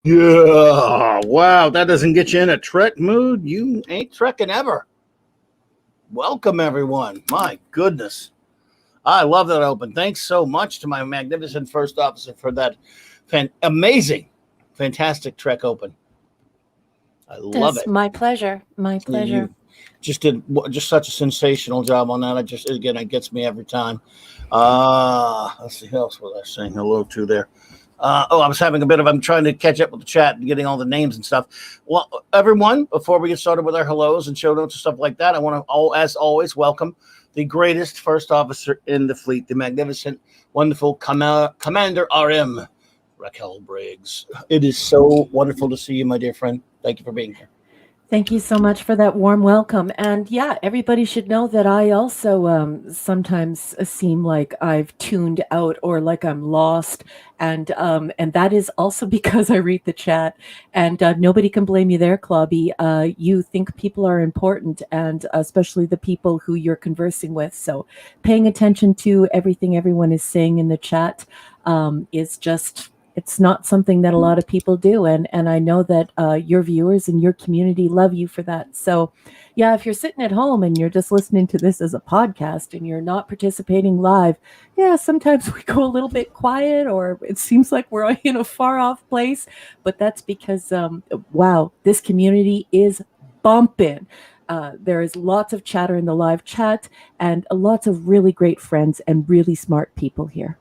Yeah, wow, that doesn't get you in a trek mood. You ain't trekking ever. Welcome, everyone. My goodness. I love that open. Thanks so much to my magnificent first officer for that amazing, fantastic trek open. I love It's it. my pleasure. My pleasure. You just did just such a sensational job on that. It gets me every time. Let's see, who else was I saying hello to there? I'm trying to catch up with the chat and getting all the names and stuff. Well, everyone, before we get started with our hellos and show notes and stuff like that, I want to, as always, welcome the greatest first officer in the fleet, the magnificent, wonderful Commander RM, RAQUEL Briggs. It is so wonderful to see you, my dear friend. Thank you for being here. Thank you so much for that warm welcome. And yeah, everybody should know that I also sometimes seem like I've tuned out or like I'm lost. And that is also because I read the chat. And nobody can blame you there, Clobby. You think people are important, and especially the people who you're conversing with. So paying attention to everything everyone is saying in the chat is just... it's not something that a lot of people do. And I know that your viewers and your community love you for that. So yeah, if you're sitting at home and you're just listening to this as a podcast and you're not participating live, yeah, sometimes we go a little bit quiet or it seems like we're in a far off place. But that's because, wow, this community is bumping. There is lots of chatter in the live chat and lots of really great friends and really smart people here.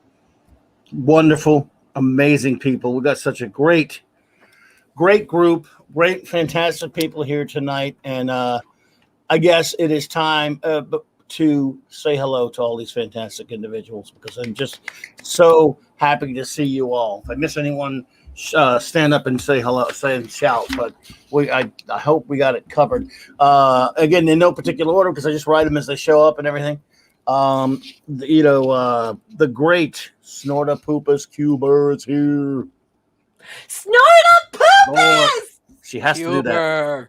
Wonderful. Amazing people. We got such a great group, great, fantastic people here tonight. And I guess it is time to say hello to all these fantastic individuals because I'm just so happy to see you all. If I miss anyone, stand up and say hello, say and shout. But I hope we got it covered. Again, in no particular order because I just write them as they show up and everything. The great Snorta Poopas Cuber is here. Snorta Poopas! She has to do that.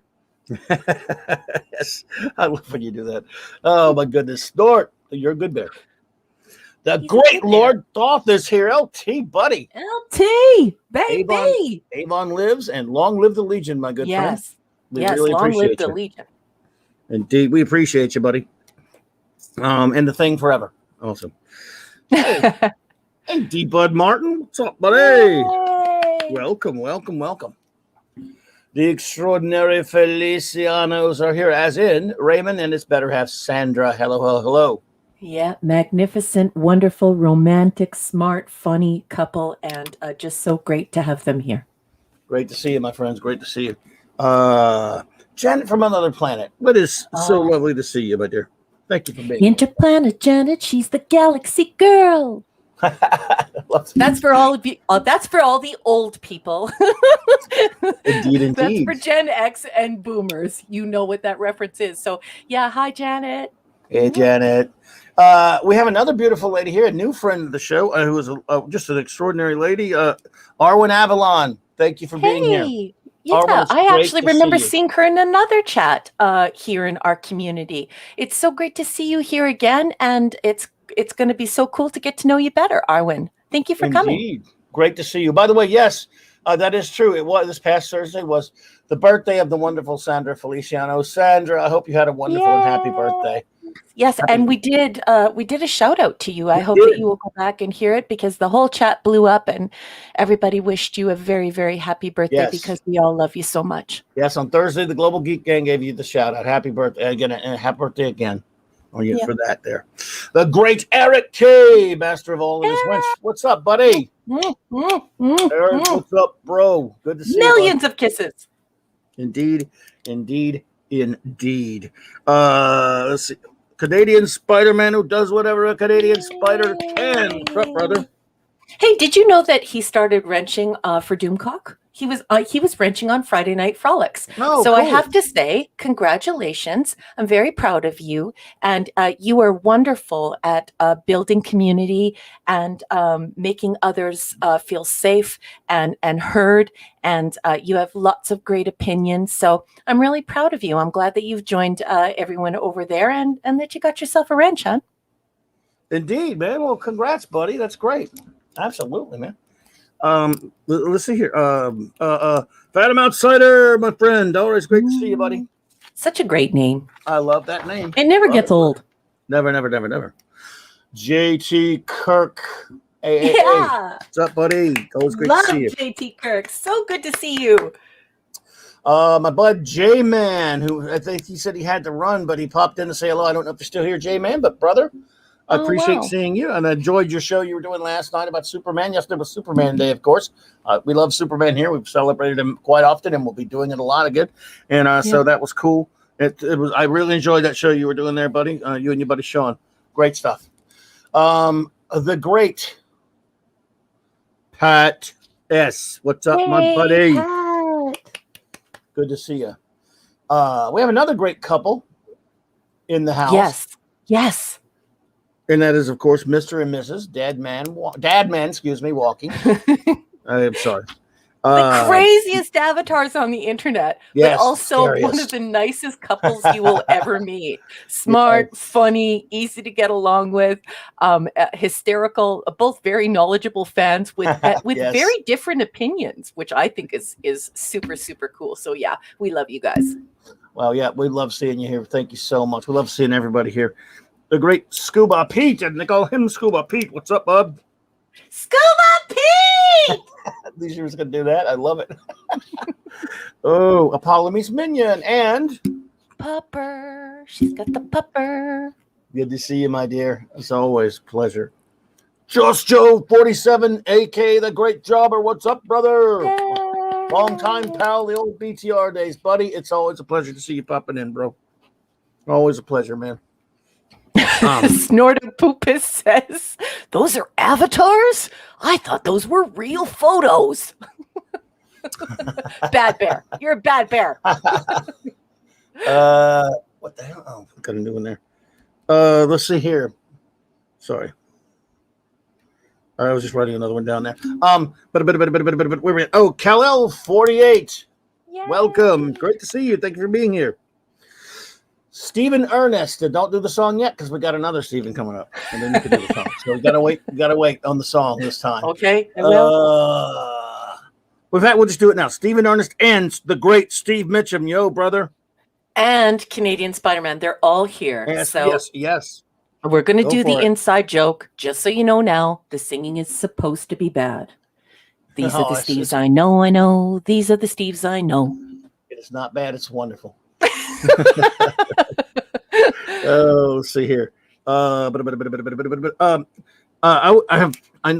Yes, I love when you do that. Oh my goodness, Snort, you're a good bear. The great Lord Thoth is here. LT, buddy. LT, baby. Avon lives, and long live the Legion, my good friend. We really long live appreciate the you. Legion. Indeed, we appreciate you, buddy. And the thing forever. Awesome. Hey, D Bud Martin. What's up, buddy? Yay. Welcome. The extraordinary Felicianos are here, as in Raymond and his better half, Sandra. Hello. Yeah, magnificent, wonderful, romantic, smart, funny couple, and just so great to have them here. Great to see you, my friends. Great to see you. Janet from another planet. It is so lovely to see you, my dear. Thank you for being Interplanet Janet, she's the galaxy girl. That's for all of you. That's for all the old people. Indeed. That's for Gen X and Boomers. You know what that reference is. So yeah, hi Janet. Hey Janet. We have another beautiful lady here, a new friend of the show, who is just an extraordinary lady. Arwen Avalon. Thank you for being here. Yeah, I actually remember seeing her in another chat here in our community. It's so great to see you here again, and it's going to be so cool to get to know you better, Arwen. Thank you for coming. Great to see you. By the way, yes, that is true. It was this past Thursday was the birthday of the wonderful Sandra Feliciano. Sandra, I hope you had a wonderful and happy birthday. Yes, and we did a shout out to you. I hope that you will go back and hear it because the whole chat blew up and everybody wished you a very, very happy birthday because we all love you so much. Yes, on Thursday, the Global Geek Gang gave you the shout out. Happy birthday again, and happy birthday again on you for that there. The great Eric K, master of all in his winch. What's up, buddy? Eric, what's up, bro? Good to see you. Millions of kisses. Indeed. Let's see. Canadian Spider-Man who does whatever a Canadian spider can. What's up, brother? Hey, did you know that he started wrenching for Doomcock? He was wrenching on Friday Night Frolics. Oh, so cool. I have to say, congratulations. I'm very proud of you. And you are wonderful at building community and making others feel safe and heard. And you have lots of great opinions. So I'm really proud of you. I'm glad that you've joined everyone over there and that you got yourself a wrench, huh? Indeed, man. Well, congrats, buddy. That's great. Absolutely, man. Let's see here. Phantom Outsider, my friend. Always great to see you, buddy. Such a great name. I love that name. It never gets old. Never. JT Kirk. Hey, Yeah. What's up, buddy? Always great Love to see you. JT Kirk. So good to see you. My bud J-Man, who I think he said he had to run, but he popped in to say hello. I don't know if you're still here, J-Man, but brother, I appreciate seeing you, and I enjoyed your show you were doing last night about Superman. Yesterday was Superman Day, of course. We love Superman here. We've celebrated him quite often, and we'll be doing it a lot again. And so that was cool. It was. I really enjoyed that show you were doing there, buddy. You and your buddy Sean. Great stuff. The great Pat S. What's up, my buddy? Pat. Good to see you. We have another great couple in the house. Yes. And that is, of course, Mr. and Mrs. Dadman, walking. I am sorry. The craziest avatars on the internet, yes, but also scariest. one of the nicest couples you will ever meet. Smart, funny, easy to get along with, hysterical, both very knowledgeable fans with Yes. very different opinions, which I think is super, super cool. So yeah, we love you guys. Well, yeah, we love seeing you here. Thank you so much. We love seeing everybody here. The great Scuba Pete, and they call him Scuba Pete. What's up, bub? Scuba Pete! These years gonna do that. I love it. Oh, Apollome's Minion and Pupper. She's got the pupper. good to see you, my dear. As always, pleasure. Just Joe 47, aka the Great Jobber. What's up, brother? Yay. Long time pal, the old BTR days, buddy. It's always a pleasure to see you popping in, bro. Always a pleasure, man. Snortopupus says, "Those are avatars? I thought those were real photos." Bad bear. You're a bad bear. What the hell? Oh, what got a new one there? Let's see here. Sorry. I was just writing another one down there. But where we at? Oh, Kal-El 48. Yay. Welcome. Great to see you. Thank you for being here. Stephen Ernest. Don't do the song yet because we got another Stephen coming up, and then you can do the song. So we gotta wait. We gotta wait on the song this time. Okay, I will. We'll just do it now. Stephen Ernest and the great Steve Mitchum. Yo, brother. And Canadian Spider-Man. They're all here. Yes, so yes. we're going to Go do for the it. inside joke. Just so you know now, the singing is supposed to be bad. These are the Steves I know. These are the Steves I know. It is not bad. It's wonderful. Let's see here. I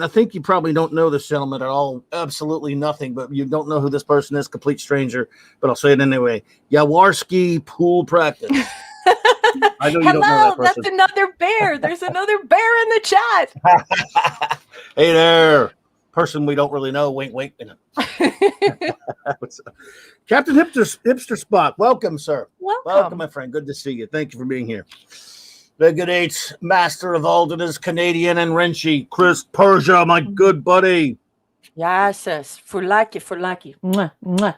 think you probably don't know this gentleman at all. Absolutely nothing, but you don't know who this person is. Complete stranger, but I'll say it anyway. Yawarski Pool Practice. I know you don't know that person. That's another bear. There's another bear in the chat. Hey there, person we don't really know. Wink. Captain Hipster Spot. Welcome, sir. Welcome, my friend. Good to see you. Thank you for being here. The good eight master of Alden is Canadian and Wrenchy. Chris Persia, my good buddy. Yes, Fulaki. Mwah, mwah.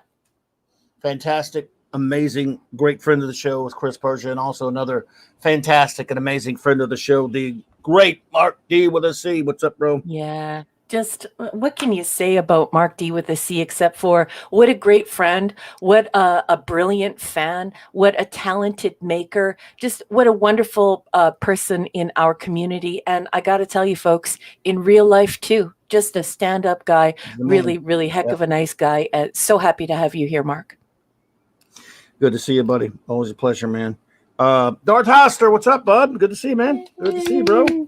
Fantastic, amazing, great friend of the show is Chris Persia, and also another fantastic and amazing friend of the show, the great Mark D with a C. What's up, bro? Yeah. Just what can you say about Mark D with a C except for what a great friend, what a brilliant fan, what a talented maker, just what a wonderful person in our community. And I got to tell you, folks, in real life, too, just a stand-up guy, really, really heck of a nice guy. So happy to have you here, Mark. Good to see you, buddy. Always a pleasure, man. Darth Hoster, what's up, bud? Good to see you, man. Good to see you, bro.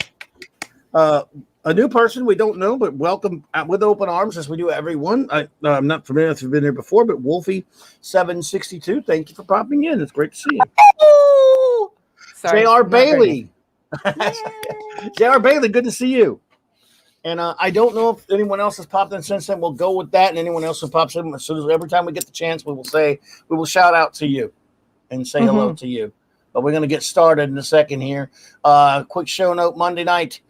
A new person we don't know, but welcome with open arms as we do everyone. I'm not familiar if you've been here before, but Wolfie762, thank you for popping in. It's great to see you. Oh! Sorry, J.R. Bailey. J.R. Bailey, good to see you. And I don't know if anyone else has popped in since then. We'll go with that, and anyone else who pops in, as soon as every time we get the chance, we will shout out to you and say hello to you. But we're going to get started in a second here. Quick show note: Monday night,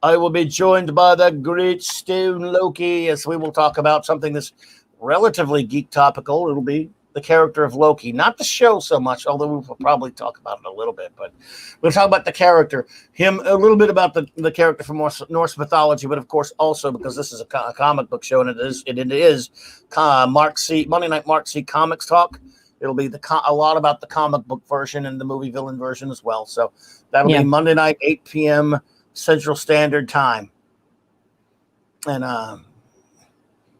I will be joined by the great Stone Loki as we will talk about something that's relatively geek topical. It'll be the character of Loki, not the show so much, although we'll probably talk about it a little bit, but we'll talk about the character, him, a little bit about the character from Norse mythology, but of course also because this is a comic book show and it is Monday Night Mark C Comics Talk. It'll be a lot about the comic book version and the movie villain version as well. So that'll be Monday night, 8 p.m. Central Standard Time. And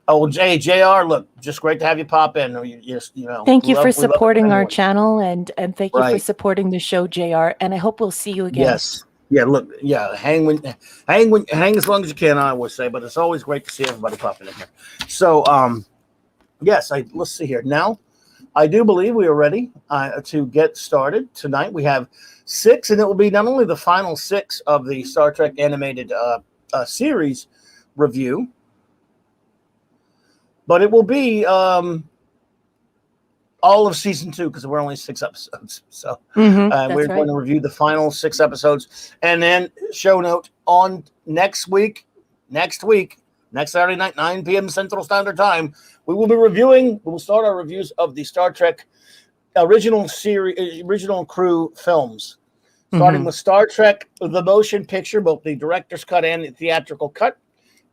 JR, look, just great to have you pop in. Thank you for supporting our channel and thank you for supporting the show, JR. And I hope we'll see you again. Yes. Yeah, look, hang as long as you can, I always say, but it's always great to see everybody popping in here. So let's see here. Now, I do believe we are ready to get started. Tonight we have 6, and it will be not only the final 6 of the Star Trek animated series review, but it will be all of season 2 because we're only 6 episodes. So we're going to review the final 6 episodes, and then show note on next Saturday night, 9 p.m. Central Standard Time. We will start our reviews of the Star Trek original crew films, starting with Star Trek the Motion Picture, both the director's cut and the theatrical cut,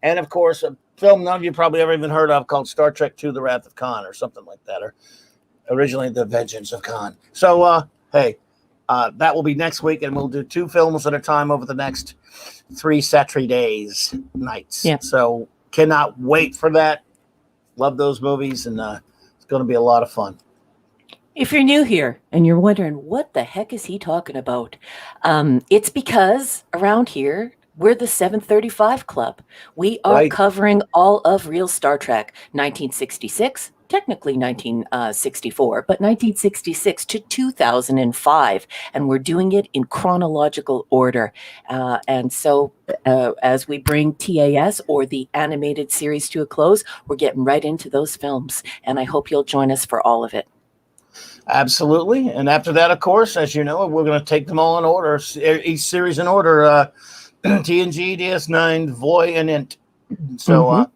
and of course a film none of you probably ever even heard of called Star Trek II: The Wrath of Khan or something like that, or originally The Vengeance of Khan. So that will be next week, and we'll do 2 films at a time over the next 3 Saturdays nights. Yeah. So cannot wait for that. Love those movies, and it's going to be a lot of fun. If you're new here and you're wondering what the heck is he talking about, it's because around here we're the 735 Club. We are covering all of real Star Trek, 1966. Technically 1964, but 1966 to 2005, and we're doing it in chronological order. And so as we bring TAS, or the animated series, to a close, we're getting right into those films, and I hope you'll join us for all of it. Absolutely. And after that, of course, as you know, we're going to take them all in order, each series in order, TNG, DS9, Voy, and Int. So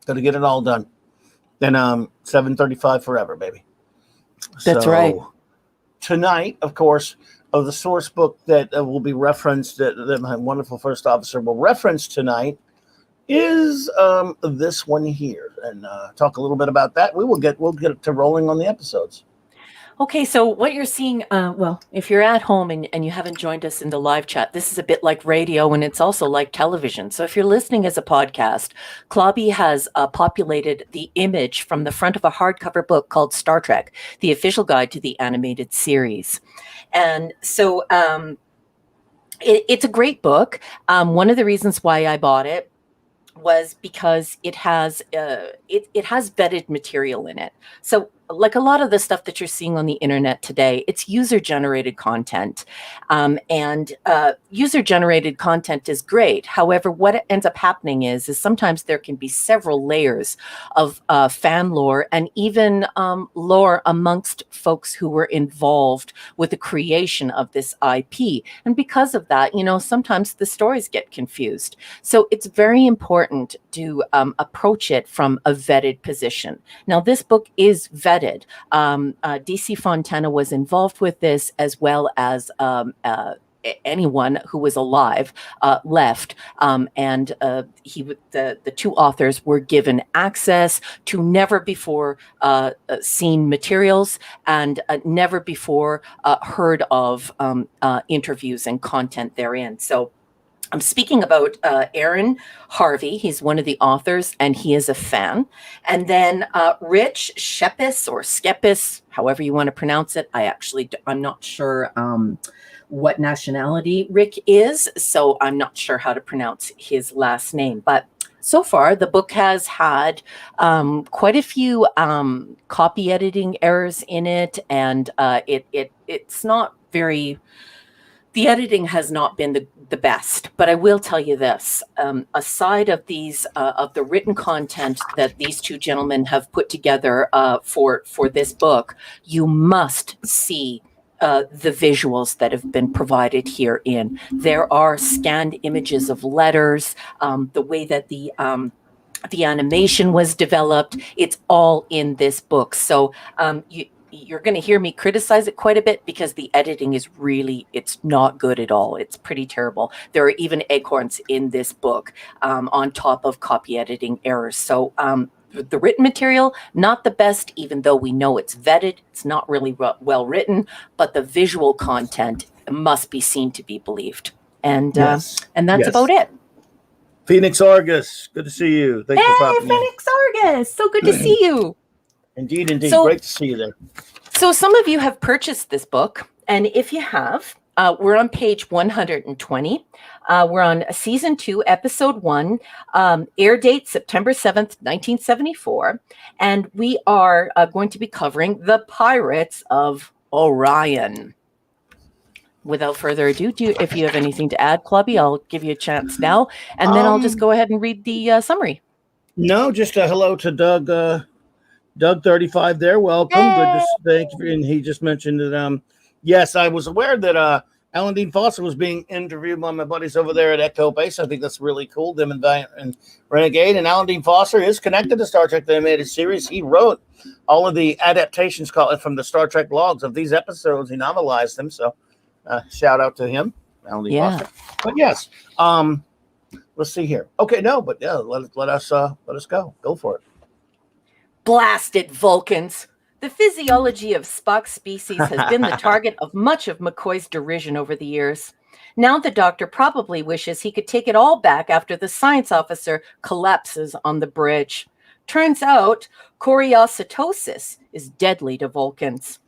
going to get it all done. Then 735 forever, baby. That's right. Tonight, of course, of the source book that will be referenced, that my wonderful first officer will reference tonight, is this one here, and talk a little bit about that. We'll get to rolling on the episodes. Okay, so what you're seeing, well, if you're at home and you haven't joined us in the live chat, this is a bit like radio, and it's also like television. So if you're listening as a podcast, Clobby has populated the image from the front of a hardcover book called Star Trek, the official guide to the animated series. And so it's a great book. One of the reasons why I bought it was because it has vetted material in it. So like a lot of the stuff that you're seeing on the internet today, it's user-generated content. And user-generated content is great. However, what ends up happening is sometimes there can be several layers of fan lore and even lore amongst folks who were involved with the creation of this IP. And because of that, sometimes the stories get confused. So it's very important to approach it from a vetted position. Now, this book is vetted. DC Fontana was involved with this, as well as anyone who was alive left, and the 2 authors were given access to never before seen materials and never before heard of interviews and content therein. So I'm speaking about Aaron Harvey. He's one of the authors, and he is a fan. And then Rich Shepis, or Skepis, however you want to pronounce it. I'm not sure what nationality Rick is, so I'm not sure how to pronounce his last name. But so far, the book has had quite a few copy editing errors in it, and it's not very... The editing has not been the best, but I will tell you this: aside of these of the written content that these 2 gentlemen have put together for this book, you must see the visuals that have been provided herein. There are scanned images of letters, the way that the The animation was developed. It's all in this book. So you're going to hear me criticize it quite a bit because the editing is really, it's not good at all. It's pretty terrible. There are even acorns in this book on top of copy editing errors. So the written material, not the best, even though we know it's vetted. It's not really well written, but the visual content must be seen to be believed. And that's about it. Phoenix Argus, good to see you. Thanks for popping Phoenix Argus, so good to see you. Indeed. So, great to see you there. So some of you have purchased this book, and if you have, we're on page 120. We're on season 2, episode 1, air date September 7th, 1974, and we are going to be covering the Pirates of Orion. Without further ado, if you have anything to add, Clubby, I'll give you a chance now, and then I'll just go ahead and read the summary. No, just a hello to Doug. Doug 35 there. Welcome. Hey. Good to thank you. And he just mentioned that. Yes, I was aware that Alan Dean Foster was being interviewed by my buddies over there at Echo Base. I think that's really cool. Them and Renegade, and Alan Dean Foster is connected to Star Trek the Animated Series. He wrote all of the adaptations from the Star Trek logs of these episodes. He novelized them. So. Shout out to him, Alan Dean Foster. But yes, let's see here. Okay, no, but yeah, let us go. Go for it. Blasted Vulcans! The physiology of Spock's species has been the target of much of McCoy's derision over the years. Now the Doctor probably wishes he could take it all back after the science officer collapses on the bridge. Turns out, choreocytosis is deadly to Vulcans.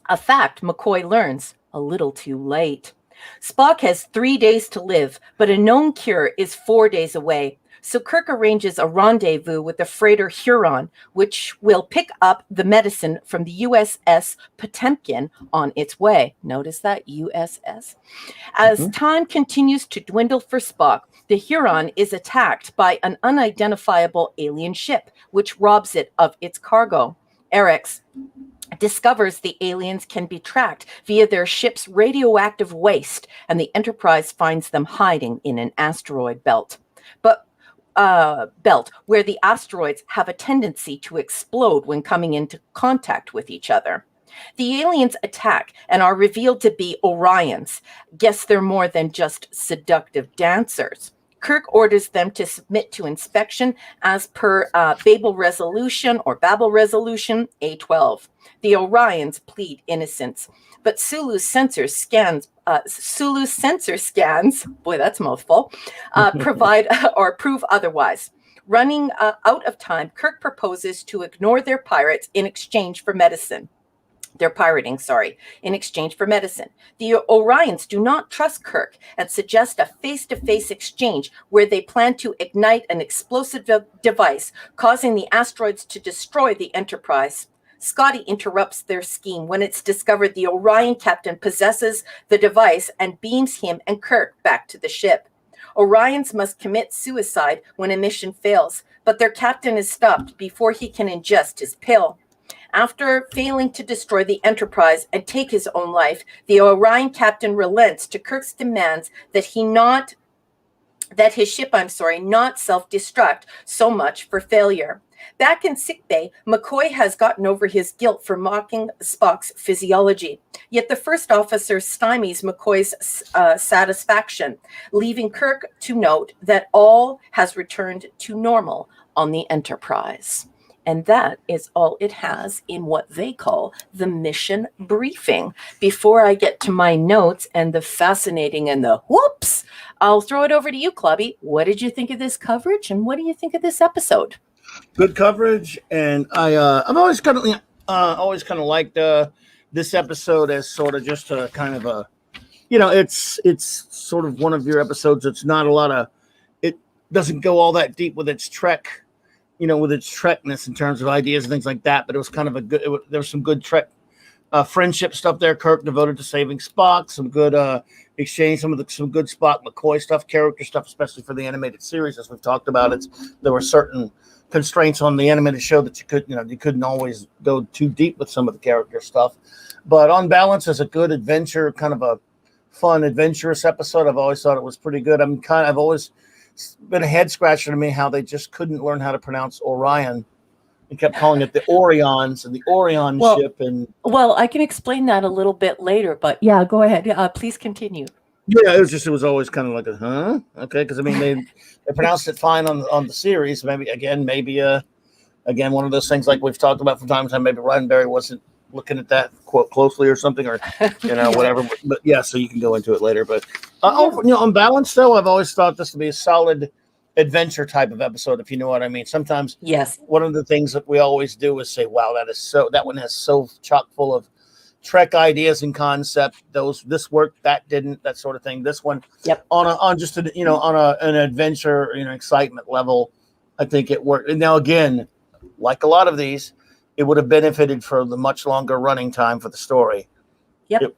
A fact McCoy learns a little too late. Spock has 3 days to live, but a known cure is 4 days away. So Kirk arranges a rendezvous with the freighter Huron, which will pick up the medicine from the USS Potemkin on its way. Notice that, USS. As time continues to dwindle for Spock, the Huron is attacked by an unidentifiable alien ship, which robs it of its cargo. Eric's discovers the aliens can be tracked via their ship's radioactive waste, and the Enterprise finds them hiding in an asteroid belt. Where the asteroids have a tendency to explode when coming into contact with each other. The aliens attack and are revealed to be Orions. Guess they're more than just seductive dancers. Kirk orders them to submit to inspection as per Babel Resolution A12. The Orions plead innocence, but Sulu's sensor scans, boy, that's a mouthful, provide or prove otherwise. Running out of time, Kirk proposes to ignore their pirates in exchange for medicine. They're pirating, in exchange for medicine. The Orions do not trust Kirk and suggest a face-to-face exchange where they plan to ignite an explosive device, causing the asteroids to destroy the Enterprise. Scotty interrupts their scheme when it's discovered the Orion captain possesses the device and beams him and Kirk back to the ship. Orions must commit suicide when a mission fails, but their captain is stopped before he can ingest his pill. After failing to destroy the Enterprise and take his own life, the Orion captain relents to Kirk's demands that his ship not self-destruct. So much for failure. Back in sickbay, McCoy has gotten over his guilt for mocking Spock's physiology. Yet the first officer stymies McCoy's satisfaction, leaving Kirk to note that all has returned to normal on the Enterprise. And that is all it has in what they call the mission briefing. Before I get to my notes and the fascinating and the whoops, I'll throw it over to you, Clubby. What did you think of this coverage, and what do you think of this episode? Good coverage, and I've always kind of liked this episode as sort of just a kind of a, it's sort of one of your episodes. It's not a lot of, it doesn't go all that deep with its Trek. With its Trekness in terms of ideas and things like that, but it was kind of there was some good Trek friendship stuff there. Kirk devoted to saving Spock, some good exchange, some good Spock McCoy stuff, character stuff, especially for the animated series, as we've talked about. There were certain constraints on the animated show that you couldn't always go too deep with some of the character stuff. But on balance, as a good adventure, kind of a fun, adventurous episode, I've always thought it was pretty good. I've always been a head scratcher to me how they just couldn't learn how to pronounce Orion and kept calling it the Orions and the Orion ship. And well, I can explain that a little bit later, but yeah, go ahead. Please continue. yeah, it was always kind of like a okay, because I mean they pronounced it fine on the series. Maybe again one of those things like we've talked about from time to time. Maybe Roddenberry wasn't looking at that quote closely or something, or whatever. But yeah, so you can go into it later. But on balance, though, I've always thought this to be a solid adventure type of episode, if you know what I mean. Sometimes, yes, one of the things that we always do is say, "Wow, that one has so chock full of Trek ideas and concept. This worked, that didn't, that sort of thing. This one, on just an adventure, excitement level, I think it worked. And now again, like a lot of these, it would have benefited for the much longer running time for the story. Yep.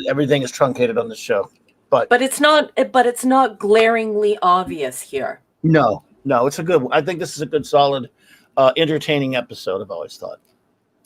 Everything is truncated on the show, but it's not glaringly obvious here. No, it's a good. I think this is a good, solid, entertaining episode. I've always thought.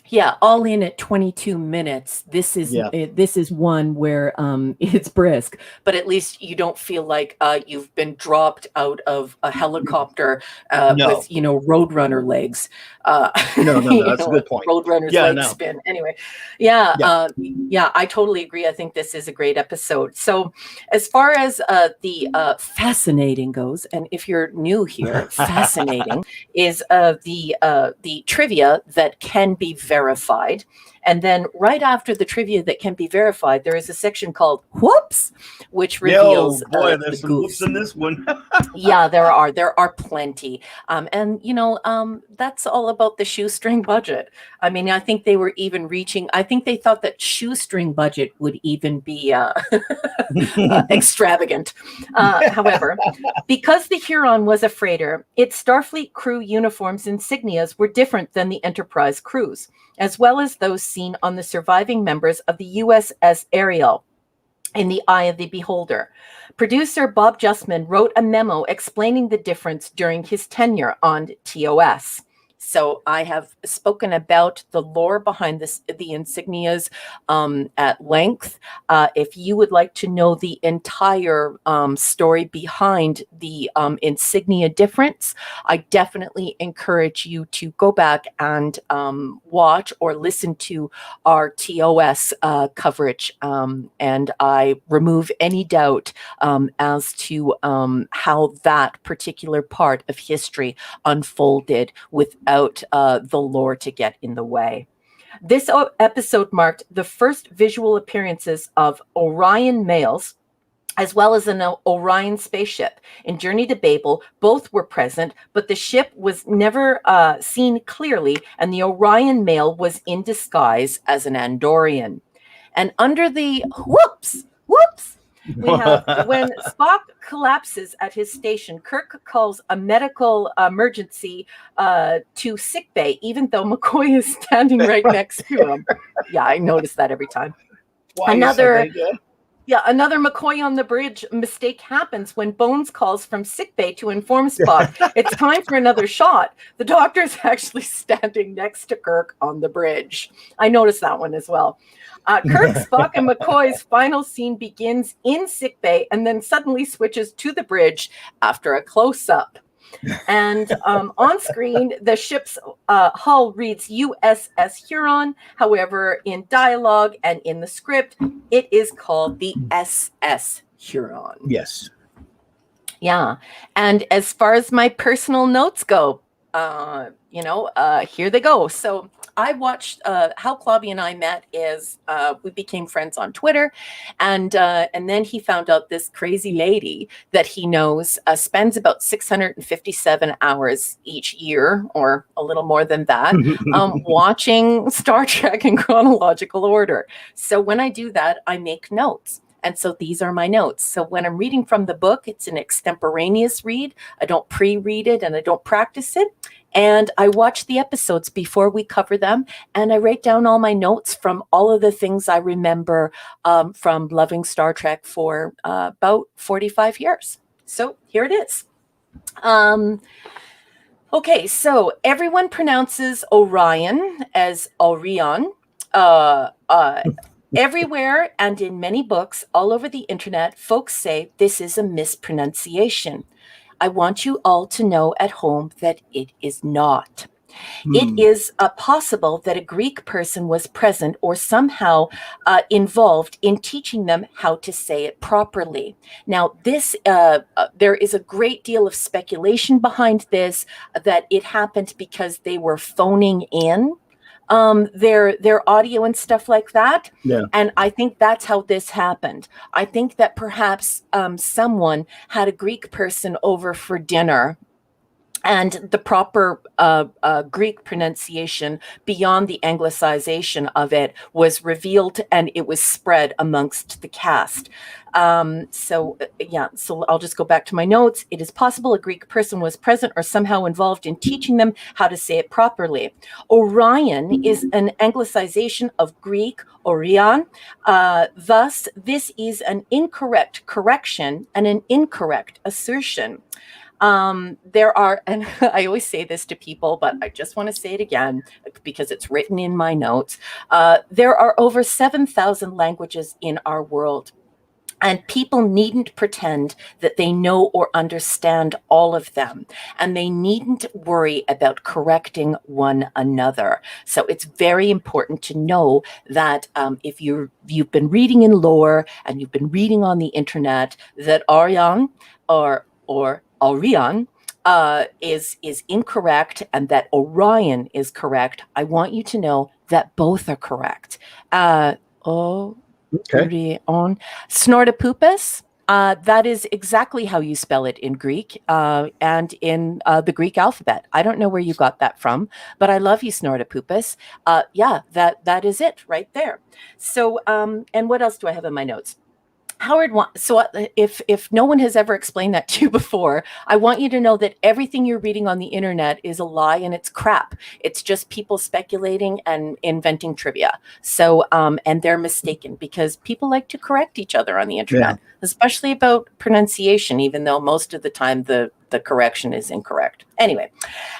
Yeah, all in at 22 minutes. This is one where it's brisk, but at least you don't feel like you've been dropped out of a helicopter with Roadrunner legs. No, that's a good point. Roadrunner's legs spin. Anyway, I totally agree. I think this is a great episode. So, as far as the fascinating goes, and if you're new here, fascinating is the trivia that can be verified. And then right after the trivia that can be verified, there is a section called Whoops, which reveals there's some whoops in this one. Yeah, there are plenty. That's all about the shoestring budget. I mean, I think they were even I think they thought that shoestring budget would even be extravagant. However, because the Huron was a freighter, its Starfleet crew uniforms insignias were different than the Enterprise crews, as well as those seen on the surviving members of the USS Ariel in The Eye of the Beholder. Producer Bob Justman wrote a memo explaining the difference during his tenure on TOS. So I have spoken about the lore behind the insignias at length. If you would like to know the entire story behind the insignia difference, I definitely encourage you to go back and watch or listen to our TOS coverage. And I remove any doubt as to how that particular part of history unfolded without the lore to get in the way. This episode marked the first visual appearances of Orion males, as well as an Orion spaceship. In Journey to Babel, both were present, but the ship was never seen clearly, and the Orion male was in disguise as an Andorian. And under the whoops, we have when Spock collapses at his station, Kirk calls a medical emergency to sickbay, even though McCoy is standing right next to him. Yeah, I notice that every time. Another McCoy on the bridge mistake happens when Bones calls from sickbay to inform Spock it's time for another shot. The doctor's actually standing next to Kirk on the bridge. I noticed that one as well. Kirk, Spock, and McCoy's final scene begins in sickbay and then suddenly switches to the bridge after a close-up. And on screen, the ship's hull reads USS Huron. However, in dialogue and in the script, it is called the SS Huron. Yes. Yeah. And as far as my personal notes go, here they go. So I watched how Clobby and I met is we became friends on Twitter, and then he found out this crazy lady that he knows spends about 657 hours each year, or a little more than that, watching Star Trek in chronological order. So when I do that, I make notes. And so these are my notes. So when I'm reading from the book, it's an extemporaneous read. I don't pre-read it and I don't practice it. And I watch the episodes before we cover them. And I write down all my notes from all of the things I remember from loving Star Trek for about 45 years. So here it is. Okay, so everyone pronounces Orion as Orion. Everywhere and in many books all over the internet, folks say this is a mispronunciation. I want you all to know at home that it is not. It Hmm. is possible that a Greek person was present or somehow involved in teaching them how to say it properly. Now, there is a great deal of speculation behind this, that it happened because they were phoning in their audio and stuff like that. Yeah. And I think that's how this happened. I think that perhaps someone had a Greek person over for dinner, and the proper Greek pronunciation beyond the anglicization of it was revealed, and it was spread amongst the cast. So I'll just go back to my notes. It is possible a Greek person was present or somehow involved in teaching them how to say it properly. Orion is an anglicization of Greek Orion. Thus, this is an incorrect correction and an incorrect assertion. There are, and I always say this to people, but I just want to say it again because it's written in my notes. There are over 7,000 languages in our world. And people needn't pretend that they know or understand all of them. And they needn't worry about correcting one another. So it's very important to know that if you've been reading in lore and you've been reading on the internet, that Arion or Orion is incorrect and that Orion is correct. I want you to know that both are correct. Okay. On Snortopupus. That is exactly how you spell it in Greek and in the Greek alphabet. I don't know where you got that from, but I love you, Snortopupus. That is it right there. So, and what else do I have in my notes? Howard, so if no one has ever explained that to you before, I want you to know that everything you're reading on the internet is a lie and it's crap. It's just people speculating and inventing trivia. So, and they're mistaken because people like to correct each other on the internet, especially about pronunciation, even though most of the time the correction is incorrect. Anyway,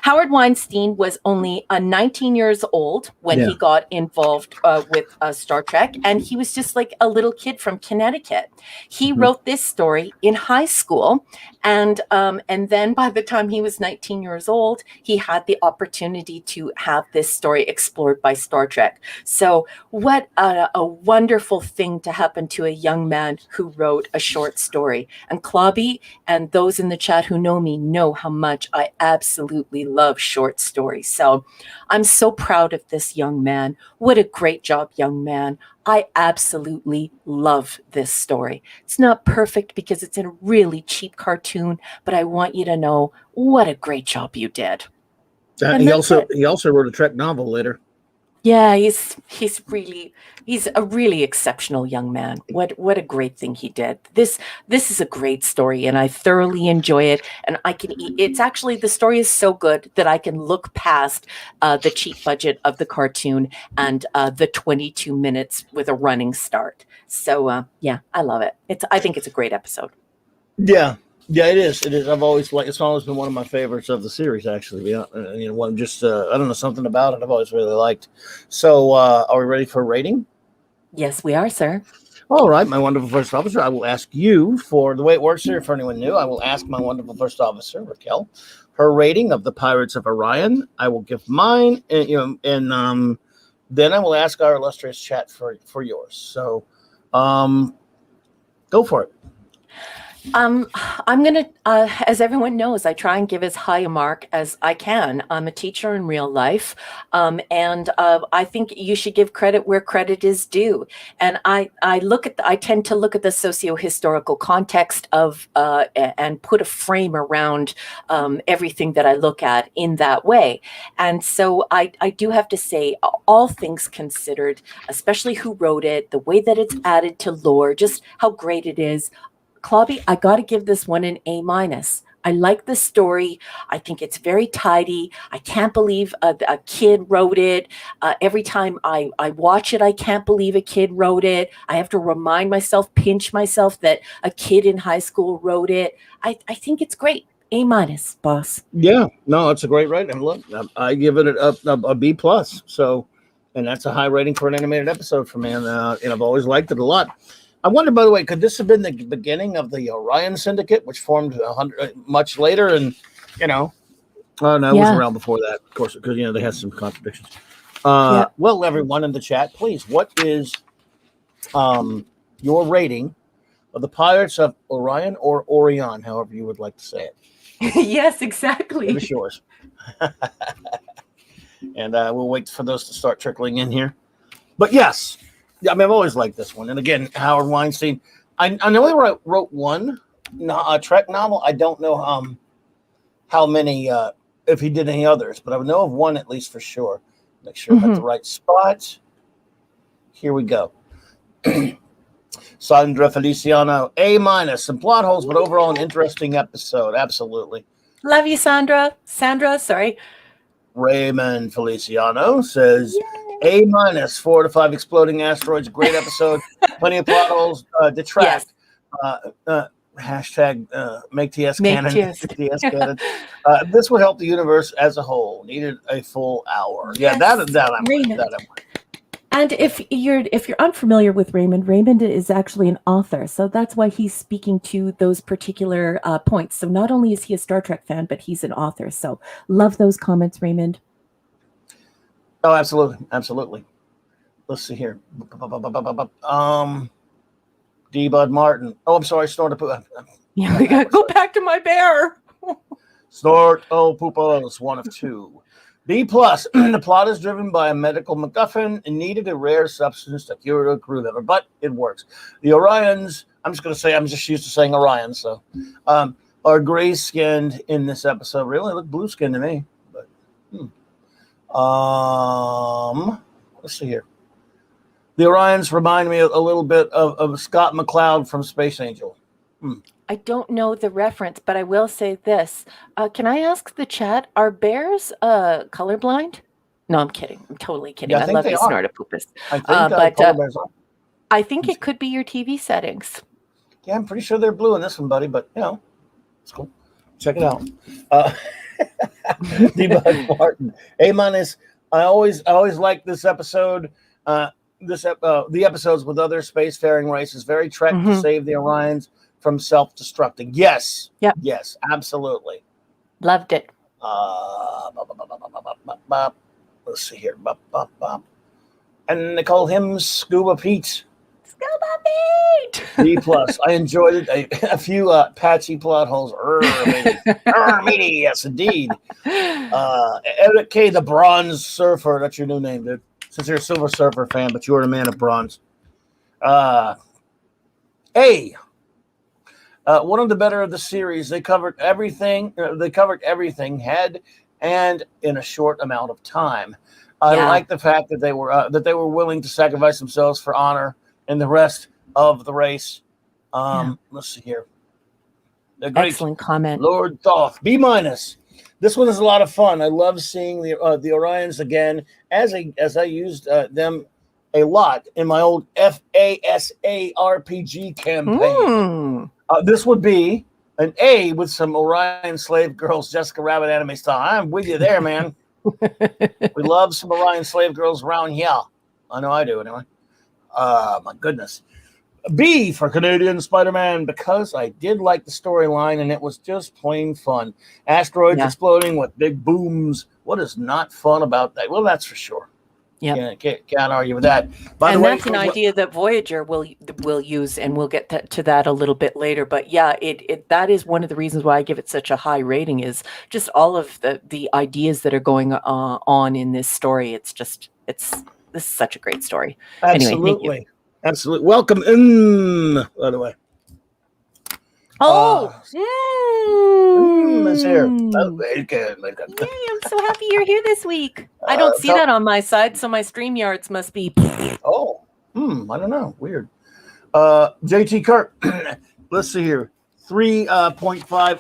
Howard Weinstein was only 19 years old when he got involved with Star Trek, and he was just like a little kid from Connecticut. He wrote this story in high school, and then by the time he was 19 years old, he had the opportunity to have this story explored by Star Trek. So what a wonderful thing to happen to a young man who wrote a short story. And Clobby and those in the chat who know me know how much I absolutely love short stories. So I'm so proud of this young man. What a great job, young man. I absolutely love this story. It's not perfect because it's a really cheap cartoon, but I want you to know what a great job you did. He also wrote a Trek novel later. Yeah, he's a really exceptional young man. What a great thing he did. This is a great story, and I thoroughly enjoy it. And it's actually, the story is so good that I can look past the cheap budget of the cartoon and the 22 minutes with a running start. So yeah, I love it. I think it's a great episode. Yeah. Yeah, it is. It is. It's always been one of my favorites of the series, actually. I don't know, something about it I've always really liked. So, are we ready for a rating? Yes, we are, sir. All right, my wonderful first officer. I will ask you, for the way it works here, for anyone new, I will ask my wonderful first officer, Raquel, her rating of the Pirates of Orion. I will give mine, and then I will ask our illustrious chat for yours. So, go for it. I'm going to, as everyone knows, I try and give as high a mark as I can. I'm a teacher in real life. And I think you should give credit where credit is due. And I tend to look at the socio-historical context of, and put a frame around everything that I look at in that way. And so I do have to say, all things considered, especially who wrote it, the way that it's added to lore, just how great it is. Clobby, I got to give this one an A-. I like the story. I think it's very tidy. I can't believe a kid wrote it. Every time I watch it, I can't believe a kid wrote it. I have to remind myself, pinch myself that a kid in high school wrote it. I think it's great. A-, boss. Yeah, no, it's a great rating. And look, I give it a B+. So, and that's a high rating for an animated episode for me. And I've always liked it a lot. I wonder, by the way, could this have been the beginning of the Orion Syndicate, which formed much later? And, oh, no, it was around before that, of course, because, they had some contradictions. Well, everyone in the chat, please, what is your rating of the Pirates of Orion or Orion, however you would like to say it? Yes, exactly. Give us yours. And we'll wait for those to start trickling in here. But yes, I've always liked this one. And again, Howard Weinstein. I know he wrote one Trek novel. I don't know how many, if he did any others, but I would know of one at least for sure. Make sure I'm at the right spot. Here we go. Sandra Feliciano, A-, some plot holes, but overall an interesting episode. Absolutely. Love you, Sandra. Sorry. Raymond Feliciano says, Yay. A-, 4 to 5 exploding asteroids. Great episode. Plenty of plot holes. Detract. Yes. Hashtag make TS canon. TS canon. This would help the universe as a whole. Needed a full hour. Yes. Yeah, that I'm right. And if you're unfamiliar with Raymond is actually an author, so that's why he's speaking to those particular points. So not only is he a Star Trek fan, but he's an author. So love those comments, Raymond. Oh, absolutely. Let's see here. D. Bud Martin. Oh, I'm sorry. Snort a poop. Yeah, we gotta go back to my bear. Snort poopos. 1 of 2. B+, the plot is driven by a medical MacGuffin and needed a rare substance to cure a crew member, but it works. The Orions, I'm just used to saying Orion, so, are gray-skinned in this episode. Really look blue-skinned to me, but, let's see here. The Orions remind me a little bit of Scott McCloud from Space Angel. I don't know the reference, but I will say this. Can I ask the chat, are bears colorblind? No, I'm kidding. I'm totally kidding. Yeah, I love you, Snortapoopus. I think it could be your TV settings. Yeah, I'm pretty sure they're blue in this one, buddy, but, it's cool. Check it out. D-Bud Martin. A-, I always like this episode. The episodes with other spacefaring races. Very Trek to save the Orions from self-destructing. Yes. Yep. Yes, absolutely. Loved it. Let's see here. And they call him Scuba Pete. Scuba Pete! B+. I enjoyed it. A few patchy plot holes. Meaty. Yes, indeed. Eric K., the Bronze Surfer. That's your new name, dude. Since you're a Silver Surfer fan, but you're a man of bronze. One of the better of the series. They covered everything. Head and in a short amount of time. I like the fact that they were willing to sacrifice themselves for honor and the rest of the race. Let's see here. Excellent comment, Lord Thoth. B-. This one is a lot of fun. I love seeing the Orions again, as I used them a lot in my old FASA RPG campaign. This would be an A with some Orion slave girls, Jessica Rabbit anime style. I'm with you there, man. We love some Orion slave girls around here. I know I do, anyway. My goodness. B for Canadian Spider-Man, because I did like the storyline and it was just plain fun. Asteroids exploding with big booms. What is not fun about that? Well, that's for sure. Yeah, can't argue with that. By the way, that's an idea that Voyager will use, and we'll get to that a little bit later. But yeah, that is one of the reasons why I give it such a high rating, is just all of the ideas that are going on in this story. This is such a great story. Absolutely. Anyway, thank you. Absolutely. Welcome in, by the way. Is here. Oh, very good. Yay, I'm so happy you're here this week. I don't see that on my side, so my StreamYards must be. I don't know. Weird. JT Kirk. Let's see here. 3.5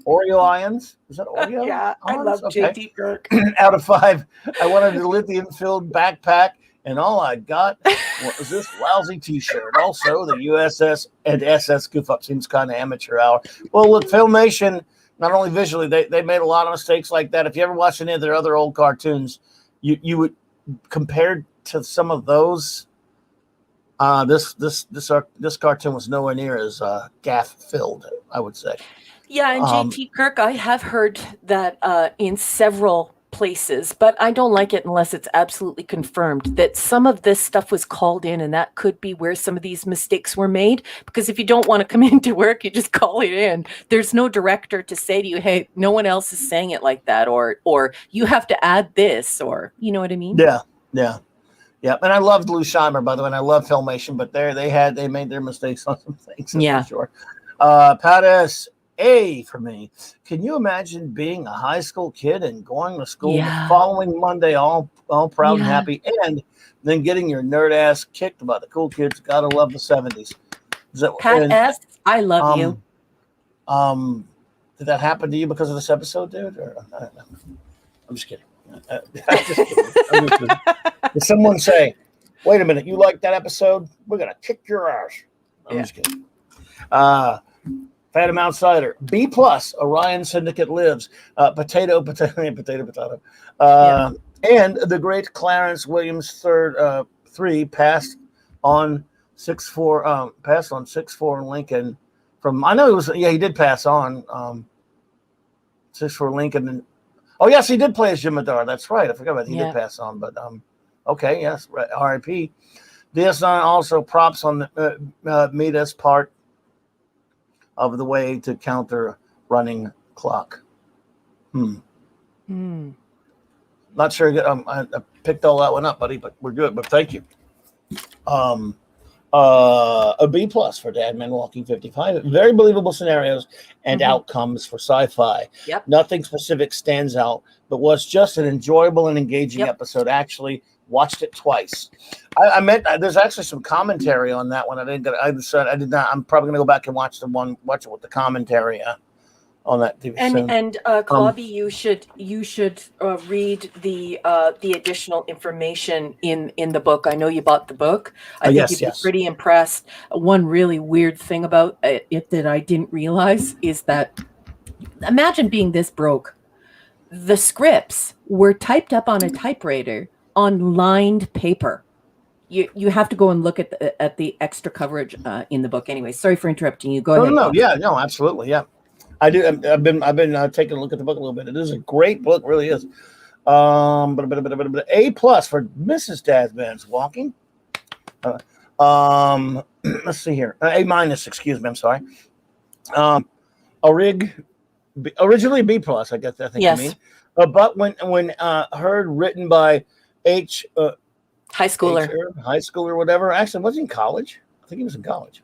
Oreo ions. Is that Oreo? Yeah, I love JT Kirk. Out of 5. I wanted a lithium-filled backpack, and all I got was this lousy T-shirt. Also, the USS and SS goof up seems kind of amateur hour. Well, look, Filmation, not only visually, they made a lot of mistakes like that. If you ever watch any of their other old cartoons, you would, compared to some of those This cartoon was nowhere near as gaff filled, I would say. Yeah, and JT Kirk, I have heard that in several places, but I don't like it unless it's absolutely confirmed that some of this stuff was called in, and that could be where some of these mistakes were made. Because if you don't want to come into work, you just call it in. There's no director to say to you, "Hey, no one else is saying it like that," or you have to add this, or you know what I mean? Yeah. And I loved Lou Scheimer, by the way, and I love Filmation, but they made their mistakes on some things, for sure. Pat S. A for me. Can you imagine being a high school kid and going to school the following Monday, all proud and happy, and then getting your nerd ass kicked by the cool kids? Gotta love the 70s. Pat S., I love you. Did that happen to you because of this episode, dude? Or, I don't know. I'm just kidding. Did someone say, "Wait a minute, you like that episode? We're gonna kick your ass"? I'm just kidding. Phantom Outsider, B+, Orion Syndicate Lives, potato. And the great Clarence Williams III passed on 6-4 Lincoln from, I know it was, he did pass on 6-4 Lincoln. And, oh yes, he did play as Jim Madar. That's right. I forgot about it. He did pass on, but okay, yes, R.I.P. DS9 also props on the Midas part of the way to counter running clock. Not sure. I picked all that one up, buddy, but we're good. But thank you. A B+ for Dad Man Walking 55. Very believable scenarios and outcomes for sci-fi. Yep. Nothing specific stands out, but was just an enjoyable and engaging episode. Actually, watched it twice. I meant there's actually some commentary on that one. I did not. I'm probably gonna go back and watch it with the commentary on that TV. And Clobby, you should read the additional information in the book. I know you bought the book. I think you'd be pretty impressed. One really weird thing about it that I didn't realize is that, imagine being this broke. The scripts were typed up on a typewriter on lined paper. You have to go and look at the extra coverage in the book. Anyway, sorry for interrupting you. Go ahead. No, absolutely, yeah. I do. I've been taking a look at the book a little bit. It is a great book, really is. A+ for Mrs. Dadman's Walking. Let's see here. A-, excuse me. I'm sorry. Originally B+, I guess. I think you mean. But when heard written by high schooler, whatever. Actually, was he in college? I think he was in college.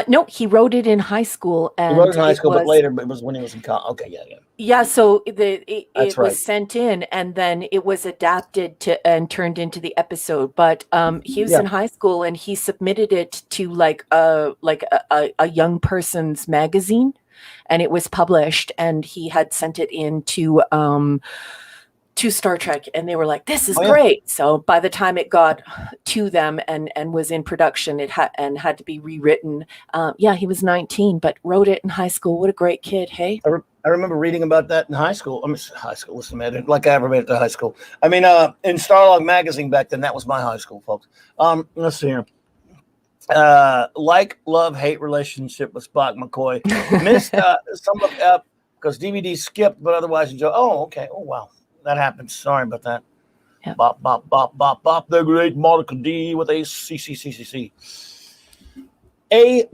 No, he wrote it in high school. And he wrote it in high school, but later, it was when he was in college. Okay, yeah. Yeah, so it was sent in, and then it was adapted and turned into the episode. But he was in high school, and he submitted it to like a young person's magazine, and it was published. And he had sent it in to Star Trek, and they were like, "This is great." So by the time it got to them and was in production, it had to be rewritten. He was 19, but wrote it in high school. What a great kid, hey? I remember reading about that in high school. I mean, high school. Listen, man, like I ever made it to high school. I mean, in Starlog magazine back then, that was my high school, folks. Let's see here. Like love-hate relationship with Spock McCoy. Missed some of because DVD skipped, but otherwise enjoy. Oh, okay. Oh, wow. That happens. Sorry about that. Yep. Bop, bop, bop, bop, bop. The great Monica D with a C. A-,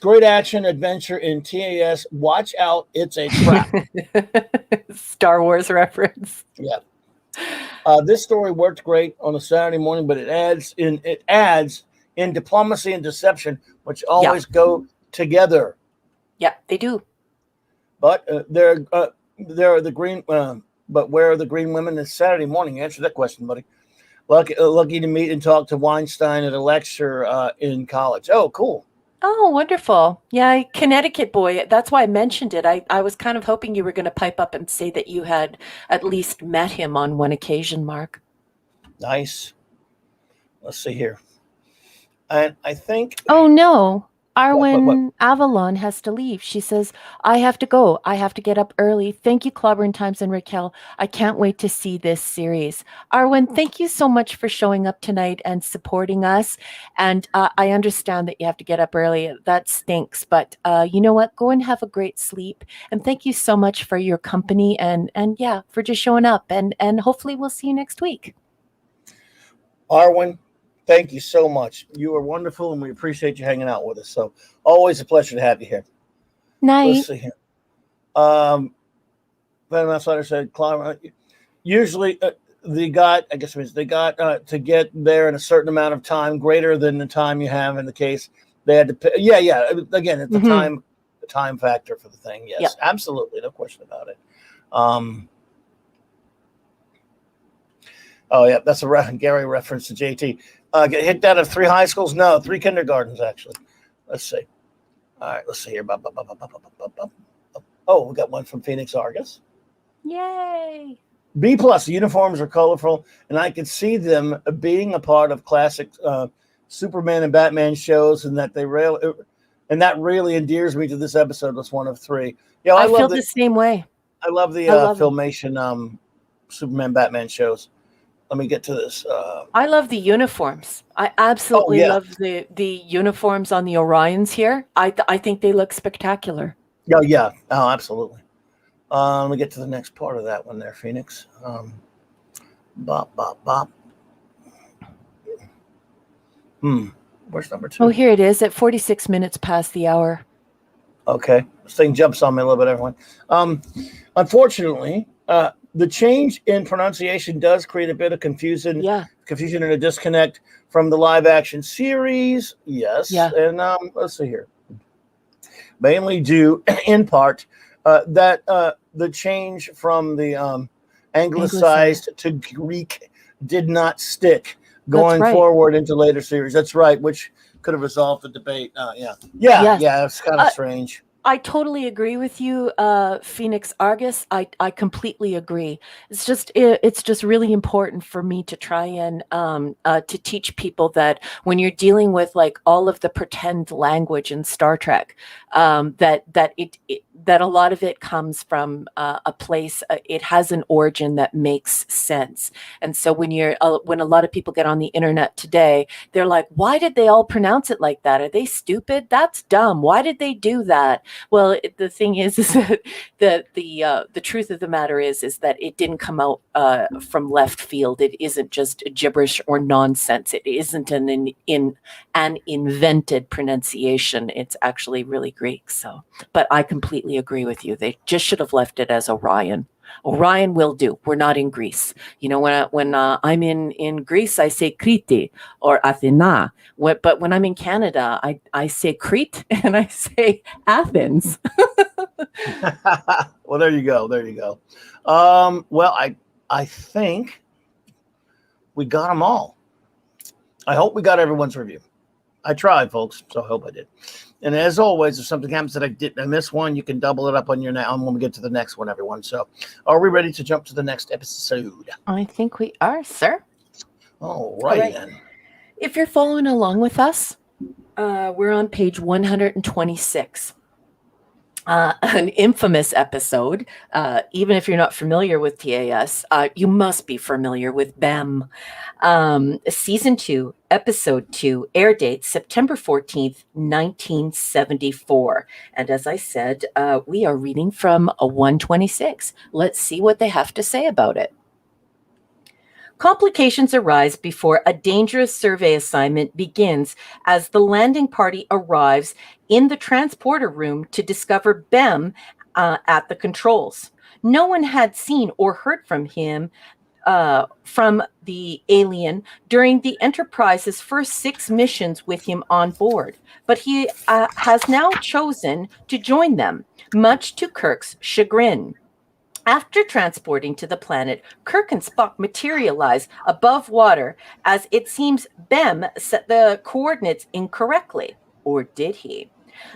great action adventure in TAS. Watch out, it's a trap. Star Wars reference. Yeah. This story worked great on a Saturday morning, but it adds in diplomacy and deception, which always go together. Yeah, they do. But there are the green. But where are the green women this Saturday morning? Answer that question, buddy. Lucky to meet and talk to Weinstein at a lecture in college. Oh, cool. Oh, wonderful. Yeah, Connecticut boy. That's why I mentioned it. I was kind of hoping you were going to pipe up and say that you had at least met him on one occasion, Mark. Nice. Let's see here. And I think... Oh, no. Arwen Avalon has to leave. She says, I have to go. I have to get up early. Thank you, Clobbering Times and Raquel. I can't wait to see this series. Arwen, thank you so much for showing up tonight and supporting us. And I understand that you have to get up early. That stinks. But you know what? Go and have a great sleep. And thank you so much for your company and yeah, for just showing up. And hopefully we'll see you next week. Arwen, thank you so much. You are wonderful, and we appreciate you hanging out with us. So always a pleasure to have you here. Night. Let's see here. Van Outsider said, usually they got to get there in a certain amount of time, greater than the time you have in the case. They had to pay. Yeah. Again, it's the time factor for the thing. Yes, absolutely. No question about it. Oh, yeah, that's a Gary reference to JT. Get hit out of 3 high schools? No, 3 kindergartens, actually. Let's see. All right, let's see here. Oh, we got one from Phoenix Argus. Yay. B+, the uniforms are colorful, and I could see them being a part of classic Superman and Batman shows, and that that really endears me to this episode. That's one of 3. Yeah, I feel the same way. I love the Filmation Superman Batman shows. Let me get to this. I love the uniforms. I absolutely love the uniforms on the Orions here. I think they look spectacular. Oh, yeah. Oh, absolutely. Let me get to the next part of that one there, Phoenix. Bop. Where's number 2? Oh, here it is at 46 minutes past the hour. Okay. This thing jumps on me a little bit, everyone. Unfortunately, the change in pronunciation does create a bit of confusion and a disconnect from the live action series. Yes. Yeah. And let's see here. Mainly due, in part, that the change from the anglicized to Greek did not stick going forward into later series. That's right, which could have resolved the debate. Yeah, it's kind of strange. I totally agree with you, Phoenix Argus. I completely agree. It's just really important for me to try and to teach people that when you're dealing with like all of the pretend language in Star Trek, that a lot of it comes from a place. It has an origin that makes sense. And so when a lot of people get on the internet today, they're like, "Why did they all pronounce it like that? Are they stupid? That's dumb. Why did they do that?" Well, the thing is that the truth of the matter is that it didn't come out from left field. It isn't just gibberish or nonsense. It isn't an invented pronunciation. It's actually really Greek. So, but I completely agree with you. They just should have left it as Orion. Orion will do. We're not in Greece. You know, when I'm in Greece, I say Kriti or Athena. But when I'm in Canada, I say Crete and I say Athens. Well, there you go. Well, I think we got them all. I hope we got everyone's review. I tried, folks, so I hope I did. And as always, if something happens that I miss one, you can double it up on your now when we get to the next one, everyone. So are we ready to jump to the next episode? I think we are, sir. All right, then. If you're following along with us, we're on page 126. An infamous episode. Even if you're not familiar with TAS, you must be familiar with BEM. Season 2, Episode 2, air date September 14th, 1974. And as I said, we are reading from a 126. Let's see what they have to say about it. Complications arise before a dangerous survey assignment begins as the landing party arrives in the transporter room to discover BEM at the controls. No one had seen or heard from him, from the alien during the Enterprise's first 6 missions with him on board, but he has now chosen to join them, much to Kirk's chagrin. After transporting to the planet, Kirk and Spock materialize above water as it seems BEM set the coordinates incorrectly. Or did he?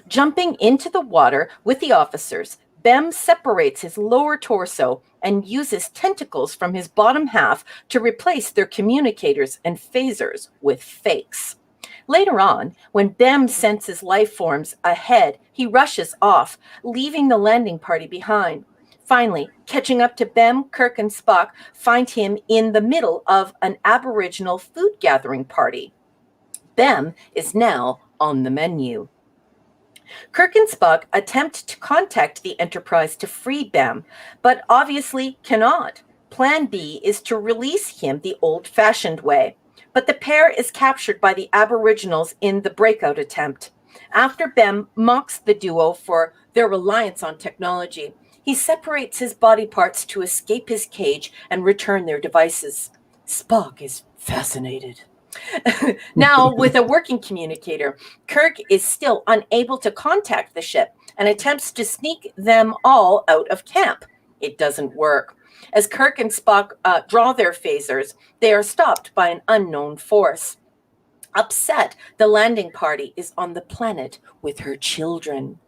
Jumping into the water with the officers, BEM separates his lower torso and uses tentacles from his bottom half to replace their communicators and phasers with fakes. Later on, when Bem senses life forms ahead, he rushes off, leaving the landing party behind. Finally, catching up to Bem, Kirk and Spock find him in the middle of an Aboriginal food gathering party. Bem is now on the menu. Kirk and Spock attempt to contact the Enterprise to free Bem, but obviously cannot. Plan B is to release him the old-fashioned way, but the pair is captured by the Aboriginals in the breakout attempt. After Bem mocks the duo for their reliance on technology, he separates his body parts to escape his cage and return their devices. Spock is fascinated. Now, with a working communicator, Kirk is still unable to contact the ship and attempts to sneak them all out of camp. It doesn't work. As Kirk and Spock draw their phasers, they are stopped by an unknown force. Upset, the landing party is on the planet with her children.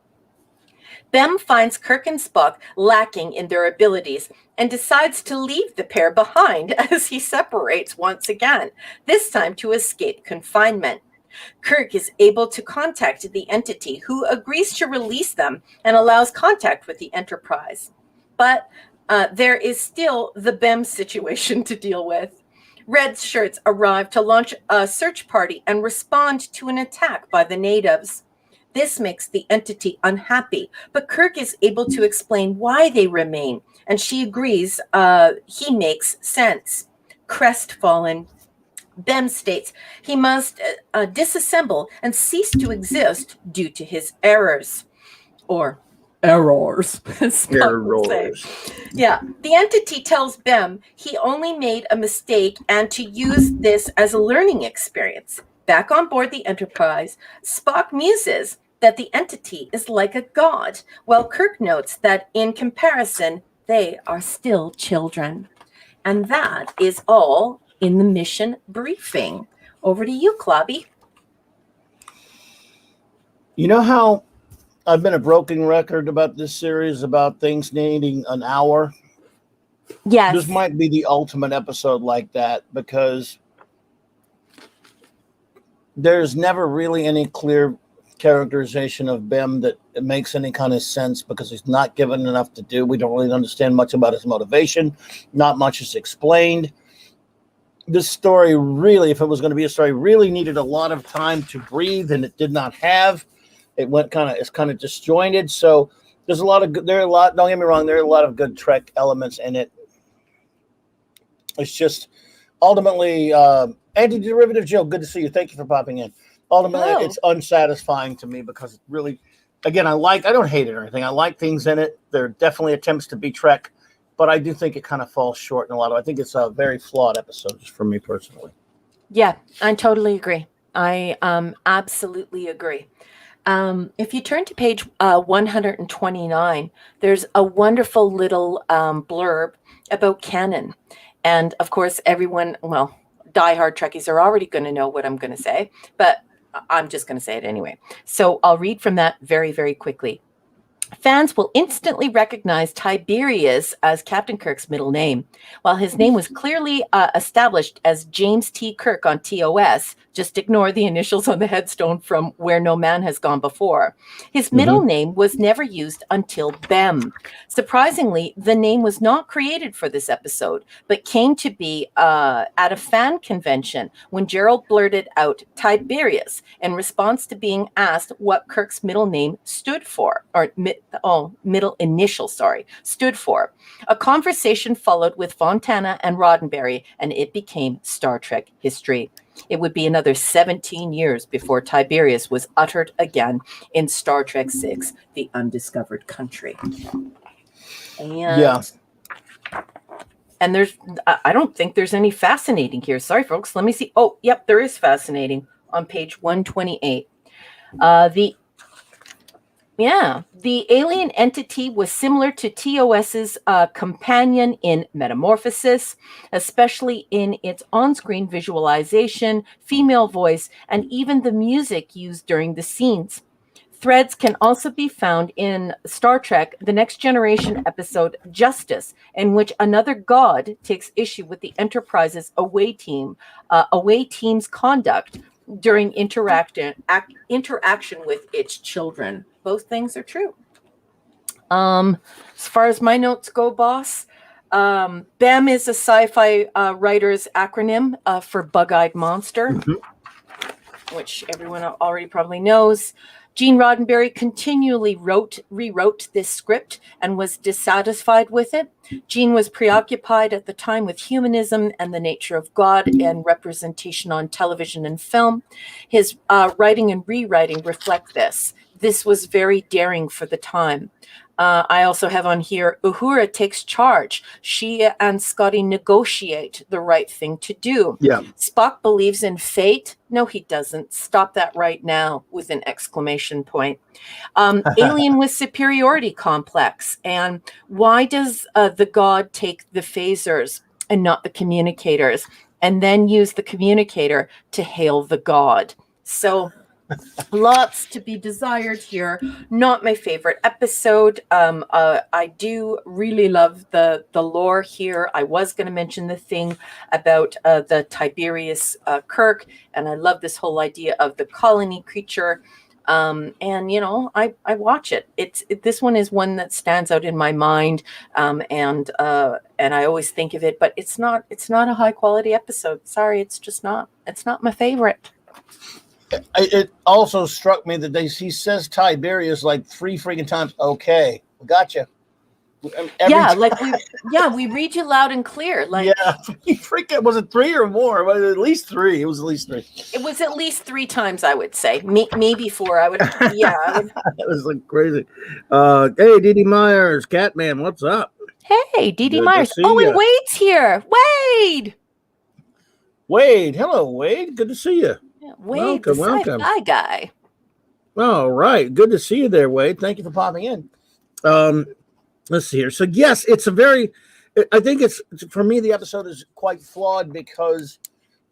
Bem finds Kirk and Spock lacking in their abilities and decides to leave the pair behind as he separates once again, this time to escape confinement. Kirk is able to contact the entity, who agrees to release them and allows contact with the Enterprise. But there is still the Bem situation to deal with. Red shirts arrive to launch a search party and respond to an attack by the natives. This makes the entity unhappy, but Kirk is able to explain why they remain, and she agrees he makes sense. Crestfallen, Bem states he must disassemble and cease to exist due to his errors. Or errors. Errors. Yeah, the entity tells Bem he only made a mistake and to use this as a learning experience. Back on board the Enterprise, Spock muses that the entity is like a god, while Kirk notes that in comparison, they are still children. And that is all in the mission briefing. Over to you, Clobby. You know how I've been a broken record about this series, about things needing an hour? Yes. This might be the ultimate episode like that, because there's never really any clear characterization of Bem that it makes any kind of sense, because he's not given enough to do. We don't really understand much about his motivation. Not much is explained. This story really, if it was going to be a story, really needed a lot of time to breathe, and it did not have. It's kind of disjointed. So there's don't get me wrong, there are a lot of good Trek elements in it. It's just ultimately, Anti-Derivative Joe, good to see you. Thank you for popping in. Ultimately, It's unsatisfying to me, because it really, again, I don't hate it or anything. I like things in it. There are definitely attempts to be Trek, but I do think it kind of falls short in a lot of. I think it's a very flawed episode, just for me personally. Yeah, I totally agree. I absolutely agree. If you turn to page 129, there's a wonderful little blurb about canon. And of course, everyone, diehard Trekkies are already going to know what I'm going to say, but I'm just going to say it anyway. So I'll read from that very, very quickly. Fans will instantly recognize Tiberius as Captain Kirk's middle name. While his name was clearly established as James T. Kirk on TOS, just ignore the initials on the headstone from Where No Man Has Gone Before. His middle name was never used until Bem. Surprisingly, the name was not created for this episode, but came to be at a fan convention when Gerald blurted out Tiberius in response to being asked what Kirk's middle name stood for, or middle initial, stood for. A conversation followed with Fontana and Roddenberry, and it became Star Trek history. It would be another 17 years before Tiberius was uttered again in Star Trek VI, The Undiscovered Country. And I don't think there's any fascinating here. Sorry, folks. Let me see. Oh, yep, there is fascinating on page 128. The alien entity was similar to TOS's companion in Metamorphosis, especially in its on-screen visualization, female voice, and even the music used during the scenes. Threads can also be found in Star Trek The Next Generation episode Justice, in which another god takes issue with the Enterprise's away team's conduct during interaction with its children. Both things are true. As far as my notes go, boss, BEM is a sci-fi writer's acronym for Bug-Eyed Monster, which everyone already probably knows. Gene Roddenberry continually rewrote this script and was dissatisfied with it. Gene was preoccupied at the time with humanism and the nature of God and representation on television and film. His writing and rewriting reflect this. This was very daring for the time. I also have on here, Uhura takes charge. She and Scotty negotiate the right thing to do. Yeah. Spock believes in fate. No, he doesn't. Stop that right now with an exclamation point. Alien with superiority complex. And why does the god take the phasers and not the communicators, and then use the communicator to hail the god? So lots to be desired here. Not my favorite episode. I do really love the lore here. I was going to mention the thing about the Tiberius Kirk, and I love this whole idea of the colony creature. And you know, I watch it. This one is one that stands out in my mind, and I always think of it. But it's not a high quality episode. Sorry, it's just not. It's not my favorite. It also struck me that he says Tiberius like 3 freaking times. Okay, we got you. We read you loud and clear. Like, yeah, freaking, was it 3 or more? Well, at least 3. It was at least 3. It was at least 3 times, I would say. Maybe 4. I would. Yeah, I would. That was like crazy. Hey, Dee Dee Myers, Catman, what's up? Hey, Dee Dee Myers. Oh, and Wade's here. Wade, hello, Wade. Good to see you. Wade, welcome. Hi, guy. All right, good to see you there, Wade. Thank you for popping in. Let's see here. So yes, I think it's, for me, the episode is quite flawed because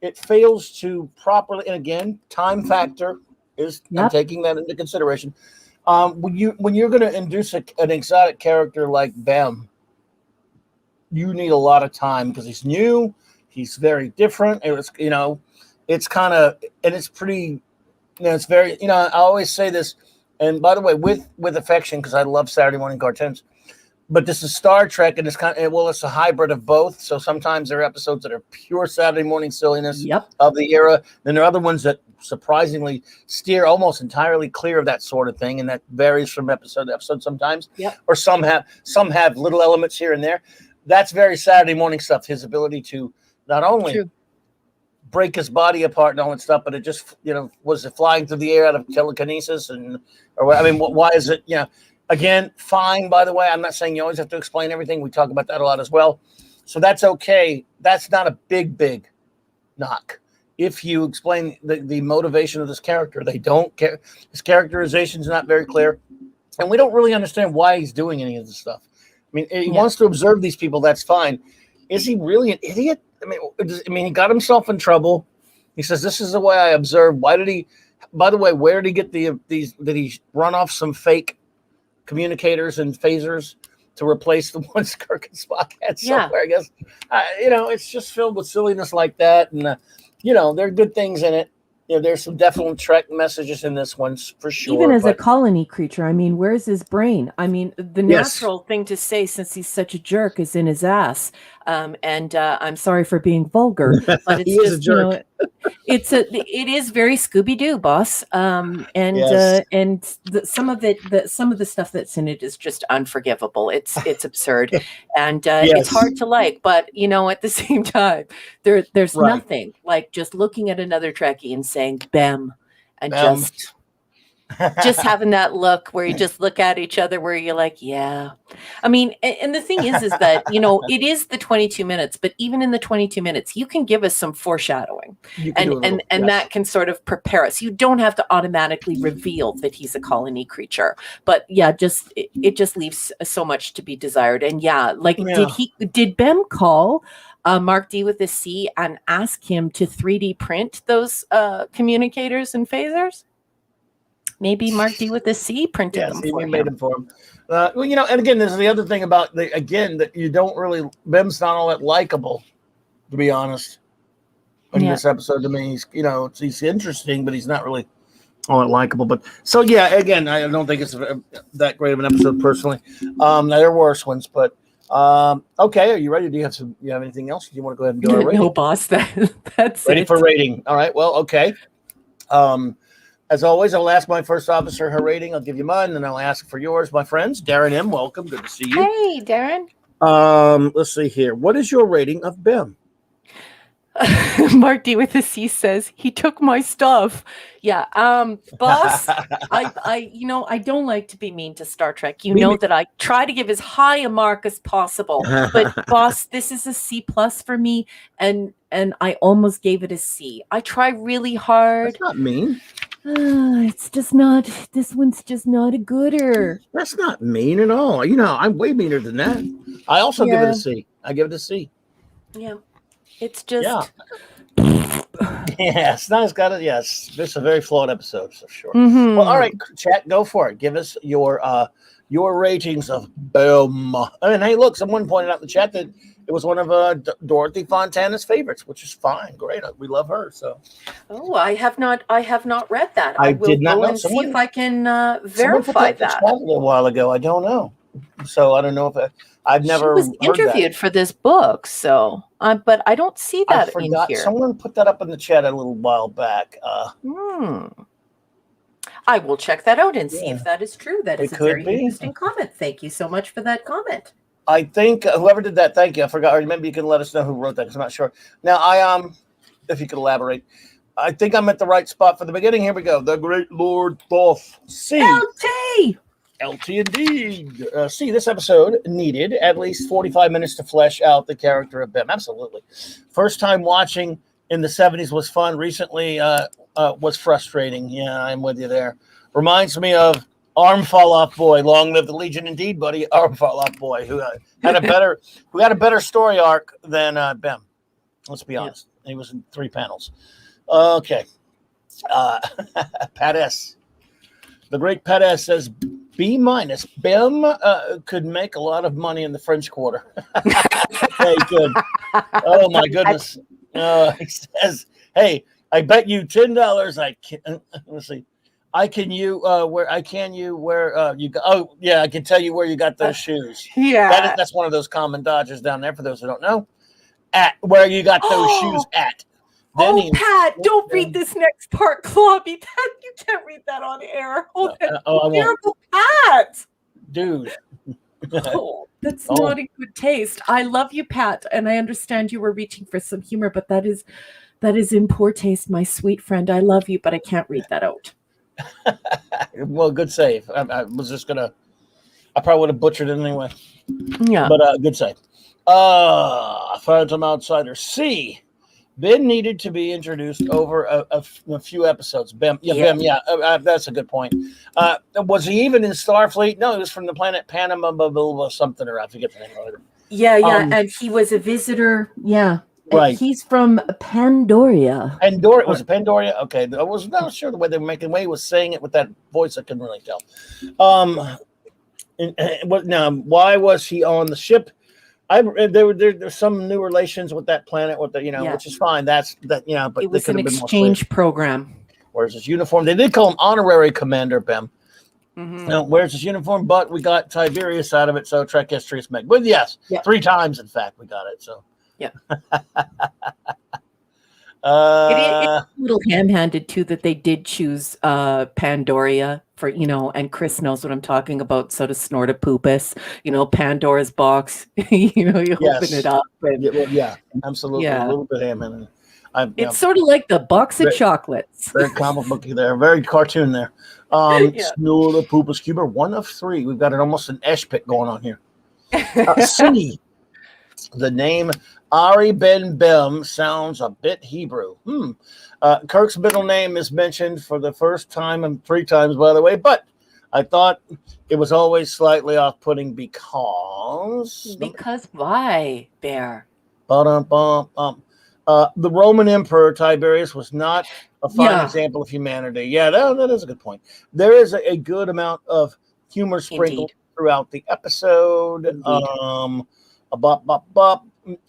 it fails to properly, and again, time factor is, I'm taking that into consideration. When you're going to induce an exotic character like Bem, you need a lot of time because he's new, he's very different. It's kind of, and it's pretty, it's very, I always say this, and by the way, with affection, because I love Saturday morning cartoons, but this is Star Trek, and it's it's a hybrid of both. So sometimes there are episodes that are pure Saturday morning silliness of the era. Then there are other ones that surprisingly steer almost entirely clear of that sort of thing, and that varies from episode to episode sometimes. Or some have little elements here and there. That's very Saturday morning stuff. His ability to not only break his body apart and all that stuff, but it just, was it flying through the air out of telekinesis why is it, again, fine, by the way, I'm not saying you always have to explain everything. We talk about that a lot as well. So that's okay. That's not a big knock. If you explain the motivation of this character, they don't care. His characterization is not very clear. And we don't really understand why he's doing any of this stuff. I mean, he wants to observe these people. That's fine. Is he really an idiot? He got himself in trouble. He says, this is the way I observe. Why did he, by the way, where did he get did he run off some fake communicators and phasers to replace the ones Kirk and Spock had somewhere? I guess, it's just filled with silliness like that. And, there are good things in it. There's some definite Trek messages in this one for sure. Even as a colony creature, where's his brain? The natural thing to say, since he's such a jerk, is in his ass. And I'm sorry for being vulgar, but it's just, a jerk. It is very Scooby-Doo, boss. Some of the stuff that's in it is just unforgivable. It's absurd, and it's hard to like. But at the same time, there's nothing like just looking at another Trekkie and saying "Bem," and just having that look where you just look at each other where you're like, yeah. And the thing is that, it is the 22 minutes, but even in the 22 minutes, you can give us some foreshadowing and that can sort of prepare us. You don't have to automatically reveal that he's a colony creature, but it just leaves so much to be desired. And did Bem call Mark D with a C and ask him to 3D print those communicators and phasers? Maybe Mark D with a C printed them for him. Made them for him. And again, there's the other thing about that you don't really, Bem's not all that likable, to be honest. in this episode to me. He's interesting, but he's not really all that likable. But so yeah, again, I don't think it's that great of an episode personally. There are worse ones, but okay. Are you ready? Do you have anything else? Do you want to go ahead and do our rating? No, boss. That's ready it. for rating. All right. Well, okay. As always, I'll ask my first officer her rating. I'll give you mine, and then I'll ask for yours, my friends. Darren M., welcome. Good to see you. Hey, Darren. Let's see here. What is your rating of Bim? Mark D with a C says he took my stuff. Yeah, boss. I don't like to be mean to Star Trek. You know that I try to give as high a mark as possible. But boss, this is a C+ for me, and I almost gave it a C. I try really hard. That's not mean. It's just not. This one's just not a gooder. That's not mean at all. I'm way meaner than that. I also give it a C. I give it a C. Yeah. It's just it's not. It's got it. Yes, this is a very flawed episode for sure. Mm-hmm. Well, all right, chat, go for it. Give us your ratings of Bim. And hey, look, someone pointed out in the chat that it was one of Dorothy Fontana's favorites, which is fine. Great, we love her. So, I have not read that. I will did not go know. and see if I can verify that. A little while ago, I don't know. So I don't know if I've never. She was interviewed for this book, so but I don't see that in here. Someone put that up in the chat a little while back. I will check that out and see if that is true. That is a very be. interesting comment. Thank you so much for that comment. I think whoever did that, thank you. I forgot. Or maybe you can let us know who wrote that because I'm not sure. Now, if you could elaborate, I think I'm at the right spot for the beginning. Here we go. The Great Lord Thoth. C. LT indeed. See, this episode needed at least 45 minutes to flesh out the character of Bim. Absolutely. First time watching in the 70s was fun. Recently was frustrating. Yeah, I'm with you there. Reminds me of Arm Fall Off Boy. Long live the Legion indeed, buddy. Arm Fall Off Boy, who had a better story arc than Bim. Let's be honest. Yeah. He was in 3 panels. Okay. Pat S. The great Pat S says B-. Bim could make a lot of money in the French Quarter. Hey, good. Oh my goodness. He says, "Hey, I bet you $10. I can. Let's see. I can you where I can you where you go. Oh yeah, I can tell you where you got those shoes. Yeah, that's one of those common dodges down there. For those who don't know, at where you got those shoes at." Then Pat, don't read this next part, Clobby. Pat, you can't read that on air. That's terrible, Pat. Dude. That's not in good taste. I love you, Pat, and I understand you were reaching for some humor, but that is in poor taste, my sweet friend. I love you, but I can't read that out. Well, good save. I was just gonna. I probably would have butchered it anyway. Yeah, but good save. Phantom Outsider C. Bim needed to be introduced over a few episodes. Bim, Bim, that's a good point. Was he even in Starfleet? No, he was from the planet Panama, something, or I forget the name of it. Yeah, and he was a visitor. Yeah, right. He's from Pandoria. Was it Pandoria? Okay, I was not sure the way they were making. The way he was saying it with that voice, I couldn't really tell. Now, why was he on the ship? There's some new relations with that planet, which is fine. But it was an exchange program. Where's his uniform? They did call him honorary Commander Bim. Mm-hmm. Now, where's his uniform? But we got Tiberius out of it, so Trek history is made. But yes, 3 times in fact we got it. So yeah. It's a little ham-handed too that they did choose Pandoria for, and Chris knows what I'm talking about. So to snort a poopus, Pandora's box, you open it up. And, absolutely. Yeah. A little bit ham-handed. It's sort of like the box of chocolates. Very comic booky there. Very cartoon there. Snort a poopus Cuber, 1 of 3. We've got almost an esh pit going on here. C. The name Ari Ben Bim sounds a bit Hebrew. Kirk's middle name is mentioned for the first time and 3 times, by the way, but I thought it was always slightly off-putting because... Because why, Bear? The Roman Emperor Tiberius was not a fine example of humanity. Yeah, that is a good point. There is a good amount of humor sprinkled throughout the episode.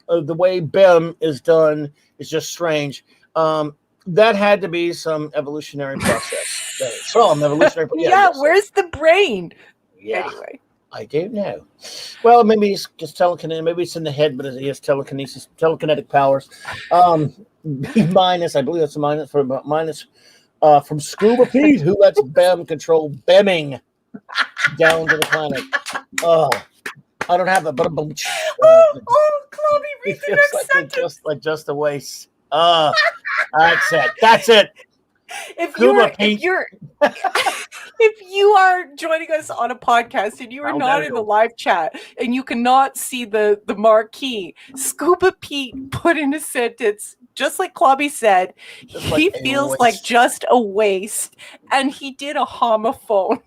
the way BEM is done is just strange. That had to be some evolutionary process. Some evolutionary. Yeah, where's the brain? Yeah. Anyway. I don't know. Well, maybe it's just telekinetic. Maybe it's in the head, but he has telekinesis, telekinetic powers. B minus, I believe that's a minus for minus from Scuba Pete, who lets BEM control BEMing down to the planet. Oh, I don't have that, but Chloe, read it the feels next like sentence. it's just a waste. That's it. That's it. If you are joining us on a podcast and you are not in the live chat and you cannot see the marquee, Scuba Pete put in a sentence, just like Clobby said, he feels like just a waste, and he did a homophone.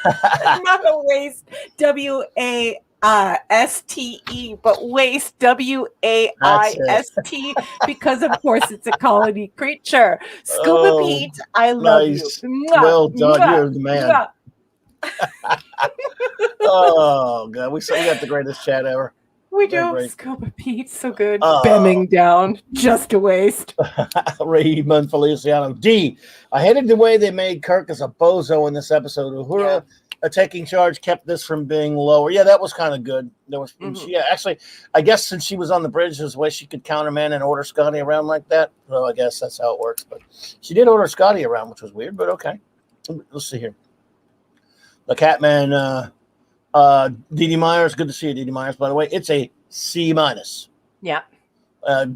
Not a waste, WASTE, but waste, WAIST, because of course it's a colony creature. Scuba Pete, I love you. Well done, you're the man. Oh god, we got the greatest chat ever. We do. Scuba Pete, so good. Bemming down, just a waste. Raymond Feliciano. D. I hated the way they made Kirk as a bozo in this episode. Uhura taking charge kept this from being lower. Yeah, that was kind of good. There was, actually, I guess since she was on the bridge, there's a way she could counterman and order Scotty around like that. So I guess that's how it works. But she did order Scotty around, which was weird, but okay. Let's see here. The Catman. Dee Dee Myers, good to see you, Dee Dee Myers. By the way, it's a C minus. Yeah.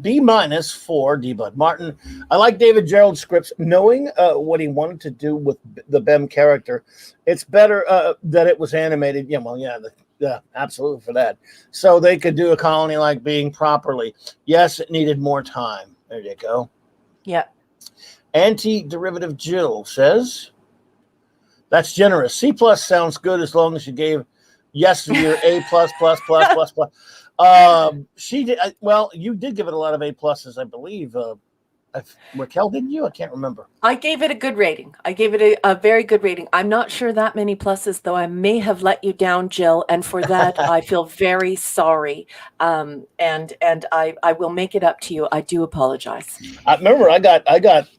B minus for D Bud Martin. I like David Gerald's scripts, knowing what he wanted to do with the BEM character. It's better that it was animated. Yeah, well, yeah, absolutely for that. So they could do a colony like being properly. Yes, it needed more time. There you go. Yeah. Anti-derivative Jill says that's generous. C plus sounds good as long as you gave. Yes, you're A plus. She did well. You did give it a lot of A pluses, I believe. Raquel, didn't you? I can't remember. I gave it a good rating. I gave it a very good rating. I'm not sure that many pluses, though. I may have let you down, Jill, and for that I feel very sorry. And I will make it up to you. I do apologize. I remember I got.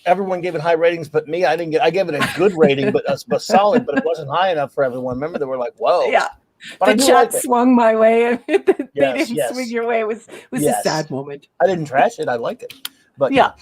Everyone gave it high ratings, but me, I didn't get. I gave it a good rating, but solid, but it wasn't high enough for everyone. Remember, they were like, "Whoa!" Yeah, but the chat swung my way, and they didn't yes. swing your way. It was a sad moment. I didn't trash it. I like it, but yeah.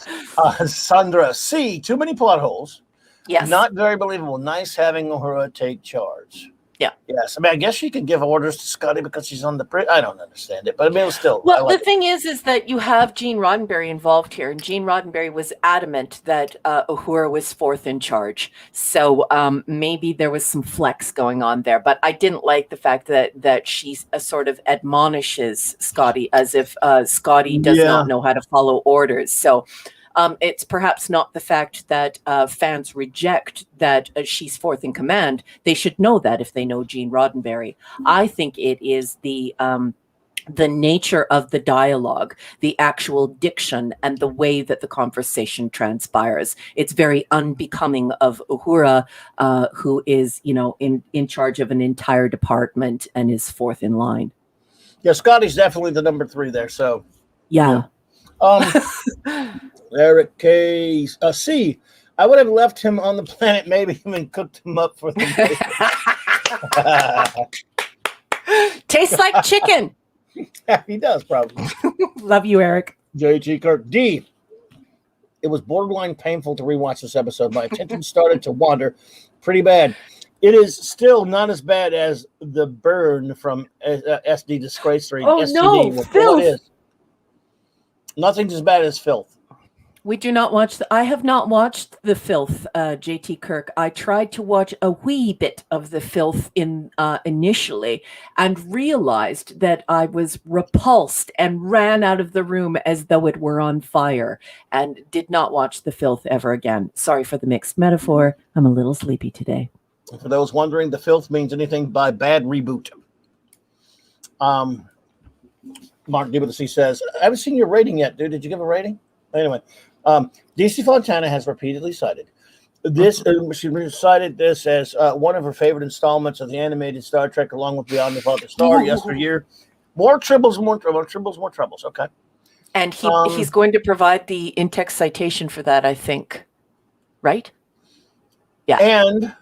Sandra C. Too many plot holes. Yes. Not very believable. Nice having Uhura take charge. Yeah. Yes. I mean, I guess she could give orders to Scotty because she's on the bridge. I don't understand it, but I mean, it was still. Well, the thing is that you have Gene Roddenberry involved here, and Gene Roddenberry was adamant that Uhura was fourth in charge. So maybe there was some flex going on there, but I didn't like the fact that she sort of admonishes Scotty as if Scotty does not know how to follow orders. So. It's perhaps not the fact that fans reject that she's fourth in command. They should know that if they know Gene Roddenberry. I think it is the nature of the dialogue, the actual diction, and the way that the conversation transpires. It's very unbecoming of Uhura, who is, in charge of an entire department and is fourth in line. Yeah, Scotty's definitely the number 3 there. So yeah. Eric K. C. I would have left him on the planet, maybe even cooked him up for the Tastes like chicken. He does, probably. Love you, Eric. J.G. Kirk. D. It was borderline painful to rewatch this episode. My attention started to wander pretty bad. It is still not as bad as the burn from SD Disgrace 3. Oh, STD. no, filth. Nothing's as bad as filth. We do not watch I have not watched the filth, JT Kirk. I tried to watch a wee bit of the filth initially and realized that I was repulsed and ran out of the room as though it were on fire and did not watch the filth ever again. Sorry for the mixed metaphor. I'm a little sleepy today. For those wondering, the filth means anything by bad reboot. Mark DWC says, I haven't seen your rating yet, dude. Did you give a rating? Anyway. DC Fontana has repeatedly cited this. She cited this as one of her favorite installments of the animated Star Trek, along with Beyond the Farthest Star yesteryear. More tribbles, more tribbles, more troubles. Okay. And he's going to provide the in-text citation for that, I think. Right? Yeah. And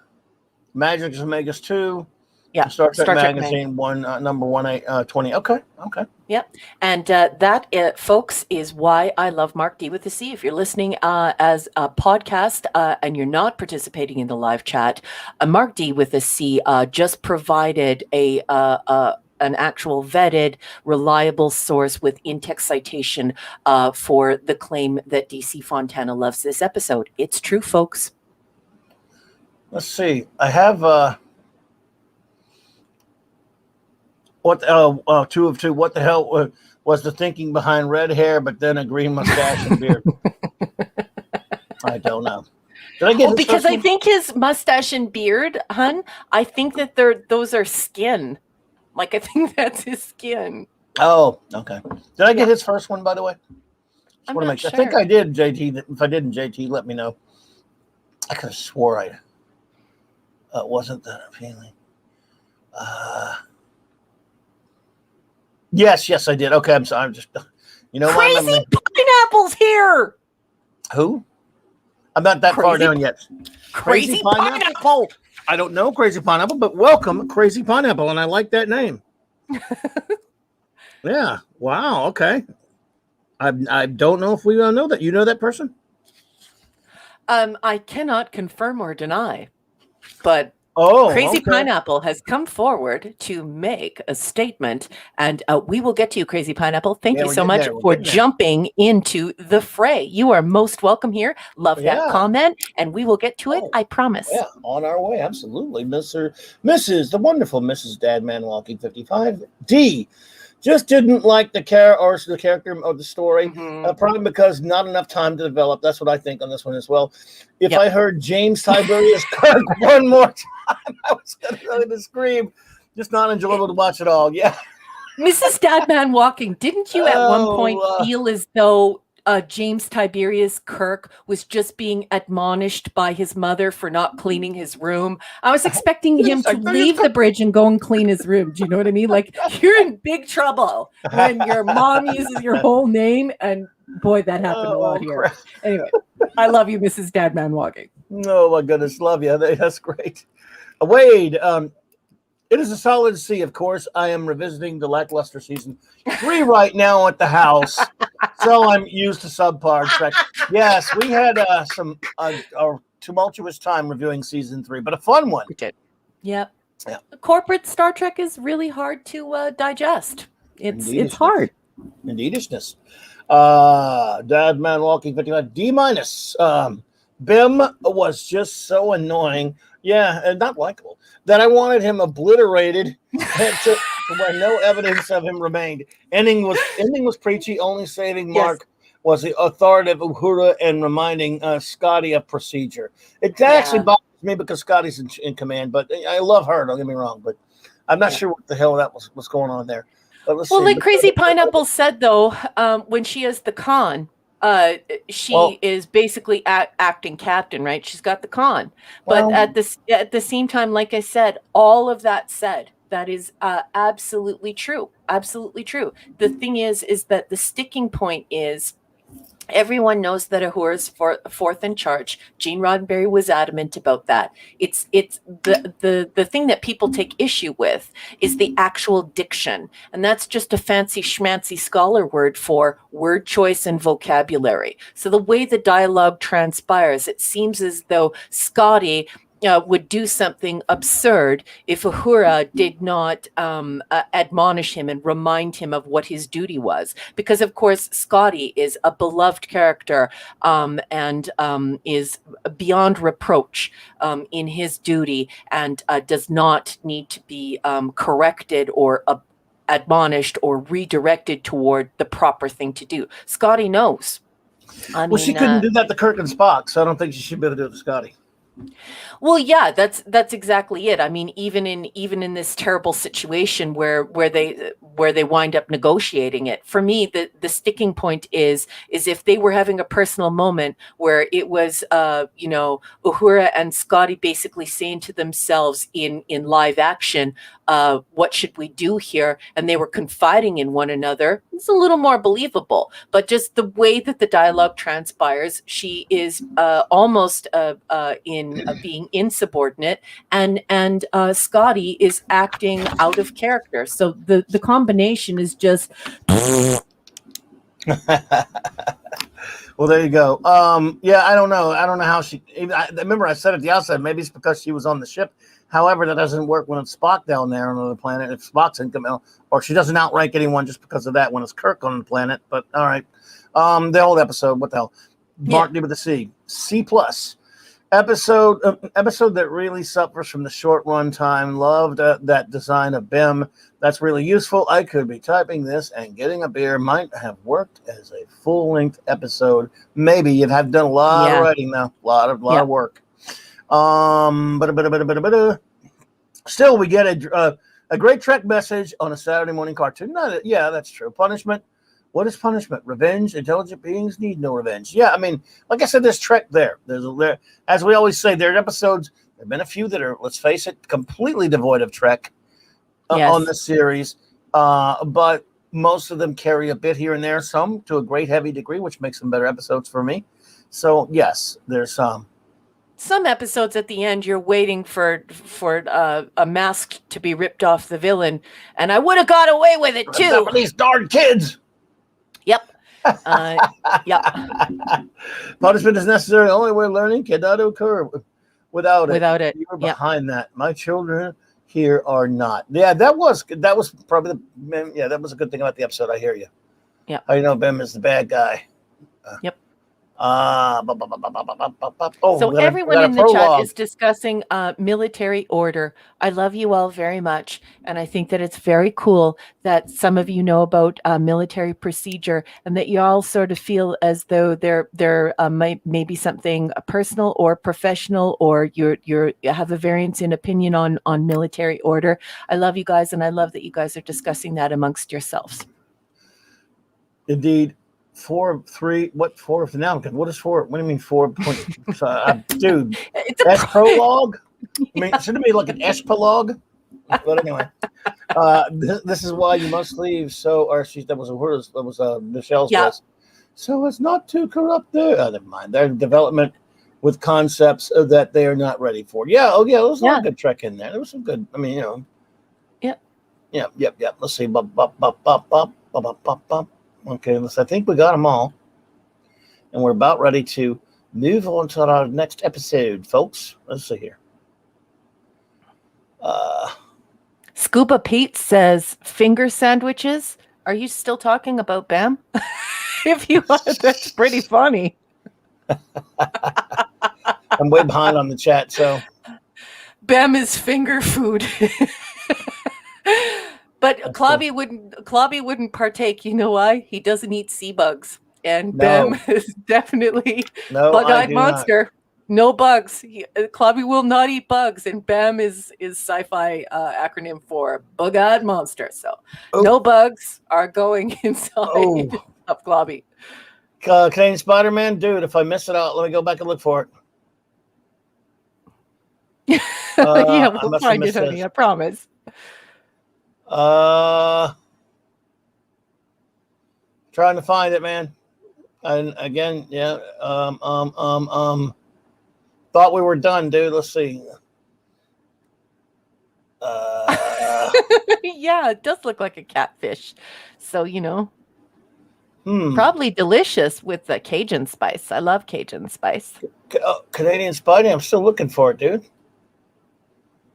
Magic Omegas 2. Yeah. Star Trek Magazine, number 1820. Okay. Yep. And that, folks, is why I love Mark D with a C. If you're listening as a podcast and you're not participating in the live chat, Mark D with a C just provided an actual vetted, reliable source with in-text citation for the claim that DC Fontana loves this episode. It's true, folks. Let's see. I have two of two. What the hell was the thinking behind red hair, but then a green mustache and beard? I don't know. Did I get because I think his mustache and beard, hun, I think that those are skin. Like, I think that's his skin. Oh, okay. Did I get his first one, by the way? I'm not sure. I think I did, JT. If I didn't, JT, let me know. I could have swore I wasn't that appealing. Yes, I did. Okay, I'm sorry. I'm just, Crazy Pineapple's here. Who? I'm not that far down yet. Crazy Pineapple. I don't know Crazy Pineapple, but welcome, Crazy Pineapple, and I like that name. Yeah. Wow. Okay. I don't know if we know that. You know that person? I cannot confirm or deny, but Crazy Pineapple has come forward to make a statement, and we will get to you, Crazy Pineapple. Thank you so much for jumping into the fray. You are most welcome here. Love that comment, and we will get to it. I promise. Yeah, on our way, absolutely, Mrs. the wonderful Mrs. Dadman Walking 55 D. Just didn't like the character of the story, probably because not enough time to develop. That's what I think on this one as well. If I heard James Tiberius Kirk one more time, I was going to scream. Just not enjoyable to watch at all. Yeah. Mrs. Dadman Walking, didn't you at one point feel as though James Tiberius Kirk was just being admonished by his mother for not cleaning his room? I was expecting him to leave the bridge and go and clean his room. Do you know what I mean? Like, you're in big trouble when your mom uses your whole name. And boy, that happened a lot here. Crap. Anyway, I love you, Mrs. Dadman Walking. Oh my goodness, love you. That's great. Wade, it is a solid C, of course. I am revisiting the lackluster season 3 right now at the house, so I'm used to subpar Trek. Yes, we had a tumultuous time reviewing season 3, but a fun one. We did. Yep. Yeah. Corporate Star Trek is really hard to digest. It's hard. Indeedishness. Dadman Walking 55 D-. Bim was just so annoying. Yeah, and not likable. That I wanted him obliterated to where no evidence of him remained. Ending was preachy. Only saving Mark was the authoritative Uhura and reminding Scotty of procedure. It actually bothers me because Scotty's in command, but I love her. Don't get me wrong, but I'm not sure what the hell that was going on there. But let's see. Like Crazy Pineapple said, though, when she is the con. She is basically acting captain, right? She's got the con, but at the same time, like I said, all of that said, that is absolutely true. Absolutely true. The thing is that the sticking point is everyone knows that Uhura's fourth in charge. Gene Roddenberry was adamant about that. It's the thing that people take issue with is the actual diction, and that's just a fancy schmancy scholar word for word choice and vocabulary. So the way the dialogue transpires, it seems as though Scotty would do something absurd if Uhura did not admonish him and remind him of what his duty was. Because, of course, Scotty is a beloved character and is beyond reproach in his duty and does not need to be corrected or admonished or redirected toward the proper thing to do. Scotty knows. She couldn't do that to Kirk and Spock, so I don't think she should be able to do it to Scotty. Well, yeah, that's exactly it. I mean, even in this terrible situation where they wind up negotiating it, for me, the sticking point is if they were having a personal moment where it was, Uhura and Scotty basically saying to themselves in live action, what should we do here? And they were confiding in one another. It's a little more believable. But just the way that the dialogue transpires, she is almost in being insubordinate, and Scotty is acting out of character. So the combination is just. Well, there you go. Yeah, I don't know. I don't know how she. I remember I said at the outset, maybe it's because she was on the ship. However, that doesn't work when it's Spock down there on the planet. If Spock's income, or she doesn't outrank anyone just because of that when it's Kirk on the planet. But all right, the old episode. What the hell? Mark D with the C plus. Episode that really suffers from the short run time. Loved that design of Bim. That's really useful. I could be typing this and getting a beer. Might have worked as a full length episode. Maybe you've done a lot of writing though. A lot of work. Still, we get a great Trek message on a Saturday morning cartoon. Yeah, that's true. Punishment. What is punishment? Revenge. Intelligent beings need no revenge. Yeah, I mean, like I said, there's Trek there. There, as we always say, there are episodes. There have been a few that are, let's face it, completely devoid of Trek on the series. But most of them carry a bit here and there, some to a great heavy degree, which makes them better episodes for me. So yes, there's some episodes at the end you're waiting for a mask to be ripped off the villain, and I would have got away with it too. For these darn kids. Yep. Yep. Punishment is necessary. Only way learning cannot occur without it. You were behind that. My children here are not. Yeah, that was probably that was a good thing about the episode. I hear you. Yeah. How you know Bim is the bad guy? Yep. So everyone in the chat is discussing military order. I love you all very much, and I think that it's very cool that some of you know about military procedure, and that you all sort of feel as though there might maybe something personal or professional, or you have a variance in opinion on military order. I love you guys, and I love that you guys are discussing that amongst yourselves. Indeed. 4-3. What 4 now? What is 4? What do you mean 4 points? Dude, it's a prologue. I mean, shouldn't it be like an epilogue? But anyway, this is why you must leave. So, that was Michelle's list. So it's not too corrupt there. Oh, never mind. Their development with concepts that they are not ready for. Yeah. Oh, yeah. There was a lot of good Trek in there. There was some good. I mean, Yep. Let's see. Okay, I think we got them all. And we're about ready to move on to our next episode, folks. Let's see here. Scuba Pete says, finger sandwiches? Are you still talking about Bam? If you are, that's pretty funny. I'm way behind on the chat, so. Bam is finger food. But Clobby wouldn't partake. You know why? He doesn't eat sea bugs. And Bam is definitely bug-eyed monster. Not. No bugs. Clobby will not eat bugs. And Bam is sci-fi acronym for bug-eyed monster. So no bugs are going inside of Clobby. Canadian Spider-Man? Dude, if I miss it out, let me go back and look for it. We'll find it, honey. I promise. Trying to find it, man. And again, thought we were done, dude. Let's see. Yeah, it does look like a catfish. So, probably delicious with the Cajun spice. I love Cajun spice. Canadian Spidey, I'm still looking for it, dude.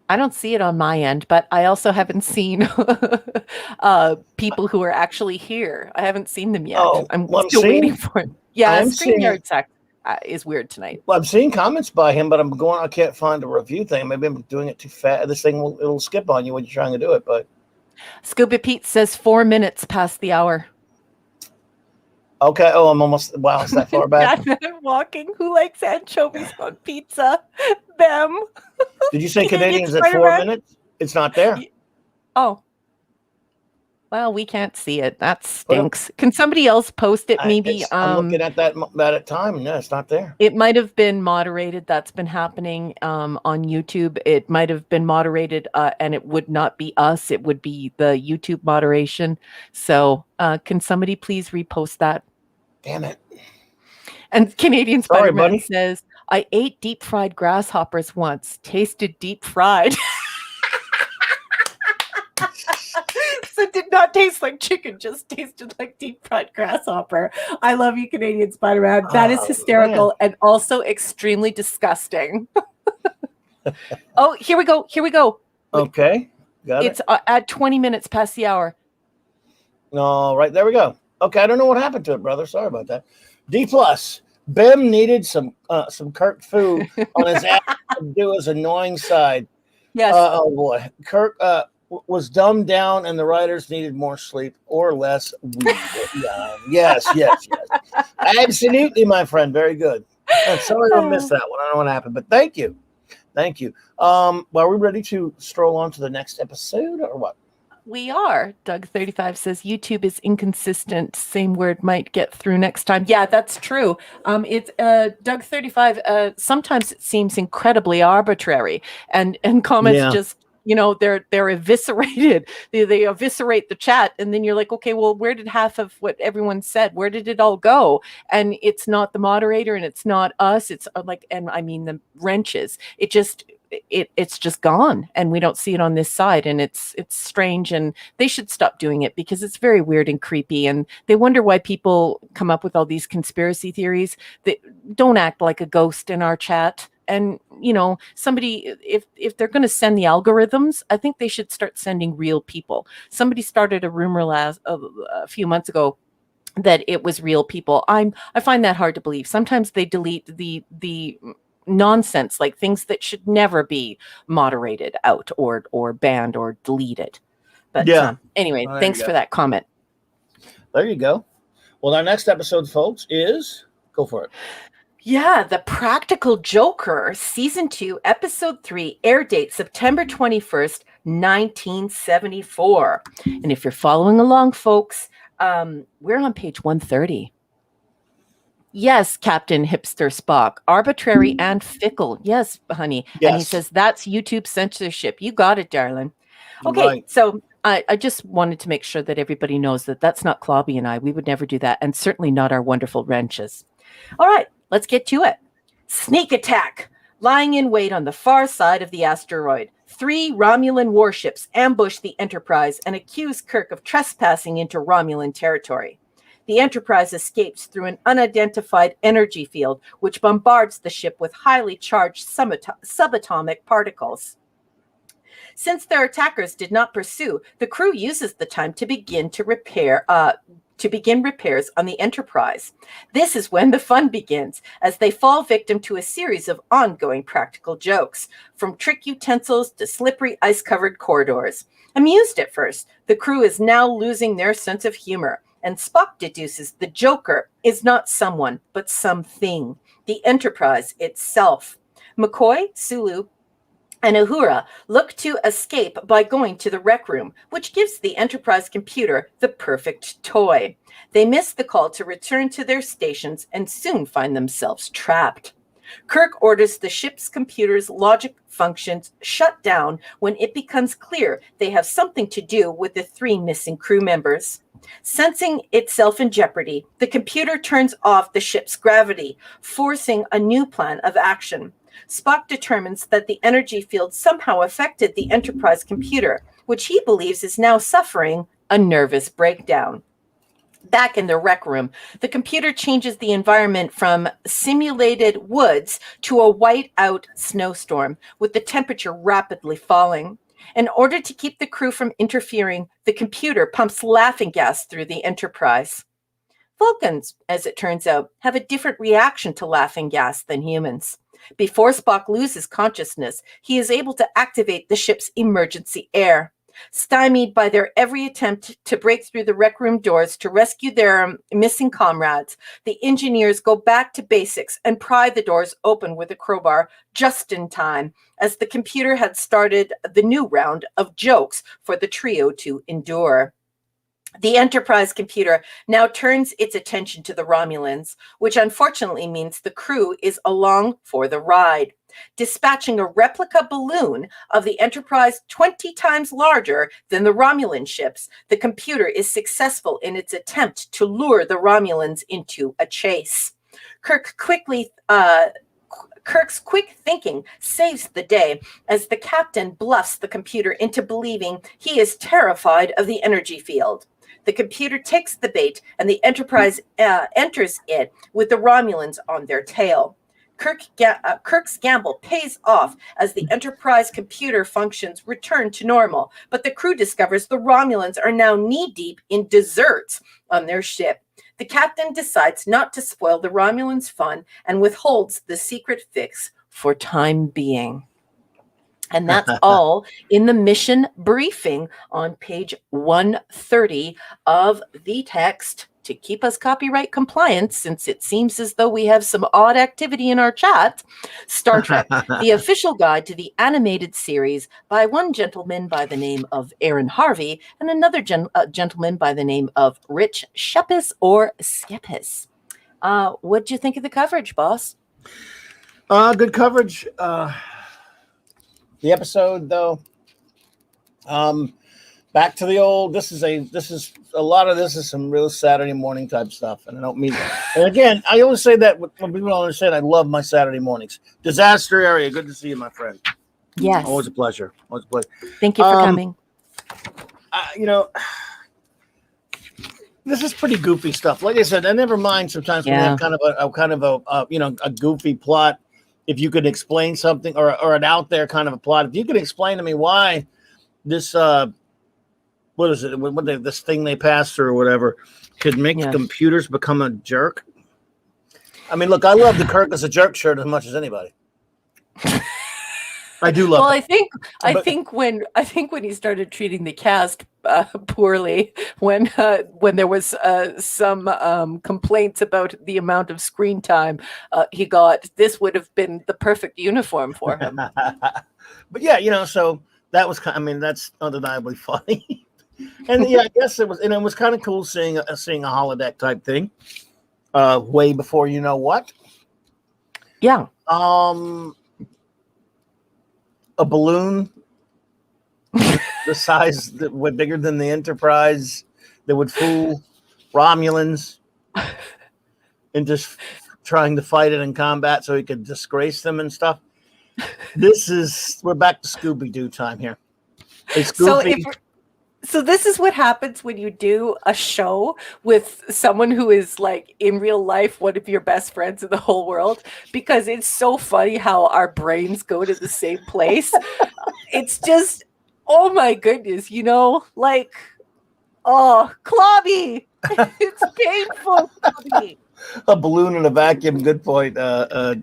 I don't see it on my end, but I also haven't seen people who are actually here. I haven't seen them yet. I'm still waiting for it. Yeah, StreamYard is weird tonight. Well, I'm seeing comments by him, but I can't find a review thing. Maybe I'm doing it too fast. This thing it'll skip on you when you're trying to do it. But Scuba Pete says 4 minutes past the hour. Okay. Oh, I'm almost. Wow, it's that far back. I'm walking. Who likes anchovies on pizza? them. Did you say Canadian Canadians at 4 Spider-Man? minutes? It's not there. Oh. Well, we can't see it. That stinks. Can somebody else post it? Maybe I'm looking at that at time, and no, it's not there. it might have been moderated. That's been happening on YouTube. It might have been moderated, and it would not be us. It would be the YouTube moderation. So can somebody please repost that? Damn it. And Canadian Sorry, Spider-Man buddy. says, I ate deep fried grasshoppers once. Tasted deep fried. So it did not taste like chicken, just tasted like deep fried grasshopper. I love you, Canadian Spider-Man. That is hysterical and also extremely disgusting. Oh, here we go. Here we go. Okay. Got It's at 20 minutes past the hour. All right, there we go. Okay, I don't know what happened to it, brother. Sorry about that. D plus. Bim needed some Kirk food on his ass to do his annoying side. Yes. Oh boy, Kirk was dumbed down, and the writers needed more sleep or less weed. Yes. Absolutely, my friend. Very good. I'm sorry I missed that one. I don't know what happened, but thank you. Well, are we ready to stroll on to the next episode, or what? We are. Doug35 says YouTube is inconsistent. Same word might get through next time. Yeah, that's true. It's Doug35. Sometimes it seems incredibly arbitrary, and comments just, they're eviscerated. They eviscerate the chat, and then you're like, okay, well, where did half of what everyone said? Where did it all go? And it's not the moderator, and it's not us. It's and I mean the wrenches. It's just gone, and we don't see it on this side, and it's strange, and they should stop doing it because it's very weird and creepy, and they wonder why people come up with all these conspiracy theories. They don't act like a ghost in our chat. And somebody, if they're going to send the algorithms, I think they should start sending real people. Somebody started a rumor a few months ago that it was real people. I find that hard to believe. Sometimes they delete the nonsense, like things that should never be moderated out or banned or deleted. But anyway, thanks for that comment. There you go. Well, our next episode, folks, is go for it. Yeah, The Practical Joker, Season 2, Episode 3, air date September 21st, 1974. And if you're following along, folks, we're on page 130. Yes, Captain Hipster Spock, arbitrary and fickle. Yes, honey. Yes. And he says, that's YouTube censorship. You got it, darling. Okay, right. So I just wanted to make sure that everybody knows that that's not Clobby and I. We would never do that, and certainly not our wonderful wrenches. All right, let's get to it. Sneak attack. Lying in wait on the far side of the asteroid, 3 Romulan warships ambush the Enterprise and accuse Kirk of trespassing into Romulan territory. The Enterprise escapes through an unidentified energy field, which bombards the ship with highly charged subatomic particles. Since their attackers did not pursue, the crew uses the time to begin repairs on the Enterprise. This is when the fun begins, as they fall victim to a series of ongoing practical jokes, from trick utensils to slippery ice-covered corridors. Amused at first, the crew is now losing their sense of humor, and Spock deduces the Joker is not someone, but something, the Enterprise itself. McCoy, Sulu, and Uhura look to escape by going to the rec room, which gives the Enterprise computer the perfect toy. They miss the call to return to their stations and soon find themselves trapped. Kirk orders the ship's computer's logic functions shut down when it becomes clear they have something to do with the 3 missing crew members. Sensing itself in jeopardy, the computer turns off the ship's gravity, forcing a new plan of action. Spock determines that the energy field somehow affected the Enterprise computer, which he believes is now suffering a nervous breakdown. Back in the rec room, the computer changes the environment from simulated woods to a white-out snowstorm, with the temperature rapidly falling. In order to keep the crew from interfering, the computer pumps laughing gas through the Enterprise. Vulcans, as it turns out, have a different reaction to laughing gas than humans. Before Spock loses consciousness, he is able to activate the ship's emergency air. Stymied by their every attempt to break through the rec room doors to rescue their missing comrades, the engineers go back to basics and pry the doors open with a crowbar just in time, as the computer had started the new round of jokes for the trio to endure. The Enterprise computer now turns its attention to the Romulans, which unfortunately means the crew is along for the ride. Dispatching a replica balloon of the Enterprise 20 times larger than the Romulan ships, the computer is successful in its attempt to lure the Romulans into a chase. Kirk's quick thinking saves the day as the captain bluffs the computer into believing he is terrified of the energy field. The computer takes the bait, and the Enterprise enters it with the Romulans on their tail. Kirk's gamble pays off as the Enterprise computer functions return to normal, but the crew discovers the Romulans are now knee-deep in desserts on their ship. The captain decides not to spoil the Romulans' fun and withholds the secret fix for time being. And that's all in the mission briefing on page 130 of the text to keep us copyright compliant, since it seems as though we have some odd activity in our chat. Star Trek, the official guide to the animated series, by one gentleman by the name of Aaron Harvey and another gentleman by the name of Rich Shepis or Skepis. What'd you think of the coverage, boss? Good coverage. The episode, though, back to the old. This is a lot of this is some real Saturday morning type stuff, and I don't mean that. And again, I always say that when people don't understand, I love my Saturday mornings. Disaster area, good to see you, my friend. Yes, always a pleasure. Always a pleasure. Thank you for coming. This is pretty goofy stuff. Like I said, I never mind sometimes when we have kind of a goofy plot. If you could explain something or an out there kind of a plot, if you could explain to me why this what is it? This thing they passed through or whatever could make the computers become a jerk. I mean, look, I love the Kirk as a jerk shirt as much as anybody. I do love. Well, I think when he started treating the cast poorly, when there was some complaints about the amount of screen time he got, this would have been the perfect uniform for him. But yeah, so that was that's undeniably funny. And I guess it was kind of cool seeing a holodeck type thing way before you know what. Yeah. A balloon the size that was bigger than the Enterprise that would fool Romulans into trying to fight it in combat so he could disgrace them and stuff. We're back to Scooby-Doo time here. It's goofy. So this is what happens when you do a show with someone who is like in real life one of your best friends in the whole world, because it's so funny how our brains go to the same place. It's just, oh my goodness, like, oh, Clobby. It's painful, Clobby. A balloon in a vacuum. Good point. JK.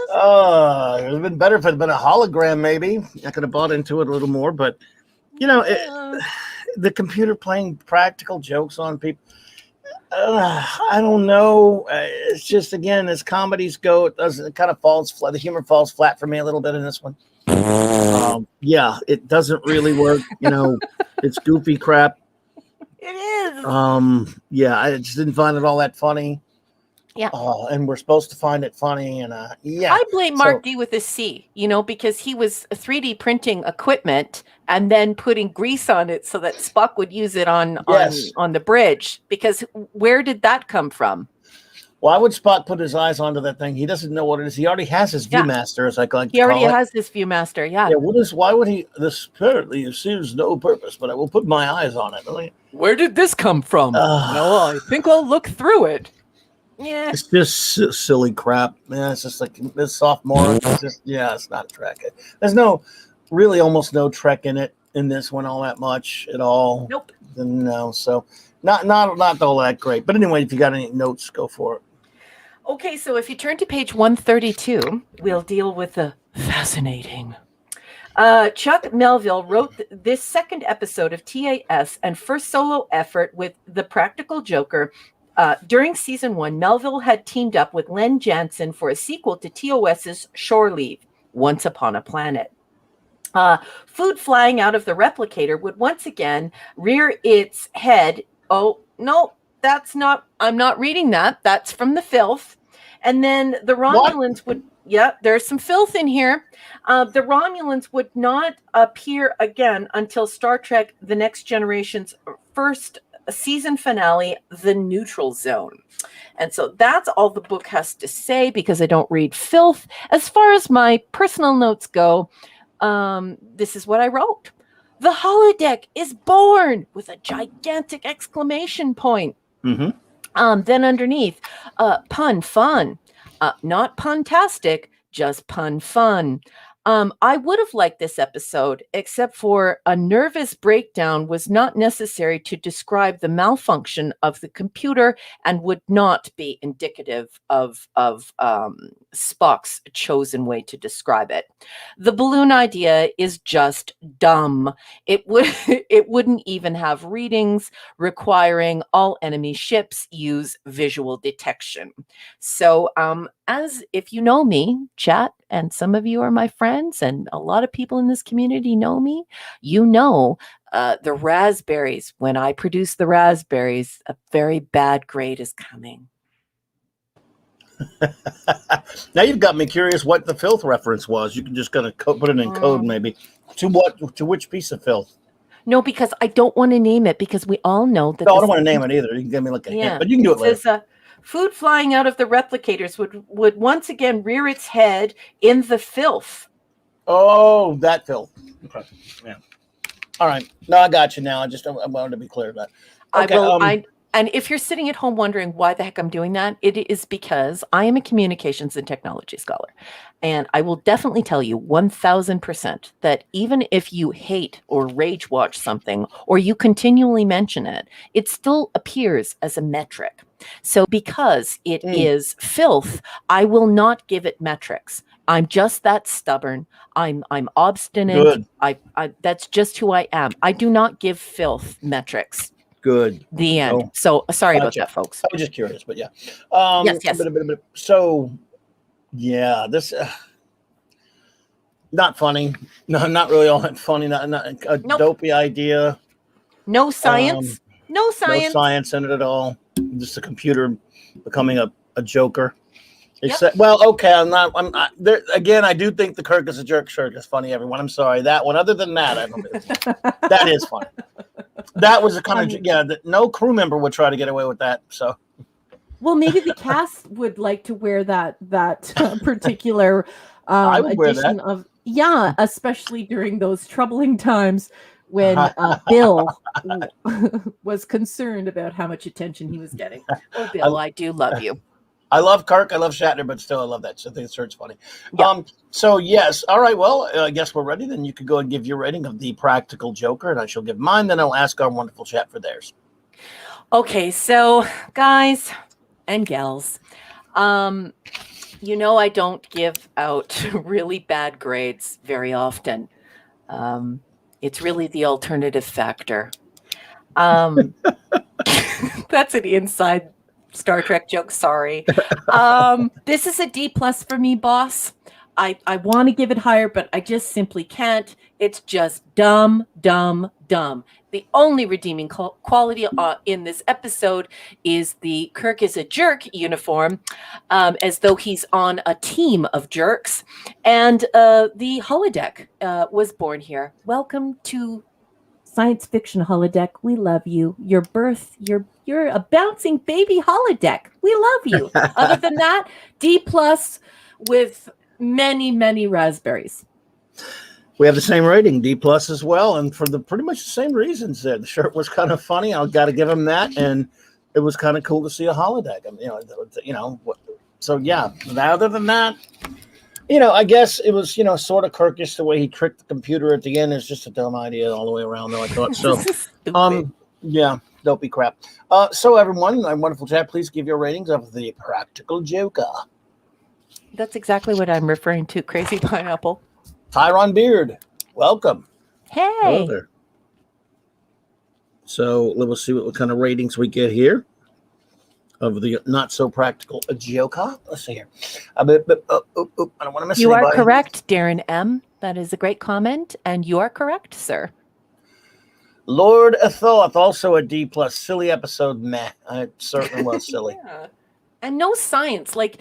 It would have been better if it had been a hologram, maybe. I could have bought into it a little more, but the computer playing practical jokes on people. I don't know. It's just, again, as comedies go, it kind of falls flat. The humor falls flat for me a little bit in this one. It doesn't really work. It's goofy crap. It is. I just didn't find it all that funny. Yeah. And we're supposed to find it funny. And I blame Mark D with a C, because he was 3D printing equipment and then putting grease on it so that Spock would use it on the bridge. Because where did that come from? Why would Spock put his eyes onto that thing? He doesn't know what it is. He already has his Viewmaster, as I like He already has this Viewmaster, yeah. Why would he? This apparently serves no purpose, but I will put my eyes on it. Where did this come from? I think I'll look through it. Yeah, it's just silly crap. Yeah, it's just like this sophomore. It's just it's not a Trek. There's almost no Trek in it in this one all that much at all. Nope. No, so not all that great. But anyway, if you got any notes, go for it. Okay, so if you turn to page 132, we'll deal with the fascinating. Chuck Melville wrote this second episode of TAS and first solo effort with The Practical Joker. During season 1, Melville had teamed up with Len Jansen for a sequel to TOS's Shore Leave, Once Upon a Planet. Food flying out of the replicator would once again rear its head. Oh, no, I'm not reading that. That's from the filth. And then the Romulans would, there's some filth in here. The Romulans would not appear again until Star Trek The Next Generation's first season finale, The Neutral Zone. And so that's all the book has to say because I don't read filth. As far as my personal notes go, this is what I wrote. The holodeck is born with a gigantic exclamation point. Mm-hmm. Then underneath, pun fun, not puntastic, just pun fun. I would have liked this episode, except for a nervous breakdown was not necessary to describe the malfunction of the computer and would not be indicative of Spock's chosen way to describe it. The balloon idea is just dumb. It wouldn't even have readings requiring all enemy ships use visual detection. So, as if you know me, chat, and some of you are my friends, and a lot of people in this community know me, you know the raspberries. When I produce the raspberries, a very bad grade is coming. Now you've got me curious what the filth reference was. You can just kind of put it in code, maybe. To what? To which piece of filth? No, because I don't want to name it because we all know that. No, I don't want to name it either. You can give me like a hint, but you can do it later. Says, food flying out of the replicators would once again rear its head in the filth. Oh, that filth. Okay. Yeah. All right. No, I got you now. I wanted to be clear of that. Okay, and if you're sitting at home wondering why the heck I'm doing that, it is because I am a communications and technology scholar. And I will definitely tell you 1000% that even if you hate or rage watch something or you continually mention it, it still appears as a metric. So because it is filth, I will not give it metrics. I'm just that stubborn. I'm obstinate. Good. I that's just who I am. I do not give filth metrics. Good. The end. Oh, so sorry gotcha. about that, folks. I was just curious, but yeah. Yes. So, yeah, this not funny. No, not really all that funny. Not a dopey idea. No science. No science. No science in it at all. Just a computer becoming a joker. Except, well, okay, I'm not there again. I do think the Kirk is a jerk shirt is funny, everyone. I'm sorry. That one, other than that, I don't think that is funny. That was a kind of no crew member would try to get away with that. So, well, maybe the cast would like to wear that particular I would wear edition that. of especially during those troubling times when Bill was concerned about how much attention he was getting. Oh, Bill, I do love you. I love Kirk. I love Shatner, but still, I love that. So I think it's funny. Yeah. So yes. All right. Well, I guess we're ready. Then you could go and give your rating of The Practical Joker, and I shall give mine. Then I'll ask our wonderful chat for theirs. Okay. So, guys and gals, I don't give out really bad grades very often. It's really the alternative factor. That's an inside Star Trek joke. Sorry. This is a D+ for me, boss. I want to give it higher, but I just simply can't. It's just dumb. The only redeeming quality in this episode is the Kirk is a jerk uniform, as though he's on a team of jerks. And the holodeck was born here. Welcome to Science Fiction Holodeck. We love you. Your birth, you're a bouncing baby holodeck. We love you. Other than that, D+ with many raspberries. We have the same rating, D+ as well, and for the pretty much the same reasons. The shirt was kind of funny. I got to give him that, and it was kind of cool to see a holodeck. I mean, So yeah. Other than that, I guess it was sort of Kirkish the way he tricked the computer at the end. Is just a dumb idea all the way around, though. I thought so. Yeah, dopey crap. So everyone, my wonderful chat, please give your ratings of The Practical Joker. That's exactly what I'm referring to. Crazy Pineapple. Tyron Beard. welcome. Hello Hey. there. So let's see what kind of ratings we get here of the not so practical joker. Let's see here. I don't want to miss You are anybody. correct, Darren M. That is a great comment, and you are correct, sir. Lord Thoth, also a D plus. Silly episode, meh. It certainly was silly. Yeah. And no science. Like,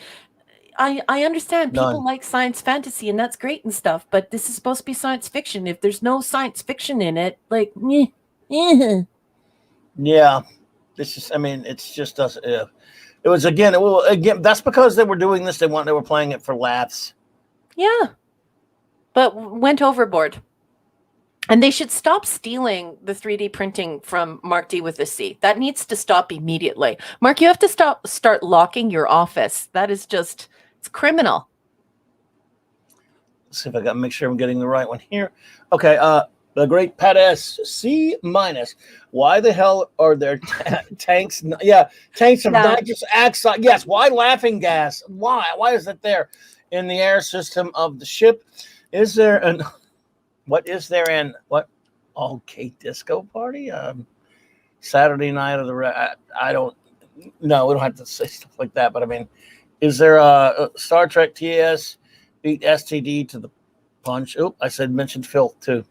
I understand people None. like science fantasy, and that's great and stuff, but this is supposed to be science fiction. If there's no science fiction in it, like, Yeah, this is. I mean, it's just us. It was again. That's because they were doing this. They were playing it for laughs. yeah, but went overboard. And they should stop stealing the 3D printing from Mark D with a C. That needs to stop immediately. Mark, you have to start locking your office. That is just, it's criminal. Let's see if I got to make sure I'm getting the right one here. Okay, the great Pat S. C minus. Why the hell are there tanks? Yeah, tanks of nitrous oxide. Yes, why laughing gas? Why? Why is it there in the air system of the ship? Is there an... What is there in what? Okay, disco party? Saturday night of the... I don't... No, we don't have to say stuff like that, but I mean, is there a Star Trek TAS beat STD to the punch? Oop, I said mentioned filth too.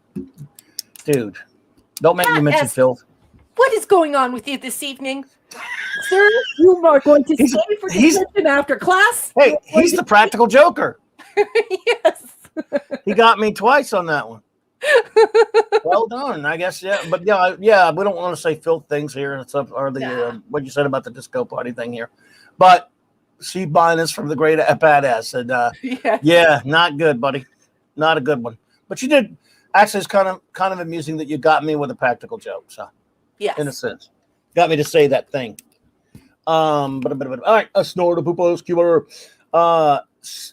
Dude, don't make me mention filth. What is going on with you this evening? Sir, you are going to stay for detention after class? Hey, he's the practical joker. Yes. He got me twice on that one. Well done, I guess. Yeah, but yeah, we don't want to say filth things here and stuff, or the what you said about the disco party thing here. But C minus from the great Pat said, yeah, not good, buddy, not a good one. But you did. Actually, it's kind of amusing that you got me with a practical joke. So, yes, in a sense, got me to say that thing. All right, a snort of poopos cuber.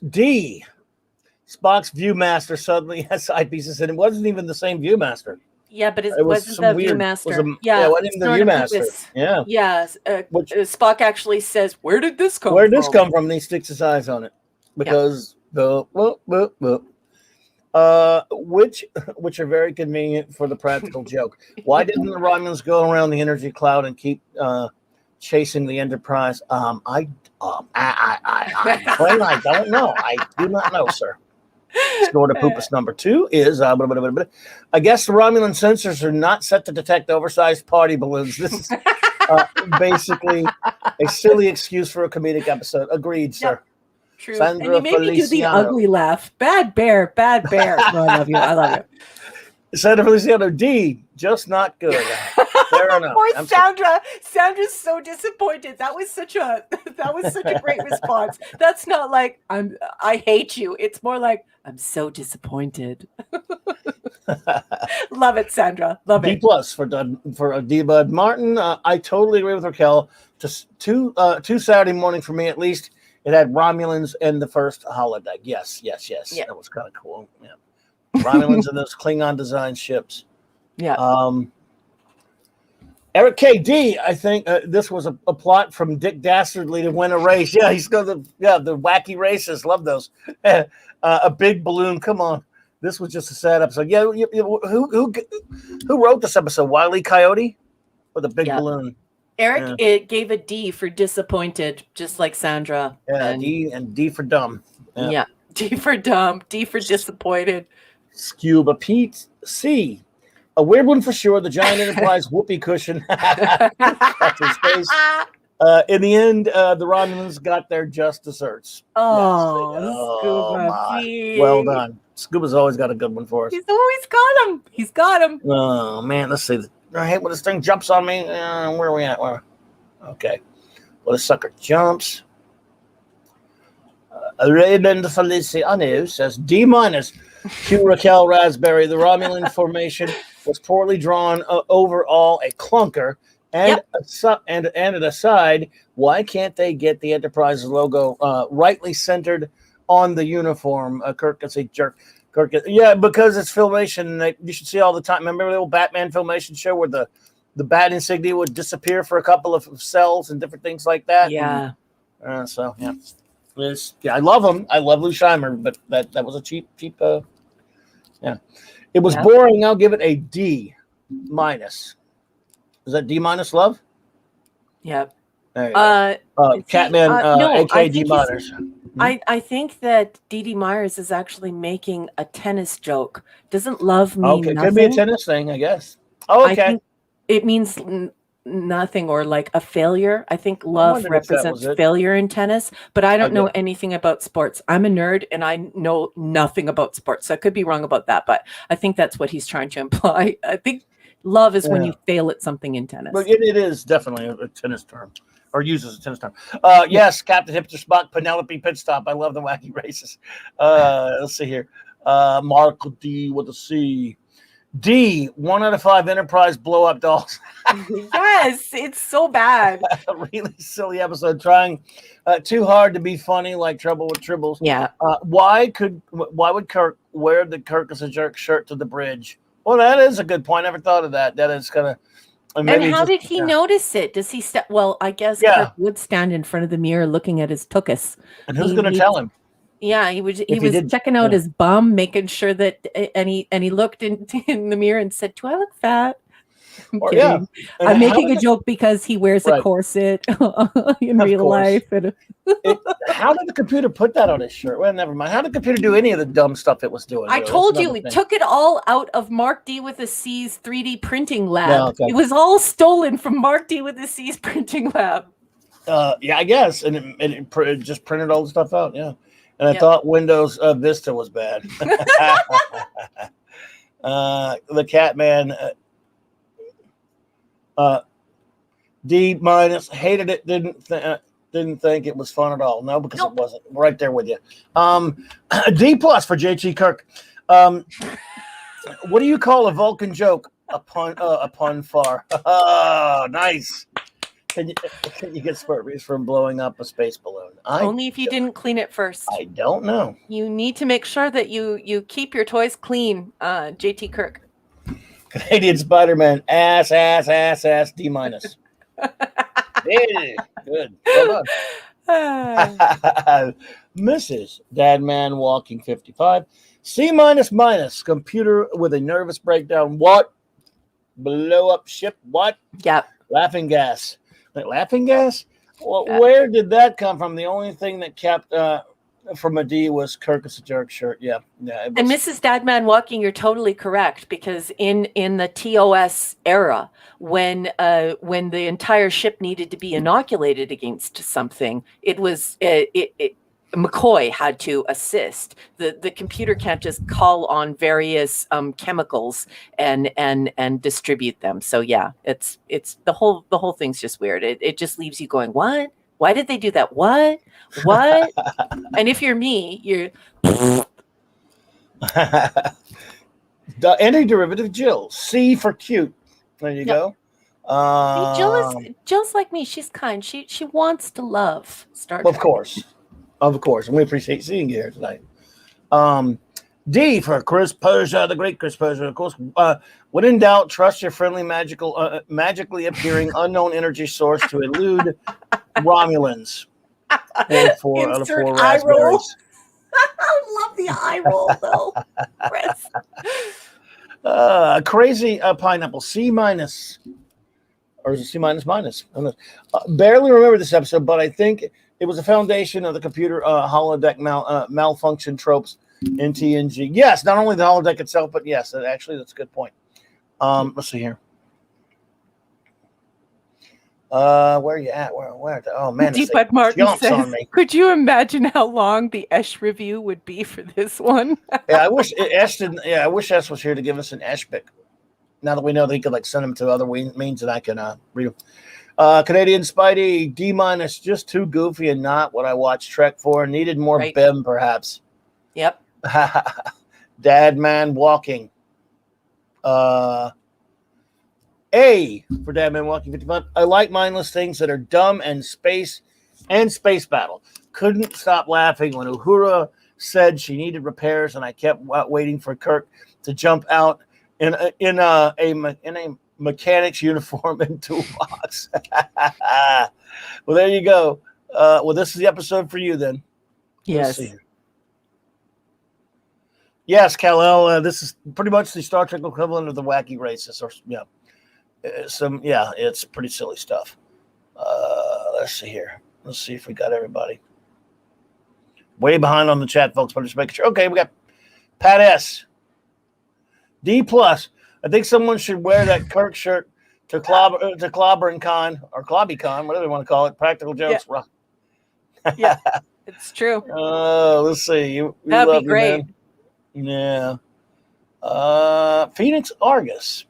D. Spock's Viewmaster suddenly has side pieces, and it wasn't even the same Viewmaster. Yeah, but it wasn't the Viewmaster. Yeah, it wasn't the Viewmaster. Yeah. Yes. Spock actually says, "Where did this come from?" Where did this come from? And he sticks his eyes on it because which are very convenient for the practical joke. Why didn't the Romulans go around the energy cloud and keep chasing the Enterprise? I don't know. I do not know, sir. Snort of Poopus number 2 is I guess the Romulan sensors are not set to detect oversized party balloons. This is basically a silly excuse for a comedic episode. Agreed, sir. Yep. True. Sandra and you made me do the ugly laugh. Bad bear. No, I love you. Sandra Feliciano, D, just not good. Fair enough. Poor Sandra. Sandra's so disappointed. That was such a great response. That's not like I hate you. It's more like I'm so disappointed. Love it, Sandra. Love it. D plus for D Bud Martin. I totally agree with Raquel. Just two Saturday morning for me at least. It had Romulans and the first holodeck. Yes. Yeah. That was kind of cool. Yeah. Romulans and those Klingon design ships. Yeah. Eric KD, I think this was a plot from Dick Dastardly to win a race. Yeah, he's got the wacky races. Love those. A big balloon. Come on. This was just a sad episode. Yeah, who wrote this episode? Wile E. Coyote with a big balloon. Eric it gave a D for disappointed, just like Sandra. Yeah, D for dumb. Yeah. D for dumb, D for disappointed. Scuba Pete C. A weird one for sure. The giant Enterprise whoopee cushion. That's his face. In the end, the Romulans got their just desserts. Scuba Pete. Well done. Scuba's always got a good one for us. He's always got him. He's got him. Oh, man. Let's see. I hate when this thing jumps on me. Where are we at? Okay. Well, the sucker jumps. Raymond Feliciano says D minus. Q Raquel Raspberry. The Romulan formation was poorly drawn. Overall, a clunker. And an aside, why can't they get the Enterprise logo rightly centered on the uniform? Kirk can say jerk. Yeah, because it's filmation. You should see all the time. Remember the old Batman filmation show where the bat insignia would disappear for a couple of cells and different things like that? Yeah. I love him. I love Lou Scheimer, but that was a cheap Yeah. It was Yeah. boring. I'll give it a D minus. Is that D minus, love? Yep. There you go. See, Catman, no, I aka D think he's. minus. I think that Dee Dee Myers is actually making a tennis joke. Doesn't love mean Okay, nothing? could be a tennis thing, I guess. Oh, I okay. think it means nothing or like a failure. I think love wondered if that represents was it. failure in tennis, but I don't know Okay. anything about sports. I'm a nerd and I know nothing about sports. So I could be wrong about that, but I think that's what he's trying to imply. I think love is when Yeah. you fail at something in tennis. But it is definitely a tennis term, or used as a tennis term. Yes, Captain Hipster Spock, Penelope Pit Stop. I love the wacky races. Let's see here. Mark D with a C. D, 1 out of 5 Enterprise blow up dolls. Yes, it's so bad. A really silly episode, trying too hard to be funny, like Trouble with Tribbles. Yeah. Why would Kirk wear the Kirk is a jerk shirt to the bridge? Well, that is a good point. I never thought of that. That is kind of. And how did he notice it? Does he well, I guess Yeah. Kirk would stand in front of the mirror looking at his tuchus. And who's going to tell him? Yeah, he was did, checking out his bum, making sure that and he looked in the mirror and said, "Do I look fat?" I'm I'm making a joke because he wears a corset in real life. And how did the computer put that on his shirt? Well, never mind. How did the computer do any of the dumb stuff it was doing? I told you, we took it all out of Mark D with a C's 3D printing lab. It was all stolen from Mark D with a C's printing lab. Yeah, I guess. And it just printed all the stuff out. Yeah. And I thought Windows Vista was bad. The Catman, D minus, hated it, didn't think it was fun at all. No, because it wasn't. Right there with you. D plus for JT Kirk. What do you call a Vulcan joke? A pun far. Oh, nice. Can you get Spurtries from blowing up a space balloon? Only if you didn't clean it first. I don't know. You need to make sure that you keep your toys clean, JT Kirk. Canadian Spider-Man, ass, D minus. Hey, good. Well done. Mrs. Dadman walking 55. C minus, computer with a nervous breakdown. What? Blow up ship. What? Yep. Laughing gas. Laughing gas? Well, where did that come from? The only thing that kept from a D was Kirk is a jerk shirt. Yeah. And Mrs. Dadman walking, you're totally correct, because in the TOS era, when the entire ship needed to be inoculated against something, it was McCoy had to assist. The computer can't just call on various chemicals and distribute them. So yeah, it's the whole thing's just weird. It just leaves you going, what? Why did they do that? What? And if you're me, you're the antiderivative Jill. C for cute. There you go. Jill's like me. She's kind. She wants to love Star Trek. Of course, and we appreciate seeing you here tonight. D for Chris Persia, the great Chris Persia, of course. When in doubt, trust your friendly, magically appearing unknown energy source to elude Romulans. 4 out of 4 raspberries. I love the eye roll, though, Chris. Crazy pineapple, C minus. Or is it C minus? Barely remember this episode, but I think it was a foundation of the computer holodeck malfunction tropes in TNG. Yes, not only the holodeck itself, but yes, actually, that's a good point. Let's see here. Where are you at? Where? Oh man, Deepak Martin says, could you imagine how long the Esh review would be for this one? Yeah, I wish Esh was here to give us an Esh pick. Now that we know that he could send them to other means that I can read them. Canadian Spidey, D minus, just too goofy and not what I watched Trek for. Needed more BEM, perhaps. Yep. Dad man walking. A for Dad man walking 55. I like mindless things that are dumb and space battle. Couldn't stop laughing when Uhura said she needed repairs, and I kept waiting for Kirk to jump out in a mechanic's uniform and toolbox. Well, there you go. Well, this is the episode for you then. Yes. Yes, Kal-El. This is pretty much the Star Trek equivalent of the Wacky Races, or it's pretty silly stuff. Let's see here. Let's see if we got everybody. Way behind on the chat, folks, but just making sure. Okay, we got Pat S. D plus. I think someone should wear that Kirk shirt to CLOBBERIN Con or CLOBBERIN, whatever you want to call it. Practical jokes. Yeah, it's true. Let's see. That'd be great. Yeah. Phoenix Argus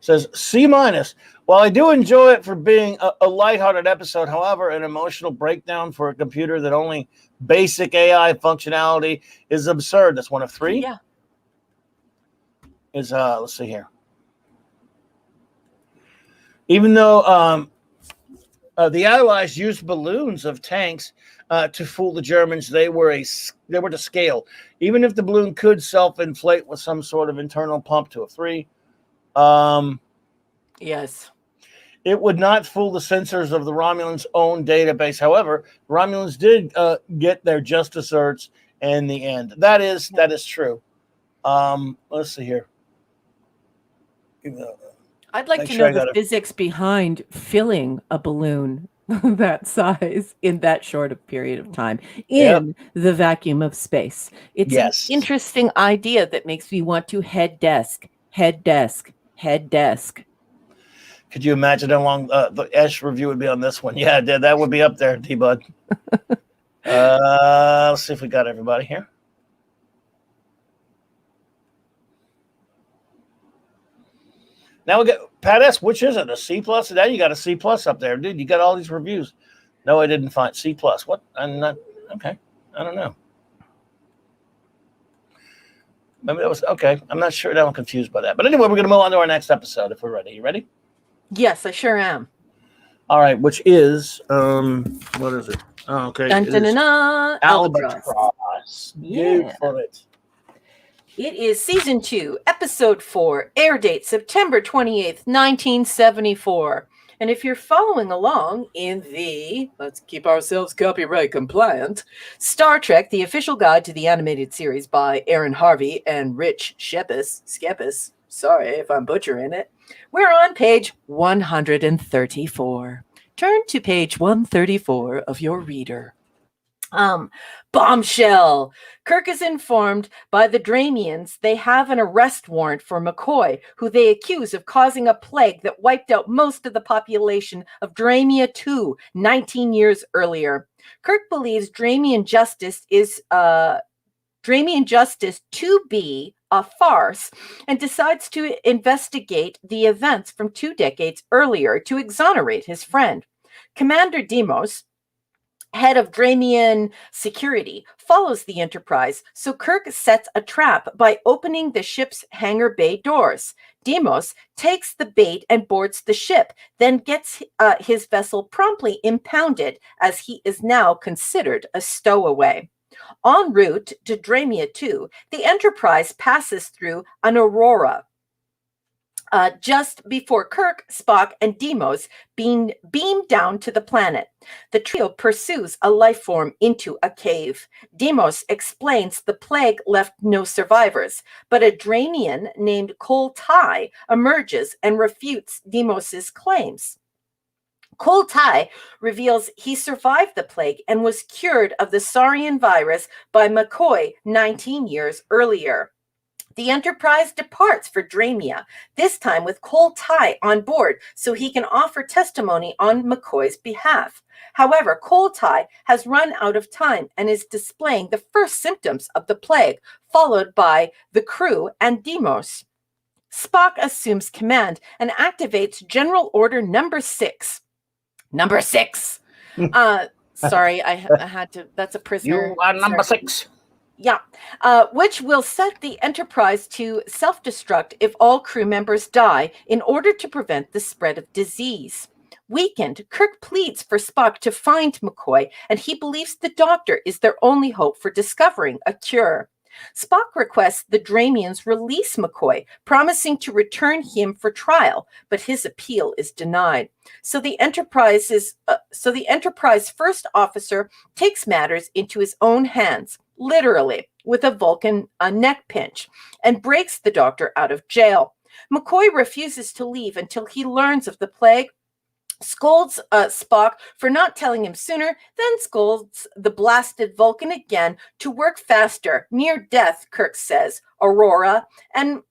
says C-. While I do enjoy it for being a lighthearted episode, however, an emotional breakdown for a computer that only basic AI functionality is absurd. That's one of three. Yeah. Let's see here. Even though the Allies used balloons of tanks to fool the Germans, they were to scale. Even if the balloon could self-inflate with some sort of internal pump to a 3. Yes. It would not fool the censors of the Romulans' own database. However, Romulans did get their just desserts in the end. That is true. Let's see here. I'd like to know the physics behind filling a balloon that size in that short a period of time in the vacuum of space. It's an interesting idea that makes me want to head desk. Could you imagine how long the Esh review would be on this one? Yeah, that would be up there, D-Bud. Let's see if we got everybody here. Now we got Pat S. Which is it? A C+? Now you got a C+ up there, dude. You got all these reviews. No, I didn't find C+. What? I'm not okay. I don't know. Maybe that was okay. I'm not sure. Now I'm confused by that. But anyway, we're going to move on to our next episode if we're ready. You ready? Yes, I sure am. All right, which is what is it? Oh, okay. Albatross. Yeah. For it. It is season 2, episode 4, air date September 28th, 1974. And if you're following along in the, let's keep ourselves copyright compliant, Star Trek, the official guide to the animated series by Aaron Harvey and Rich Schepis, sorry if I'm butchering it, we're on page 134. Turn to page 134 of your reader. Bombshell. Kirk is informed by the Dramians they have an arrest warrant for McCoy, who they accuse of causing a plague that wiped out most of the population of Dramia 2 19 years earlier. Kirk believes Dramian justice to be a farce and decides to investigate the events from 2 decades earlier to exonerate his friend. Commander Demos, head of Dramian security, follows the Enterprise, so Kirk sets a trap by opening the ship's hangar bay doors. Demos takes the bait and boards the ship, then gets his vessel promptly impounded as he is now considered a stowaway. En route to Dramia 2, the Enterprise passes through an aurora. Just before Kirk, Spock, and Demos beam down to the planet. The trio pursues a life form into a cave. Demos explains the plague left no survivors, but a Dramian named Kol Tai emerges and refutes Demos's claims. Kol Tai reveals he survived the plague and was cured of the Saurian virus by McCoy 19 years earlier. The Enterprise departs for Dramia, this time with Kol Tai on board so he can offer testimony on McCoy's behalf. However, Kol Tai has run out of time and is displaying the first symptoms of the plague, followed by the crew and Demos. Spock assumes command and activates General Order Number 6. Number 6! Sorry, I had to, that's a prisoner. You are number 6. Yeah, which will set the Enterprise to self-destruct if all crew members die in order to prevent the spread of disease. Weakened, Kirk pleads for Spock to find McCoy, and he believes the doctor is their only hope for discovering a cure. Spock requests the Dramians release McCoy, promising to return him for trial, but his appeal is denied. So the Enterprise first officer takes matters into his own hands. literally, with a Vulcan neck pinch, and breaks the doctor out of jail. McCoy refuses to leave until he learns of the plague, scolds Spock for not telling him sooner, then scolds the blasted Vulcan again to work faster. Near death, Kirk says, Aurora, and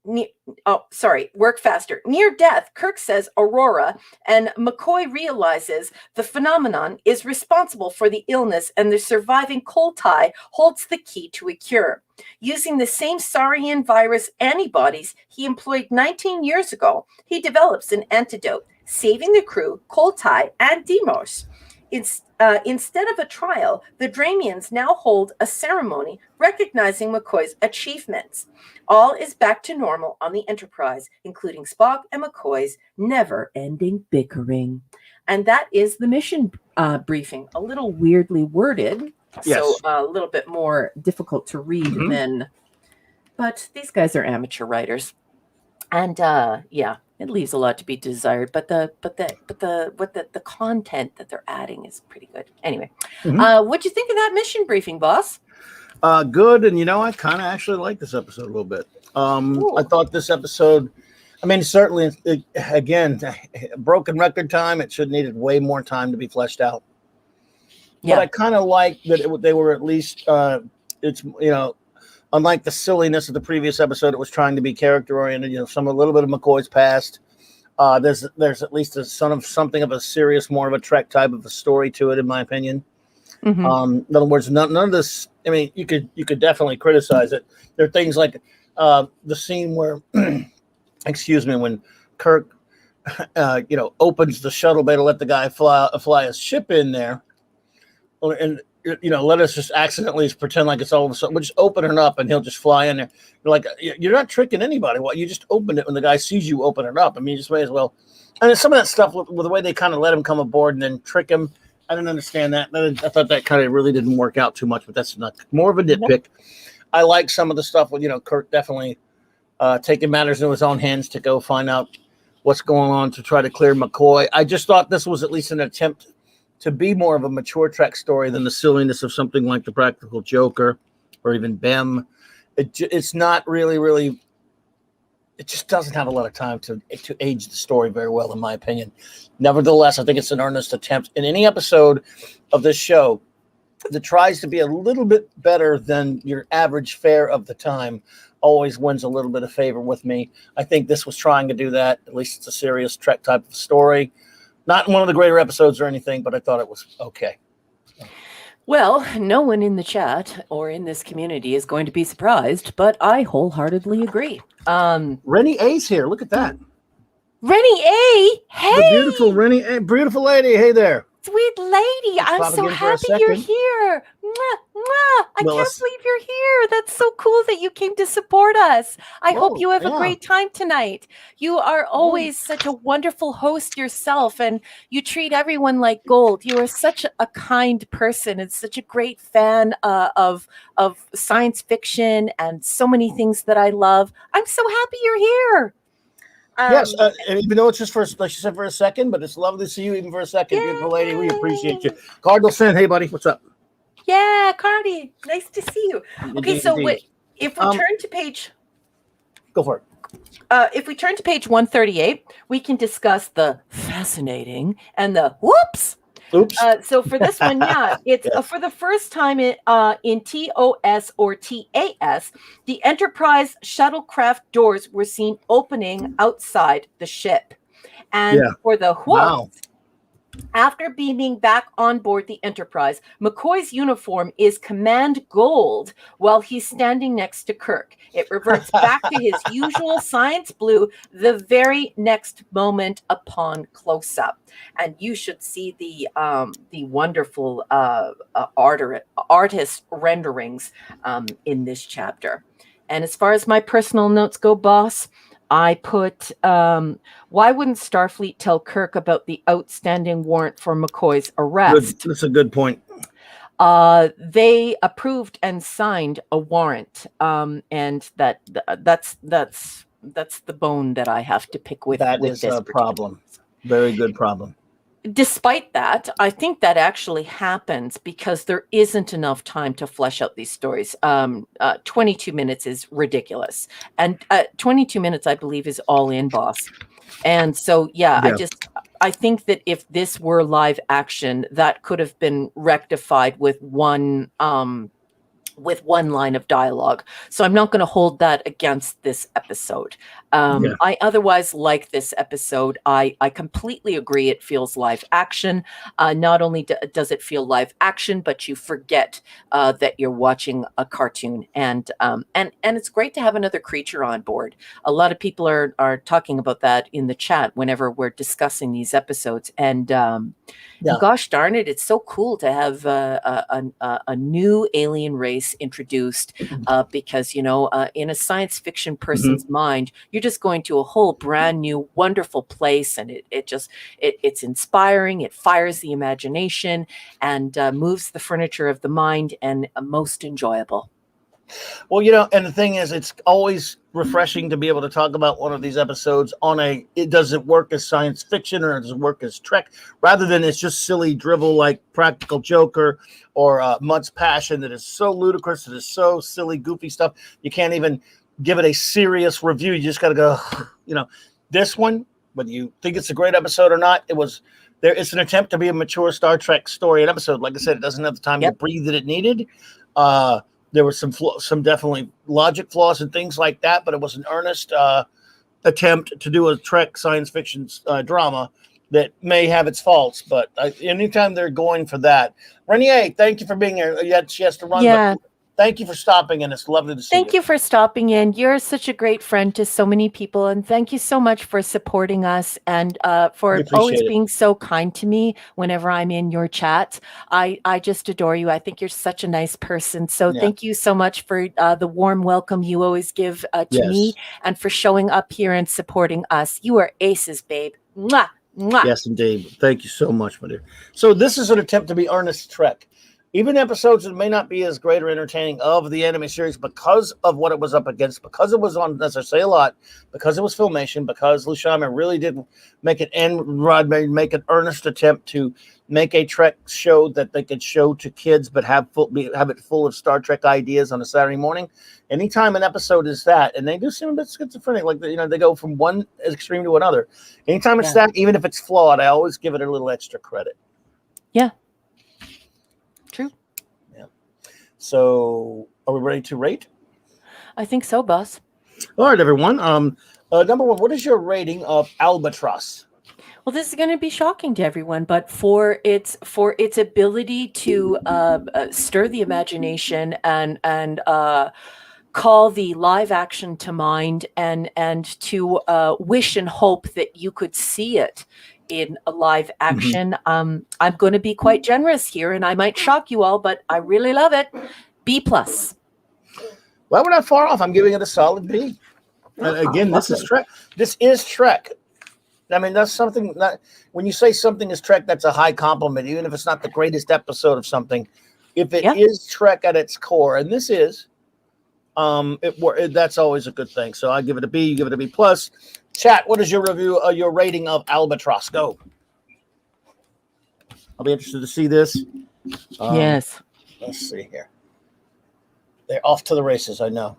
work faster. Near death, Kirk says Aurora, and McCoy realizes the phenomenon is responsible for the illness, and the surviving Coltai holds the key to a cure. Using the same Saurian virus antibodies he employed 19 years ago, he develops an antidote, saving the crew, Coltai, and Deimos. Instead of a trial, the Dramians now hold a ceremony recognizing McCoy's achievements. All is back to normal on the Enterprise, including Spock and McCoy's never-ending bickering. And that is the mission briefing. A little weirdly worded, so a little bit more difficult to read than. But these guys are amateur writers, and it leaves a lot to be desired. But the content that they're adding is pretty good. Anyway, what'd you think of that mission briefing, boss? Good, and I kind of actually like this episode a little bit. I thought this episode, certainly, again, broken record time. It should have needed way more time to be fleshed out. Yeah. But I kind of like that they were at least, unlike the silliness of the previous episode, it was trying to be character oriented. A little bit of McCoy's past. There's at least something of a serious, more of a Trek type of a story to it, in my opinion. In other words, none of this. You could definitely criticize it. There are things like the scene where, when Kirk, opens the shuttle bay to let the guy fly his ship in there, and let us just accidentally pretend like it's all of a sudden. We'll just open it up and he'll just fly in there. You're like, you're not tricking anybody. Well, you just opened it when the guy sees you open it up. You just may as well. And some of that stuff with the way they kind of let him come aboard and then trick him. I didn't understand that. I thought that kind of really didn't work out too much, but that's not more of a nitpick. I like some of the stuff with, Kirk definitely taking matters into his own hands to go find out what's going on to try to clear McCoy. I just thought this was at least an attempt to be more of a mature Trek story than the silliness of something like The Practical Joker or even Bem. It's not really, it just doesn't have a lot of time to age the story very well, in my opinion. Nevertheless, I think it's an earnest attempt. In any episode of this show that tries to be a little bit better than your average fare of the time always wins a little bit of favor with me. I think this was trying to do that. At least it's a serious Trek type of story. Not one of the greater episodes or anything, but I thought it was okay. Well, no one in the chat or in this community is going to be surprised, but I wholeheartedly agree. Rennie A's here. Look at that. Rennie A. Hey. The beautiful Rennie A. Beautiful lady. Hey there. Sweet lady. I'm so happy you're here. Mwah, mwah. I can't believe you're here. That's so cool that you came to support us. I hope you have a great time tonight. You are always such a wonderful host yourself, and you treat everyone like gold. You are such a kind person and such a great fan of science fiction and so many things that I love. I'm so happy you're here. Yes, even though it's just like she said, for a second, but it's lovely to see you even for a second, beautiful lady. We appreciate you. Cardinal Sin, hey buddy, what's up? Yeah, Cardi, nice to see you. Okay, so if we turn to page, go for it. If we turn to page 138, we can discuss the fascinating and the whoops. Oops. So for this one, it's for the first time in TOS or TAS, the Enterprise shuttlecraft doors were seen opening outside the ship. And for the whoops, after beaming back on board the Enterprise, McCoy's uniform is command gold while he's standing next to Kirk. It reverts back to his usual science blue the very next moment upon close-up. And you should see the wonderful artist renderings in this chapter. And as far as my personal notes go, boss, I put, why wouldn't Starfleet tell Kirk about the outstanding warrant for McCoy's arrest? That's a good point. They approved and signed a warrant, and that's the bone that I have to pick with. That is a problem. Very good problem. despite that, I think that actually happens because there isn't enough time to flesh out these stories. 22 minutes is ridiculous. And 22 minutes, I believe, is all in, boss. And so, yeah, Yeah. I think that if this were live action, that could have been rectified with one line of dialogue. So I'm not going to hold that against this episode. Yeah. I otherwise like this episode. I completely agree. It feels live action. Not only does it feel live action, but you forget that you're watching a cartoon. And it's great to have another creature on board. A lot of people are talking about that in the chat whenever we're discussing these episodes. And Yeah. gosh darn it, it's so cool to have a new alien race introduced because, in a science fiction person's mind, you're just going to a whole brand new, wonderful place. And it's inspiring. It fires the imagination and moves the furniture of the mind and most enjoyable. Well, and the thing is, it's always refreshing to be able to talk about one of these episodes does it work as science fiction or does it work as Trek, rather than it's just silly drivel like Practical Joker or Mutt's Passion that is so ludicrous, it is so silly, goofy stuff. You can't even give it a serious review. You just got to go, this one, whether you think it's a great episode or not, it's an attempt to be a mature Star Trek story and episode. Like I said, it doesn't have the time to breathe that it needed. There were some definitely logic flaws and things like that, but it was an earnest attempt to do a Trek science fiction drama that may have its faults. But anytime they're going for that, Renier, thank you for being here. She has to run. Yeah. But thank you for stopping in. It's lovely to see you. Thank you for stopping in. You're such a great friend to so many people. And thank you so much for supporting us and for always being so kind to me whenever I'm in your chat. I just adore you. I think you're such a nice person. So thank you so much for the warm welcome you always give to me and for showing up here and supporting us. You are aces, babe. Mwah, mwah. Yes, indeed. Thank you so much, my dear. So this is an attempt to be earnest Trek. Even episodes that may not be as great or entertaining of the anime series because of what it was up against, because it was on, as I say a lot, because it was Filmation, because Lou Scheimer really did make an earnest attempt to make a Trek show that they could show to kids, but have it full of Star Trek ideas on a Saturday morning. Anytime an episode is that, and they do seem a bit schizophrenic, like they go from one extreme to another. Anytime it's that, even if it's flawed, I always give it a little extra credit. Yeah. True. Yeah. So are we ready to rate? I think so, boss. All right, everyone. Number one, what is your rating of Albatross? Well, this is going to be shocking to everyone, but for its ability to stir the imagination and call the live action to mind and to wish and hope that you could see it in a live action. I'm going to be quite generous here, and I might shock you all, but I really love it. B+. Well, we're not far off. I'm giving it a solid B. And again, this is Trek. This is Trek. I mean, that's something that when you say something is Trek, that's a high compliment, even if it's not the greatest episode of something. If it is Trek at its core, and this is, that's always a good thing. So I give it a B. You give it a B+. Chat, what is your review, your rating of Albatross? Go. I'll be interested to see this. Yes. Let's see here. They're off to the races, I know.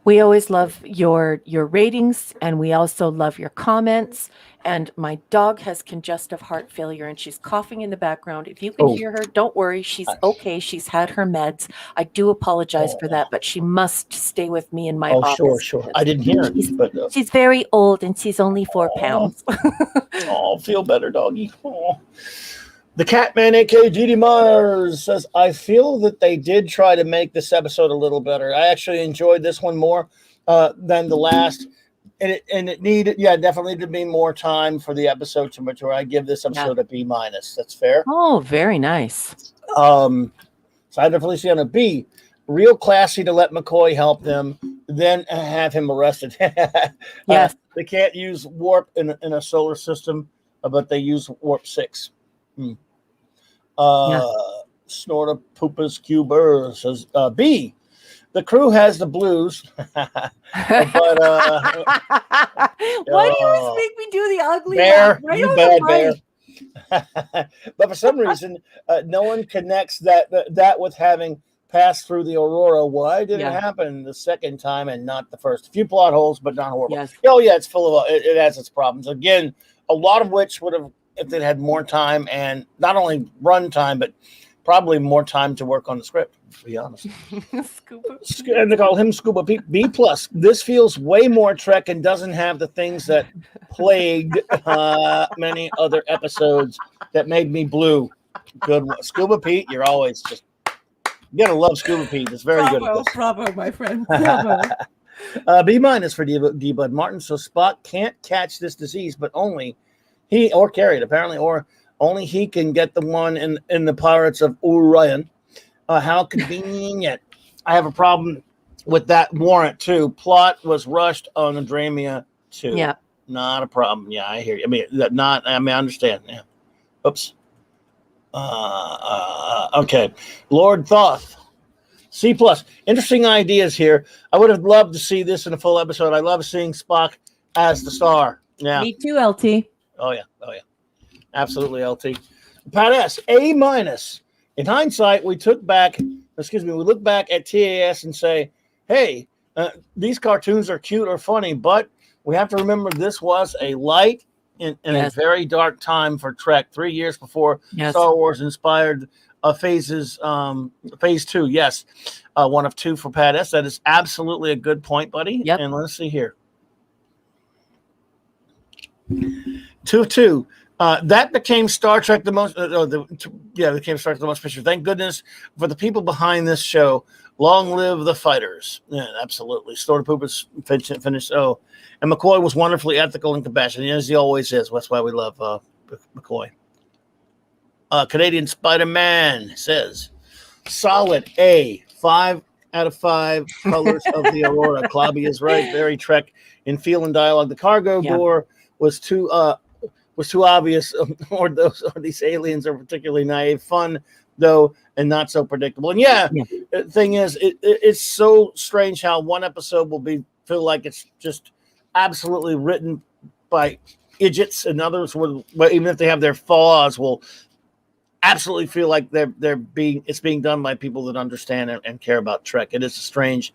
We always love your ratings, and we also love your comments. And my dog has congestive heart failure, and she's coughing in the background. If you can hear her, don't worry. She's okay. She's had her meds. I do apologize for that, but she must stay with me in my office. Sure. I didn't hear it. But, she's very old, and she's only 4 pounds. Feel better, doggy. The Catman, a.k.a. G.D. Myers, says, I feel that they did try to make this episode a little better. I actually enjoyed this one more than the last. And it needed, definitely to be more time for the episode to mature. I give this episode a B-. That's fair. Oh, very nice. So I definitely see on a B. Real classy to let McCoy help them, then have him arrested. Yes. They can't use warp in a solar system, but they use warp 6. Snorta Poopas Cuber says B. The crew has the blues, but Why do you always oh, make me do the ugly Bear, laugh? I you don't bad know bear. why. But for some reason, no one connects that with having passed through the Aurora. Why did it Yeah. happen the second time and not the first? A few plot holes, but not horrible. Yes. Oh yeah, it's full of it has its problems. Again, a lot of which would have if they had more time and not only run time, but probably more time to work on the script. To be honest. Scuba. And they call him Scuba B. B+. This feels way more Trek and doesn't have the things that plagued many other episodes that made me blue. Good one. Scuba Pete, you're always just you gotta love Scuba Pete. It's very good at this. Bravo, my friend. Bravo. B- for D Bud Martin. So Spock can't catch this disease, but only he or carry it apparently, or only he can get the one in the Pirates of Orion. How convenient. I have a problem with that warrant too. Plot was rushed on Andromeda too. Yeah. Not a problem. Yeah, I hear you. I understand. Yeah. Oops. Okay. Lord Thoth. C+. Interesting ideas here. I would have loved to see this in a full episode. I love seeing Spock as the star. Yeah. Me too, LT. Oh, yeah. Absolutely, LT. Pat S. A-. In hindsight, we look back at TAS and say, hey, these cartoons are cute or funny, but we have to remember this was a light in a very dark time for Trek, 3 years before Star Wars inspired phase 2. Yes, 1 of 2 for Pat S. That is absolutely a good point, buddy. Yep. And let's see here. 2 of 2. That became Star Trek the most. Became Star Trek the most picture. Thank goodness for the people behind this show. Long live the fighters. Yeah, absolutely. Store to Poop is finished. Oh, and McCoy was wonderfully ethical and compassionate, as he always is. That's why we love McCoy. Canadian Spider-Man says, solid A. 5 out of 5 colors of the Aurora. Clobby is right. Very Trek in feel and dialogue. The cargo door was too obvious, or these aliens are particularly naive. Fun though, and not so predictable. And the thing is, it's so strange how one episode will feel like it's just absolutely written by idiots, and others will, even if they have their flaws, will absolutely feel like it's being done by people that understand and care about Trek. It is a strange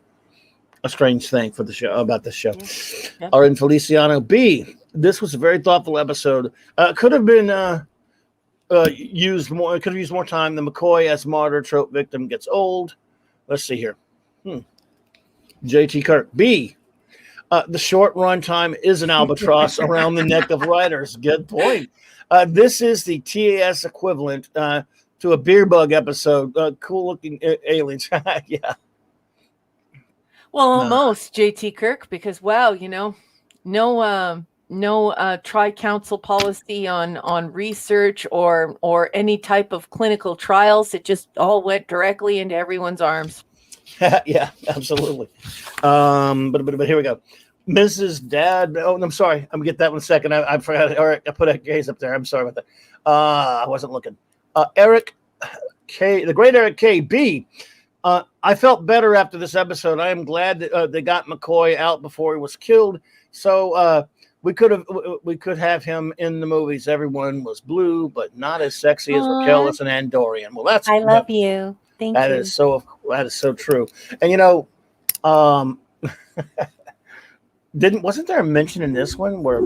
thing for the show about this show. Arin Feliciano B. This was a very thoughtful episode. Could have been used more. Could have used more time. The McCoy as martyr trope victim gets old. Let's see here. JT Kirk B. The short run time is an albatross around the neck of writers. Good point. This is the TAS equivalent to a beer bug episode. Cool looking aliens. Yeah. Well, almost JT Kirk, because wow, no tri-council policy on research or any type of clinical trials. It just all went directly into everyone's arms. Yeah, absolutely. But here we go. Mrs. Dad. Oh, I'm sorry. I'm gonna get that one second. I forgot. Eric, I put a case up there. I'm sorry about that. I wasn't looking. Eric K. The great Eric K. B. I felt better after this episode. I am glad that they got McCoy out before he was killed. So we could have him in the movies. Everyone was blue, but not as sexy as Raquel as an Andorian. Well, that's I love you. Thank you. That is so true. And wasn't there a mention in this one where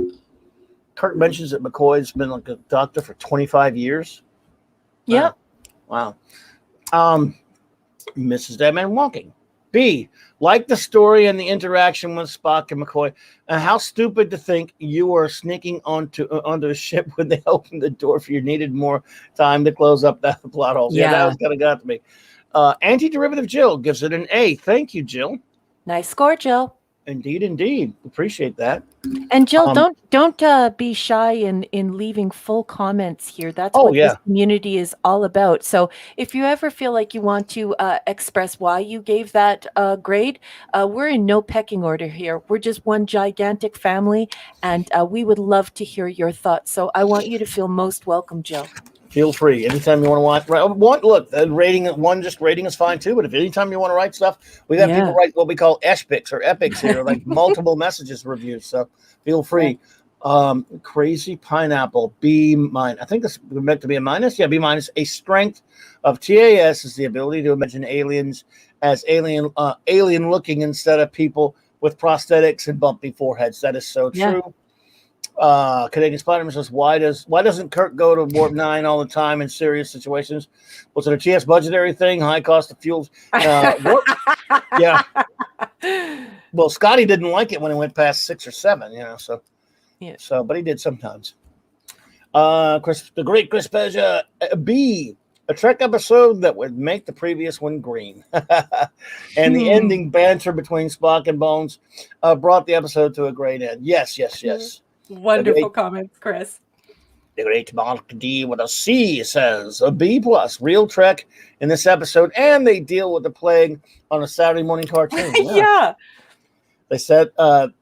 Kirk mentions that McCoy's been like a doctor for 25 years? Yeah. Wow. Mrs. Deadman walking. B. Like the story and the interaction with Spock and McCoy. How stupid to think you were sneaking onto a ship when they opened the door for you. Needed more time to close up that plot holes. Yeah, that was kind of got to me. Anti-derivative Jill gives it an A. Thank you, Jill. Nice score, Jill. Indeed. Appreciate that. And Jill, don't be shy in leaving full comments here. That's what this community is all about. So if you ever feel like you want to express why you gave that grade, we're in no pecking order here. We're just one gigantic family, and we would love to hear your thoughts. So I want you to feel most welcome, Jill. Feel free. Anytime you want to watch. Look, the rating is fine too. But if anytime you want to write stuff, we got people write what we call epics or epics here, like multiple messages reviews. So feel free. Crazy Pineapple B-. I think this is meant to be a minus. Yeah, B-. A strength of TAS is the ability to imagine aliens as alien looking instead of people with prosthetics and bumpy foreheads. That is so true. Canadian Spider-Man says, why doesn't Kirk go to Warp 9 all the time in serious situations? Was it a TS budgetary thing? High cost of fuels? Yeah. Well, Scotty didn't like it when it went past 6 or 7, so. Yeah. So, but he did sometimes. The great Chris Beja, B, a Trek episode that would make the previous one green. And the ending banter between Spock and Bones brought the episode to a great end. Yes. Wonderful comments, Chris. The great Mark D with a C says a B+, real Trek in this episode, and they deal with the plague on a Saturday morning cartoon. Yeah. They set the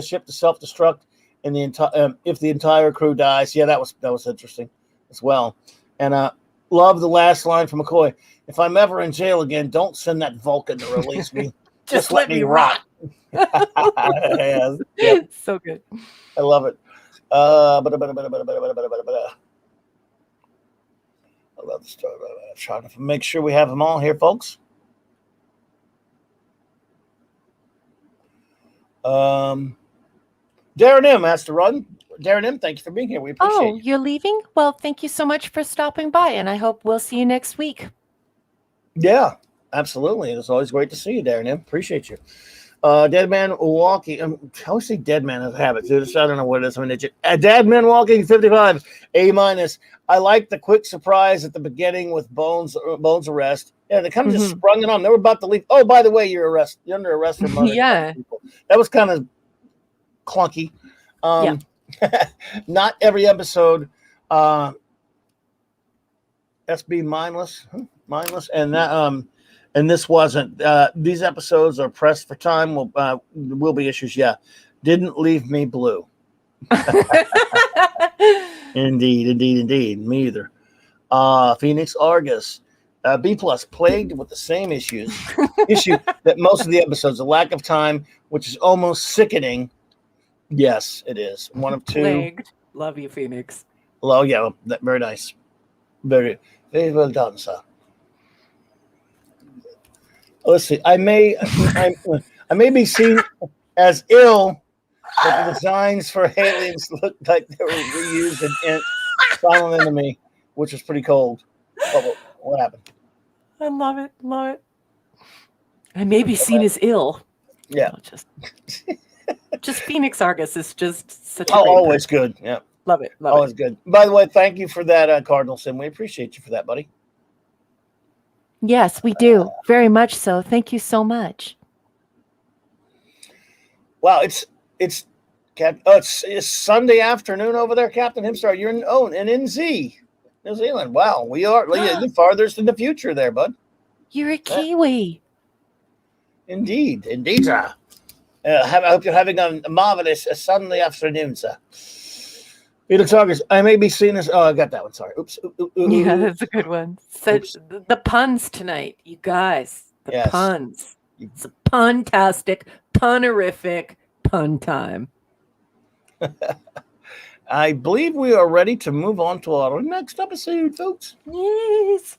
ship to self-destruct in the if the entire crew dies. Yeah, that was interesting as well. And love the last line from McCoy. If I'm ever in jail again, don't send that Vulcan to release me. Just let me rot. So good. I love it. I love the story. I'm trying to make sure we have them all here, folks. Darren M has to run. Darren M, thank you for being here. We appreciate you. You're leaving? Well, thank you so much for stopping by, and I hope we'll see you next week. Yeah, absolutely. It's always great to see you, Darren M. Appreciate you. Dead Man Walking. I always say Dead Man has a habit, dude. I don't know what it is. Dead Man Walking 55, A-. I like the quick surprise at the beginning with Bones arrest. Yeah, they kind of just sprung it on. They were about to leave. Oh, by the way, you're under arrest for murder. Yeah. That was kind of clunky. Not every episode. SB mindless, and that and this wasn't. These episodes are pressed for time. Will be issues. Yeah, didn't leave me blue. Indeed. Me either. Phoenix Argus, B+, plagued with the same issue that most of the episodes. A lack of time, which is almost sickening. Yes, it is. One of two. Plagued. Love you, Phoenix. Oh yeah, very nice. Very, very well done, sir. Let's see. I may be seen as ill, but the designs for aliens looked like they were reused in Silent Enemy, which was pretty cold. What happened? I love it. I may be seen as ill. Yeah. Just Phoenix Argus is just such a always good. Yeah. Love it. Always good. By the way, thank you for that, Cardinal Sim. We appreciate you for that, buddy. Yes, we do. Very much so. Thank you so much. Wow, it's Sunday afternoon over there, Captain Himstar. You're in NZ, New Zealand. Wow, we are the farthest in the future there, bud. You're a Kiwi. Indeed, sir. I hope you're having a marvelous Sunday afternoon, sir. Felix August, I may be seen as. Oh, I got that one. Sorry. Oops. Yeah, that's a good one. The puns tonight, you guys. The puns. It's a pun-tastic, pun-erific pun time. I believe we are ready to move on to our next episode, folks. Yes.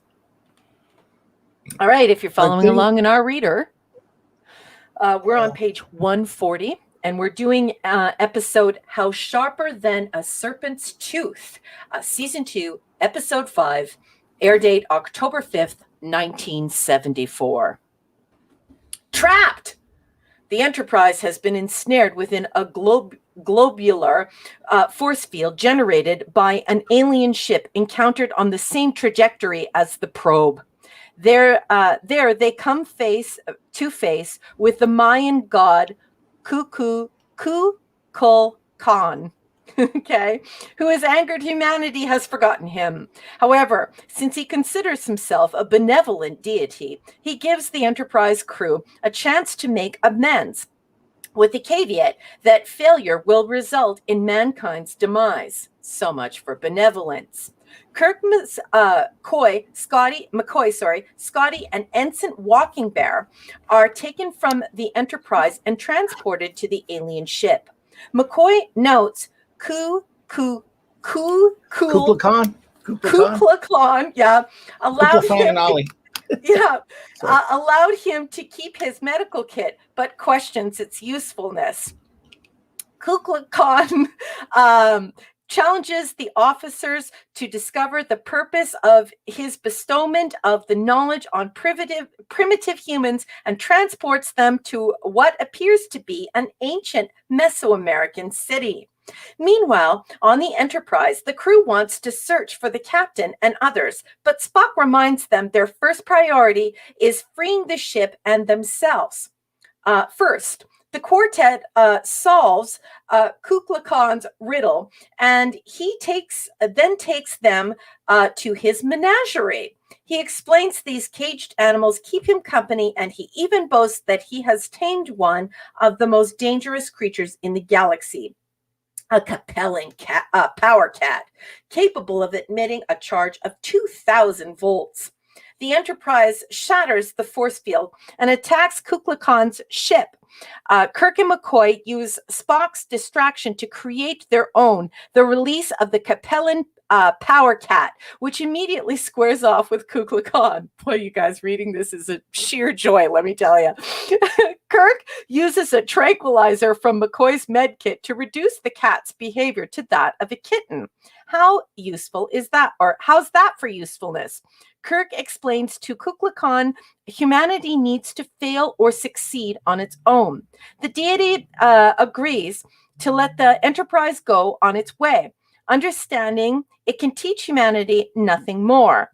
All right. If you're following along in our reader, we're on page 140. And we're doing episode How Sharper Than a Serpent's Tooth, Season 2, Episode 5, air date October 5th, 1974. Trapped! The Enterprise has been ensnared within a globular force field generated by an alien ship encountered on the same trajectory as the probe. There they come face to face with the Mayan god Kul Khan, okay, who has angered humanity, has forgotten him. However, since he considers himself a benevolent deity, he gives the Enterprise crew a chance to make amends, with the caveat that failure will result in mankind's demise. So much for benevolence. Kirk, Scotty, and Ensign Walking Bear are taken from the Enterprise and transported to the alien ship. McCoy notes Ku Kublai Khan. Allowed Kublai him and Ollie. allowed him to keep his medical kit, but questions its usefulness. Kublai Khan challenges the officers to discover the purpose of his bestowment of the knowledge on primitive humans and transports them to what appears to be an ancient Mesoamerican city. Meanwhile, on the Enterprise, the crew wants to search for the captain and others, but Spock reminds them their first priority is freeing the ship and themselves. First, the quartet solves Kublai Khan's riddle, and he then takes them to his menagerie. He explains these caged animals keep him company, and he even boasts that he has tamed one of the most dangerous creatures in the galaxy, a Capellan power cat, capable of emitting a charge of 2,000 volts. The Enterprise shatters the force field and attacks Kublai Khan's ship. Kirk and McCoy use Spock's distraction to create their own, the release of the Capellan power cat, which immediately squares off with Kublai Khan. Boy, you guys, reading this is a sheer joy, let me tell you. Kirk uses a tranquilizer from McCoy's med kit to reduce the cat's behavior to that of a kitten. How useful is that? Or how's that for usefulness? Kirk explains to Kublai Khan, humanity needs to fail or succeed on its own. The deity agrees to let the Enterprise go on its way, understanding it can teach humanity nothing more.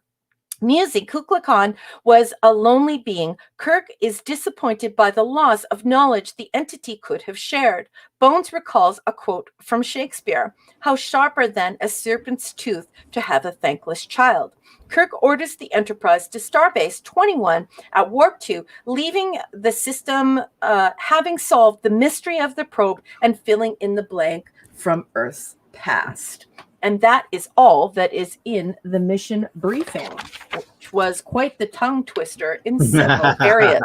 Musing, Kublai Khan was a lonely being. Kirk is disappointed by the loss of knowledge the entity could have shared. Bones recalls a quote from Shakespeare, "How sharper than a serpent's tooth to have a thankless child." Kirk orders the Enterprise to Starbase 21 at Warp 2, leaving the system having solved the mystery of the probe and filling in the blank from Earth's past. And that is all that is in the mission briefing, which was quite the tongue twister in several areas.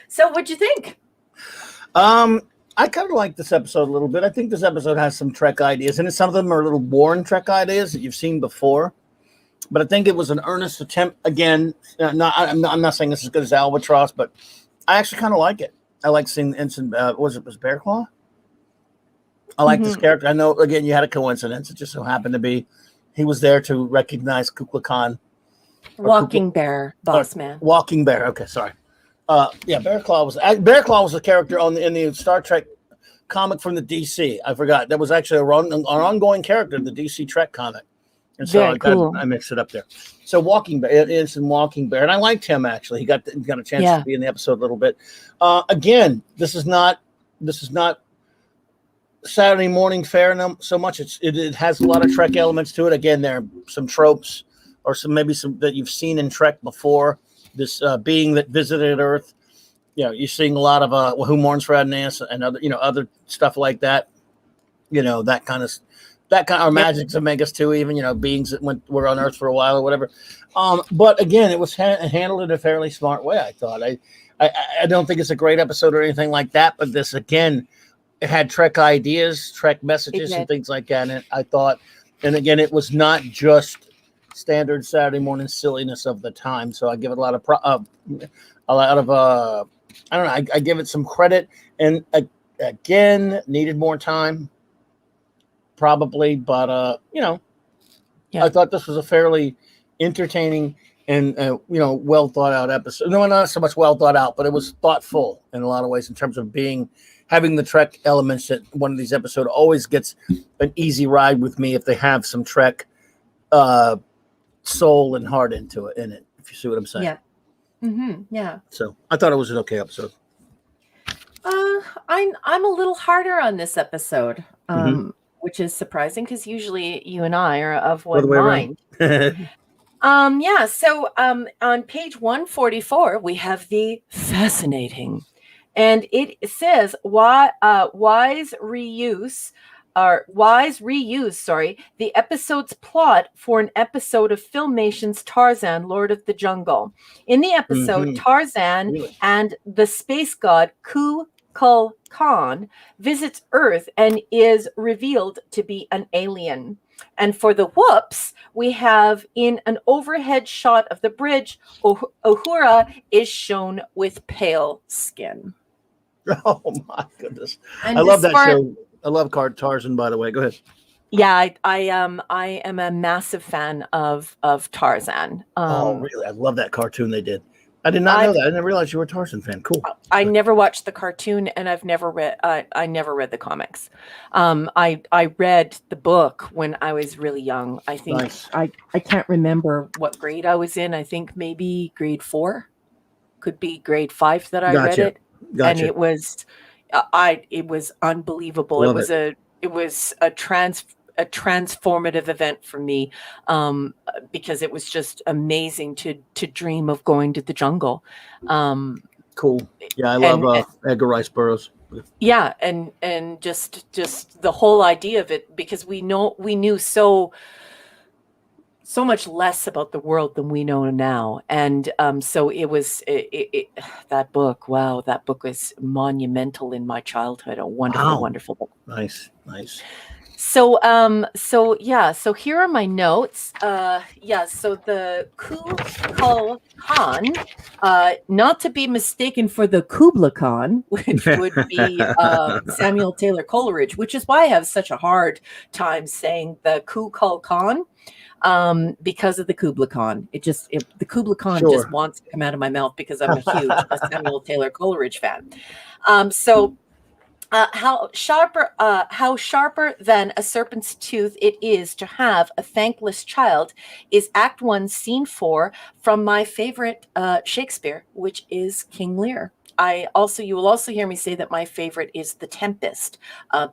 So what'd you think? I kind of like this episode a little bit. I think this episode has some Trek ideas, and some of them are little boring Trek ideas that you've seen before. But I think it was an earnest attempt. Again, I'm not saying this is as good as Albatross, but I actually kind of like it. I like seeing Ensign. Was Bear Claw? I like this character. I know, again, you had a coincidence. It just so happened to be he was there to recognize Kublai Khan. Walking Bear, boss man. Walking Bear. Okay, sorry. Bear Claw was a character in the Star Trek comic from the DC. I forgot. That was actually an ongoing character in the DC Trek comic. And so I mixed it up there. So Walking Bear, it is in Walking Bear. And I liked him, actually. He got a chance to be in the episode a little bit. Again, this is not Saturday morning fare so much. It has a lot of Trek elements to it. Again, there are some tropes or some that you've seen in Trek before. This being that visited Earth, you're seeing a lot of Who Mourns for Adonais and other stuff like that. That kind of our Magics of Megas too. Even beings that were on Earth for a while or whatever. But again, it was handled in a fairly smart way. I thought. I don't think it's a great episode or anything like that. But this again. It had Trek ideas, Trek messages, and things like that. And I thought, and again, it was not just standard Saturday morning silliness of the time. So I give it a lot of I don't know. I give it some credit, and again, needed more time, probably. But I thought this was a fairly entertaining and well thought out episode. No, not so much well thought out, but it was thoughtful in a lot of ways in terms of having the Trek elements that one of these episodes always gets an easy ride with me if they have some Trek soul and heart in it, if you see what I'm saying. Yeah. Mm-hmm. Yeah. So I thought it was an okay episode. I'm a little harder on this episode, which is surprising because usually you and I are of one mind. So on page 144, we have the fascinating. And it says wise reuse reuse, sorry, the episode's plot for an episode of Filmation's Tarzan, Lord of the Jungle. In the episode, Tarzan Really? and the space god Kukulkan visits Earth and is revealed to be an alien. And for the whoops, we have in an overhead shot of the bridge, Uhura is shown with pale skin. Oh my goodness. And I love that far, show. I love Tarzan, by the way. Go ahead. Yeah, I am a massive fan of Tarzan. Oh, really? I love that cartoon they did. I did not know that. I didn't realize you were a Tarzan fan. Cool. I never watched the cartoon, and I've never read. I never read the comics. I read the book when I was really young. I think Nice. I can't remember what grade I was in. I think maybe grade 4, could be grade 5 that I read it, and it was unbelievable. Love It was a transformative event for me, because it was just amazing to dream of going to the jungle. Cool. Yeah, I love Edgar Rice Burroughs. Yeah, and just the whole idea of it, because we knew so much less about the world than we know now, and so it was that book. Wow, that book was monumental in my childhood. A wonderful book. Nice. So here are my notes. So the Kukulkan, Not to be mistaken for the Kubla Khan, which would be Samuel Taylor Coleridge, which is why I have such a hard time saying the Kukulkan, because of the Kubla Khan. The Kubla Khan just wants to come out of my mouth because I'm a huge Samuel Taylor Coleridge fan. How sharper than a serpent's tooth it is to have a thankless child is Act 1, Scene 4 from my favorite Shakespeare, which is King Lear. You will also hear me say that my favorite is The Tempest,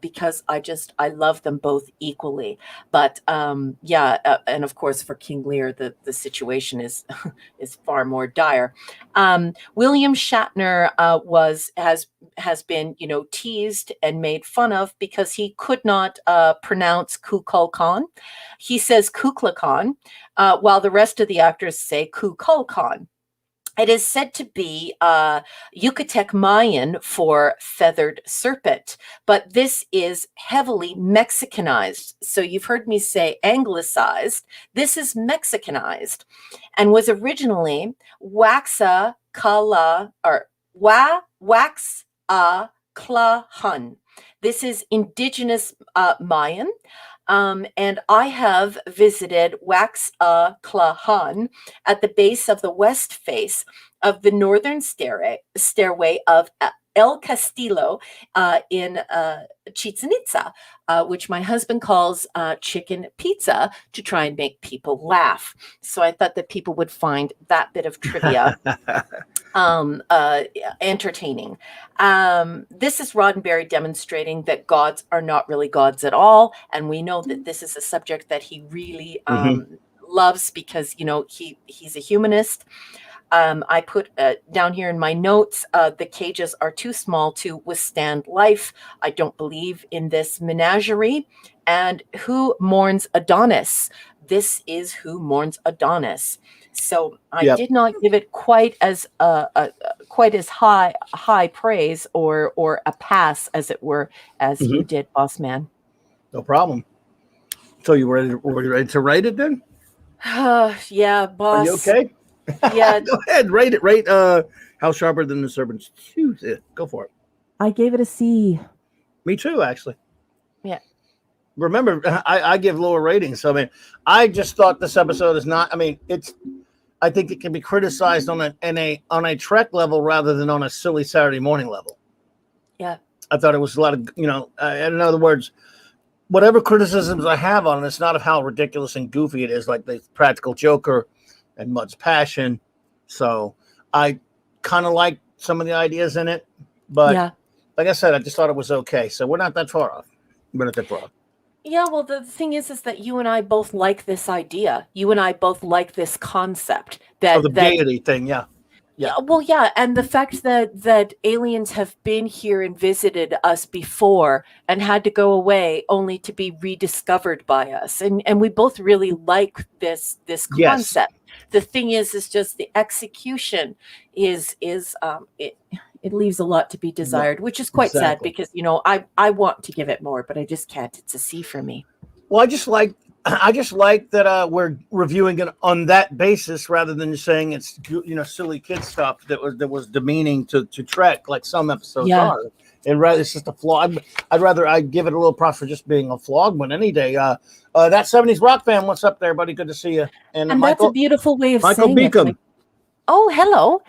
because I love them both equally. But and of course for King Lear, the situation is far more dire. William Shatner has been teased and made fun of because he could not pronounce Kukulkan. He says Kukulkan, while the rest of the actors say Kukulkan. It is said to be Yucatec Mayan for feathered serpent, but this is heavily Mexicanized. So you've heard me say anglicized. This is Mexicanized, and was originally Waxaclahan. This is indigenous Mayan. And I have visited Waxaclahan at the base of the west face of the northern stairway of El Castillo in Chichen Itza, which my husband calls chicken pizza to try and make people laugh. So I thought that people would find that bit of trivia entertaining. This is Roddenberry demonstrating that gods are not really gods at all, and we know that this is a subject that he really loves because he's a humanist. I put down here in my notes, the cages are too small to withstand life. I don't believe in this menagerie. And who mourns Adonis? This is Who Mourns Adonis. So I did not give it quite as high praise or a pass, as it were, as you did, Boss Man. No problem. So were you ready to write it then? Yeah, boss. Are you okay? Yeah. Go ahead, rate it. Rate How Sharper Than the Serpent's Tooth. Yeah, go for it. I gave it a C. Me too, actually. Yeah. Remember, I give lower ratings. So I just thought this episode is not. I think it can be criticized on a Trek level rather than on a silly Saturday morning level. Yeah. I thought it was a lot of in other words, whatever criticisms I have on it, it's not of how ridiculous and goofy it is, like the Practical Joker and Mud's Passion. So I kind of like some of the ideas in it, but like I said, I just thought it was okay. So we're not that far off. We're not that far off. Yeah, well, the thing is that you and I both like this idea. You and I both like this concept. The deity thing, yeah. Yeah. Well, yeah, and the fact that aliens have been here and visited us before and had to go away only to be rediscovered by us, and we both really like this Yes. concept. The thing is just the execution is it leaves a lot to be Yeah. desired, which is quite sad Exactly. because I want to give it more, but I just can't. It's a C for me. Well, I just like that we're reviewing it on that basis rather than saying it's silly kid stuff that was demeaning to Trek like some episodes Yeah. are. And rather it's just a flawed. I'd give it a little props for just being a flawed one any day. That 70s rock fan, what's up there, buddy? Good to see you. And And that's a beautiful way of Michael saying it. Beacom. Oh, hello.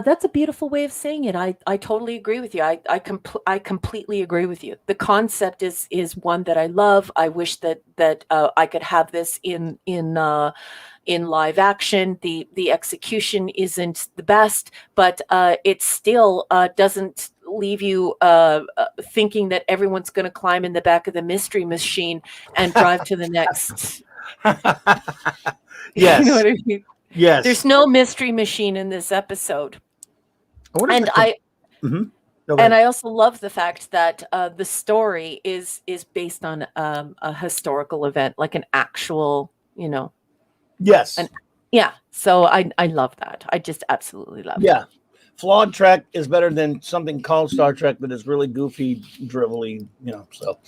That's a beautiful way of saying it. I totally agree with you. I completely agree with you. The concept is one that I love. I wish that I could have this in live action. The execution isn't the best, but it still doesn't leave you thinking that everyone's going to climb in the back of the mystery machine and drive to the next. Yes. You know what I mean? Yes. There's no mystery machine in this episode. And I also love the fact that the story is based on a historical event, like an actual, Yes. yeah. So I love that. I just absolutely love it. Yeah. Flawed Trek is better than something called Star Trek that is really goofy, drivelly, so.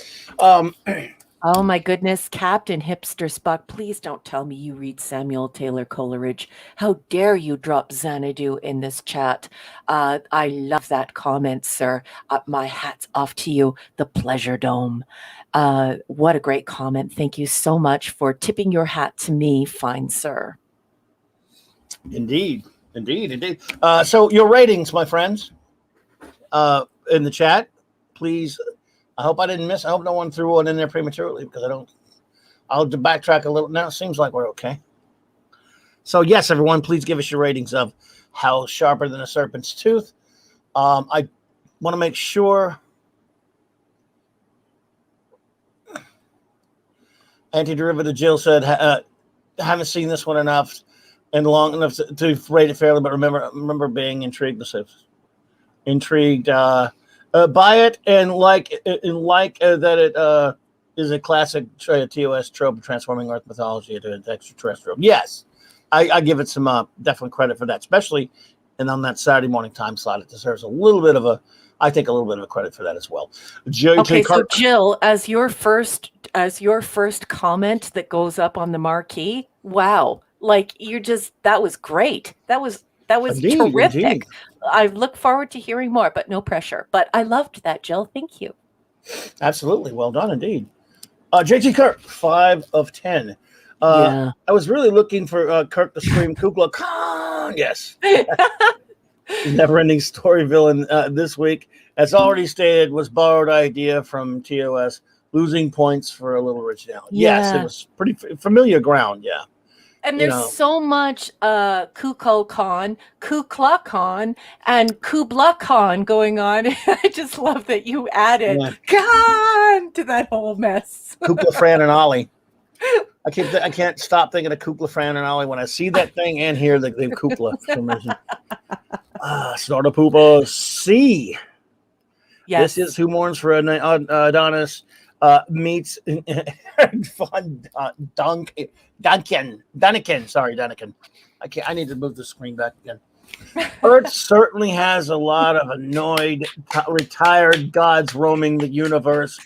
Oh my goodness, Captain Hipster Spock, please don't tell me you read Samuel Taylor Coleridge. How dare you drop Xanadu in this chat? I love that comment, sir. My hat's off to you, the Pleasure Dome. What a great comment. Thank you so much for tipping your hat to me, fine sir. Indeed. So your ratings, my friends, in the chat, please. I hope I didn't miss. I hope no one threw one in there prematurely because I'll backtrack a little. Now it seems like we're okay. So yes, everyone, please give us your ratings of How Sharper Than a Serpent's Tooth. I want to make sure. Antiderivative Jill said, haven't seen this one enough and long enough to rate it fairly, but remember being intrigued by it and like that it is a classic TOS trope of transforming Earth mythology into an extraterrestrial. Yes, I give it some definitely credit for that, especially and on that Saturday morning time slot. It deserves a little bit of a credit for that as well. Okay, so Jill, as your first comment that goes up on the marquee, wow, like that was great. That was terrific. Indeed. I look forward to hearing more, but no pressure. But I loved that, Jill. Thank you. Absolutely. Well done indeed. JT Kirk, 5 of 10. Yeah. I was really looking for Kirk to scream Kukla Khan. Yes. Never-ending story villain this week, as already stated, was borrowed idea from TOS, losing points for a little originality. Yeah. Yes, it was pretty familiar ground. Yeah. And there's so much Kuko Khan, Kukla Khan, and Kubla Khan going on. I just love that you added Khan to that whole mess. Kukla, Fran, and Ollie. I can't stop thinking of Kukla, Fran, and Ollie when I see that thing and hear the Kukla for some reason. Snorta Poopa C. Yes. This is Who Mourns for Adonis. Meets Duncan. Sorry, Duncan. I need to move the screen back again. Earth certainly has a lot of annoyed, retired gods roaming the universe.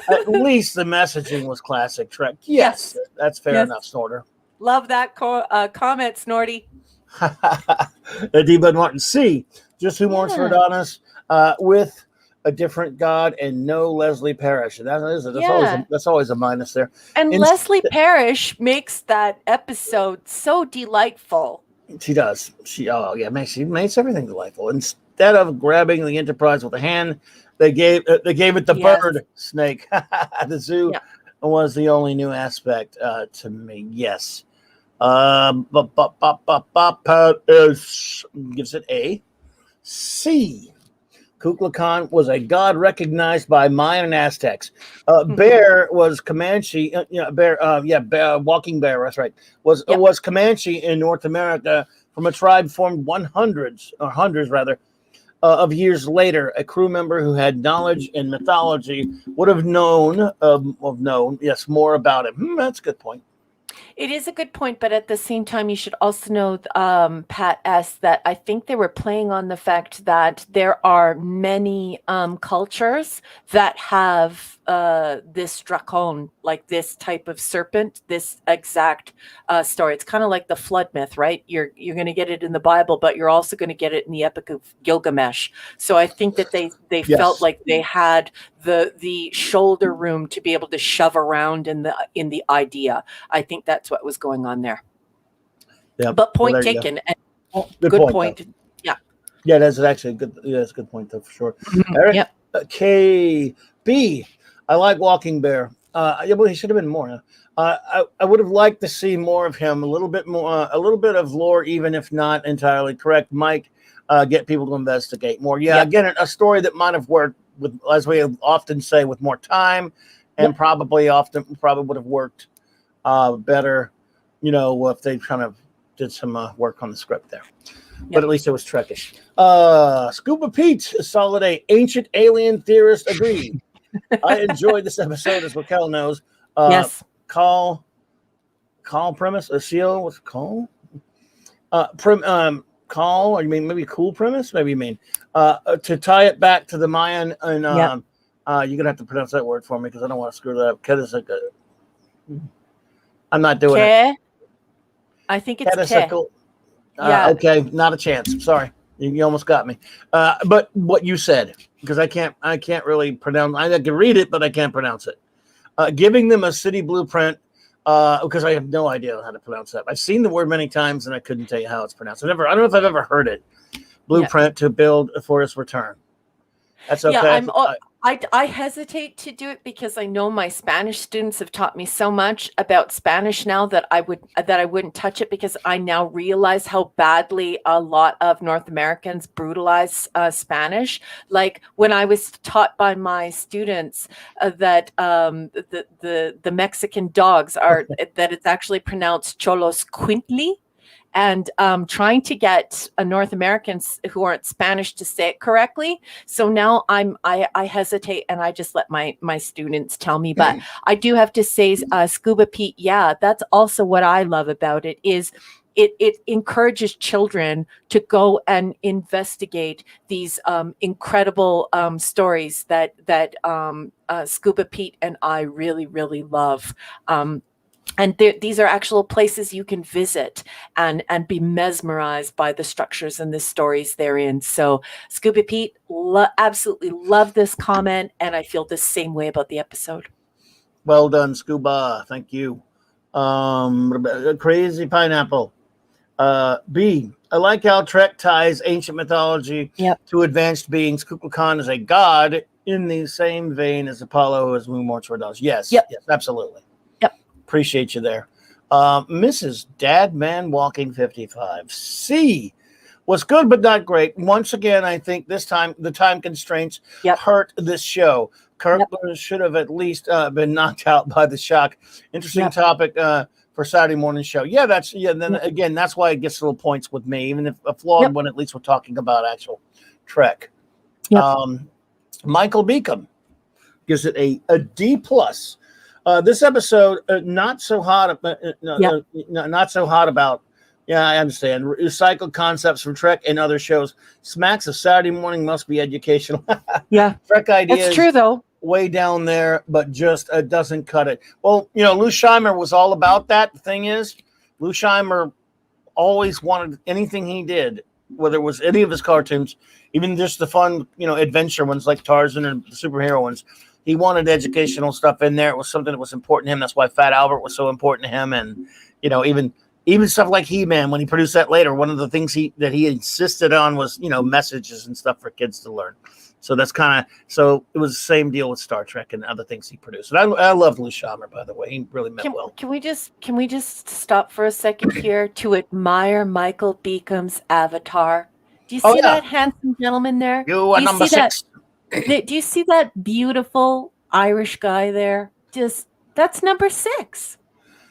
At least the messaging was classic Trek. Yes. That's fair enough, Snorter. Love that comment, Snorty. D. Bud Martin C. Just Who Mourns for Adonis with a different god and no Leslie Parrish. And that's always a minus there. And Leslie Parrish makes that episode so delightful. She does. She makes everything delightful. Instead of grabbing the Enterprise with a hand, they gave it the bird snake. The zoo was the only new aspect to me. Yes. Gives it a C. Kukulkan was a god recognized by Mayan and Aztecs. Bear was Comanche. Walking bear. That's right. Was Comanche in North America from a tribe formed hundreds rather of years later. A crew member who had knowledge in mythology would have known more about him. That's a good point. It is a good point, but at the same time, you should also know, Pat S., that I think they were playing on the fact that there are many cultures that have this dracon, like this type of serpent, this exact story. It's kind of like the flood myth, right? You're going to get it in the Bible, but you're also going to get it in the Epic of Gilgamesh. So I think that they felt like they had the shoulder room to be able to shove around in the idea. I think that's what was going on there. Yeah, but point taken. Good point. Yeah. Yeah, that's actually a good. Yeah, that's a good point though, for sure. Mm-hmm. Eric, yep. KB, I like Walking Bear. Well, he should have been more. I would have liked to see more of him, a little bit more, a little bit of lore, even if not entirely correct. Mike, get people to investigate more. Yeah, again, a story that might have worked with, as we often say, with more time, and probably would have worked better, if they kind of did some work on the script there. But at least it was Trekish. Scuba Pete, a solid A. Ancient alien theorist agreed. I enjoyed this episode, as Raquel knows. Yes. Call premise, a seal with call? Call, or you mean maybe cool premise? Maybe you mean to tie it back to the Mayan, and you're gonna have to pronounce that word for me because I don't want to screw that up. I'm not doing it. I think it's K. Okay, not a chance. Sorry, you almost got me. But what you said, because I can't really pronounce. I can read it, but I can't pronounce it. Giving them a city blueprint, because I have no idea how to pronounce that. I've seen the word many times, and I couldn't tell you how it's pronounced. I don't know if I've ever heard it. Blueprint to build for its return. That's okay. Yeah, I hesitate to do it because I know my Spanish students have taught me so much about Spanish now that I wouldn't touch it, because I now realize how badly a lot of North Americans brutalize Spanish. Like when I was taught by my students that the Mexican dogs are that it's actually pronounced cholos quintly. And trying to get North Americans who aren't Spanish to say it correctly. So now I hesitate, and I just let my students tell me. But I do have to say, Scuba Pete, yeah, that's also what I love about it is it encourages children to go and investigate these incredible stories that Scuba Pete and I really, really love. And these are actual places you can visit and be mesmerized by the structures and the stories therein. So Scuba Pete, absolutely love this comment, and I feel the same way about the episode. Well done, Scuba. Thank you. Crazy Pineapple. B, I like how Trek ties ancient mythology to advanced beings. Kukulkan is a god in the same vein as Apollo, as Moon Morts does. Yes, absolutely. Appreciate you there. Mrs. Dadman Walking 55. C was good but not great. Once again, I think this time the time constraints hurt this show. Kirk should have at least been knocked out by the shock. Interesting topic for Saturday morning show. Then again, that's why it gets little points with me, even if a flawed one. At least we're talking about actual Trek. Michael Beacom gives it a D plus. This episode, not so hot. Not so hot about. Yeah, I understand. Recycled concepts from Trek and other shows. Smacks of Saturday morning must be educational. Trek ideas. It's true though. Way down there, but just doesn't cut it. Well, Lou Scheimer was all about that. The thing is, Lou Scheimer always wanted anything he did, whether it was any of his cartoons, even just the fun, adventure ones like Tarzan and the superhero ones. He wanted educational stuff in there. It was something that was important to him. That's why Fat Albert was so important to him. And, even stuff like He-Man, when he produced that later, one of the things that he insisted on was, messages and stuff for kids to learn. So that's so it was the same deal with Star Trek and other things he produced. And I love Lou Scheimer, by the way. He really meant well. Can we just stop for a second here to admire Michael Beacom's avatar? Do you Oh, see yeah. that handsome gentleman there? You are Do you number see that? 6. Do you see that beautiful Irish guy there? That's number 6.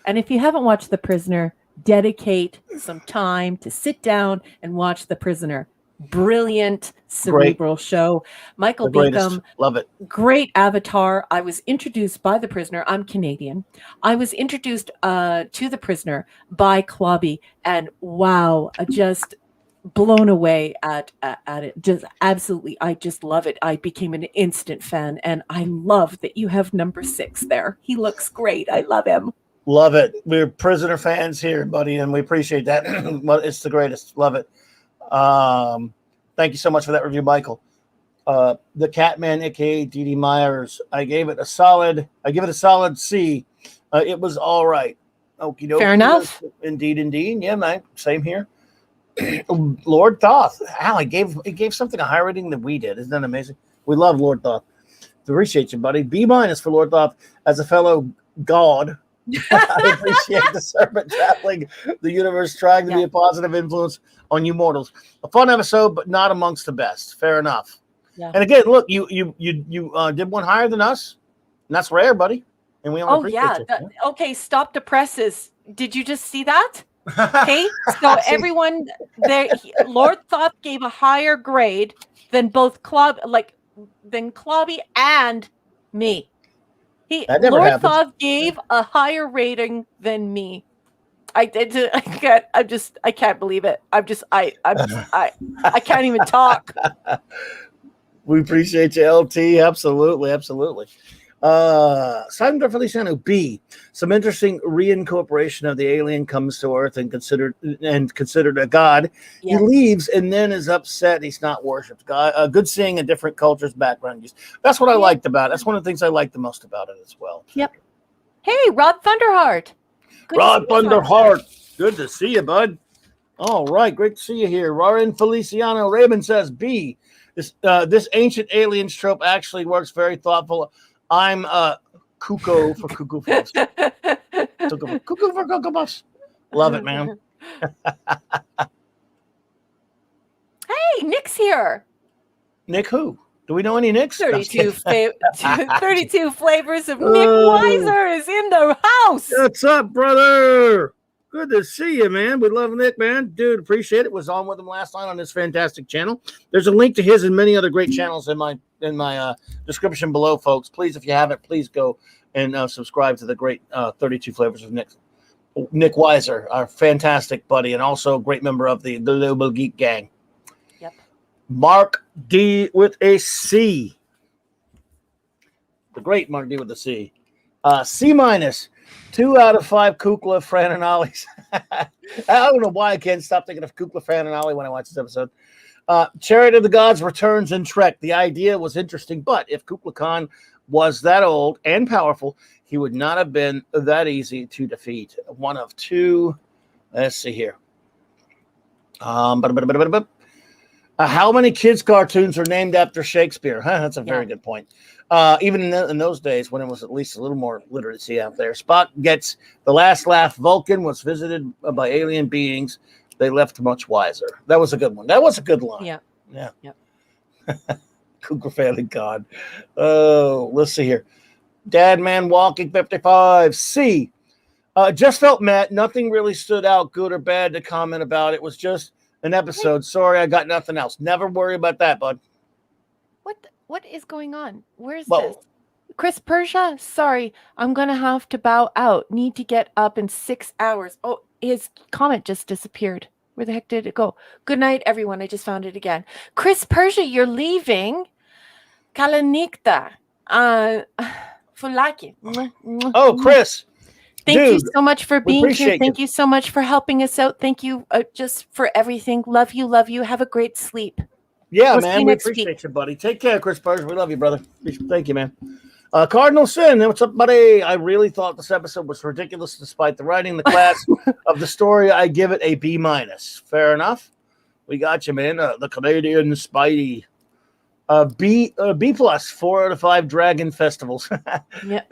And if you haven't watched The Prisoner, dedicate some time to sit down and watch The Prisoner. Brilliant cerebral show. Michael The greatest. Beacom, Love it. great avatar. I was introduced by The Prisoner. I'm Canadian. I was introduced to The Prisoner by Clobby, and wow, just blown away at it. Just absolutely, I just love it. I became an instant fan, and I love that you have number 6 there. He looks great. I love him. Love it. We're Prisoner fans here, buddy, and we appreciate that. It's the greatest. Love it. Thank you so much for that review, Michael. The Catman, aka Dee Myers. I give it a solid C. It was all right. Okie dokie. Fair enough. Indeed. Yeah, man. Same here. Lord Thoth. Al, he gave something a higher rating than we did. Isn't that amazing? We love Lord Thoth. Appreciate you, buddy. B- for Lord Thoth. As a fellow god, I appreciate the serpent traveling the universe, trying to be a positive influence on you mortals. A fun episode, but not amongst the best. Fair enough. Yeah. And again, look, you did one higher than us, and that's rare, buddy. And we only appreciate you. Okay, stop the presses. Did you just see that? Okay, so everyone there, Lord Thoth gave a higher grade than both than Clobby and me. Lord Thoth gave a higher rating than me. I can't believe it. I can't even talk. We appreciate you, LT. Absolutely. Simon Feliciano B. Some interesting reincorporation of the alien comes to Earth and considered a god. Yeah. He leaves and then is upset he's not worshipped. God, good seeing a different culture's background. That's what I liked about it. That's one of the things I liked the most about it as well. Yep. Hey, Rod Thunderheart. Rod Thunderheart. Good to see you, bud. All right, great to see you here. Rarin Feliciano Raymond says B. This ancient aliens trope actually works. Very thoughtful. I'm Cuckoo for Cuckoo Puffs. Cuckoo for Cuckoo Puffs. Love it, man. Hey, Nick's here. Nick who? Do we know any Nicks? 32 flavors of Nick Weiser is in the house. What's up, brother? Good to see you, man. We love Nick, man. Dude, appreciate it. Was on with him last night on this fantastic channel. There's a link to his and many other great channels in my description below, folks. Please, if you haven't, please go and subscribe to the great 32 flavors of Nick Weiser, our fantastic buddy, and also a great member of the Global Geek Gang. Yep. Mark D with a C. The great Mark D with a C. C-. 2 out of 5 Kukla, Fran, and Ollie's. I don't know why I can't stop thinking of Kukla, Fran, and Ollie when I watch this episode. Chariot of the Gods returns in Trek. The idea was interesting, but if Kukla Khan was that old and powerful, he would not have been that easy to defeat. One of 2. Let's see here. How many kids' cartoons are named after Shakespeare? That's a very good point. Even in those days when it was at least a little more literacy out there. Spock gets the last laugh. Vulcan was visited by alien beings. They left much wiser. That was a good one. That was a good line. Yeah. Cougar Family God. Oh, let's see here. Dad Man Walking 55. C. Just felt mad. Nothing really stood out, good or bad, to comment about. It was just an episode. Sorry, I got nothing else. Never worry about that, bud. What is going on? Where's this? Chris Persia? Sorry, I'm going to have to bow out. Need to get up in 6 hours. Oh, his comment just disappeared. Where the heck did it go? Good night, everyone. I just found it again. Chris Persia, you're leaving. Kalanikta. Fulaki. Oh, Chris. Thank you so much for being here. Thank you so much for helping us out. Thank you just for everything. Love you. Have a great sleep. Yeah, man, we appreciate you, buddy. Take care, Chris Persia. We love you, brother. Thank you, man. Cardinal Sin, what's up, buddy? I really thought this episode was ridiculous despite the writing, the class of the story. I give it a B-. Fair enough. We got you, man. The Canadian Spidey. B+, 4 out of 5 dragon festivals.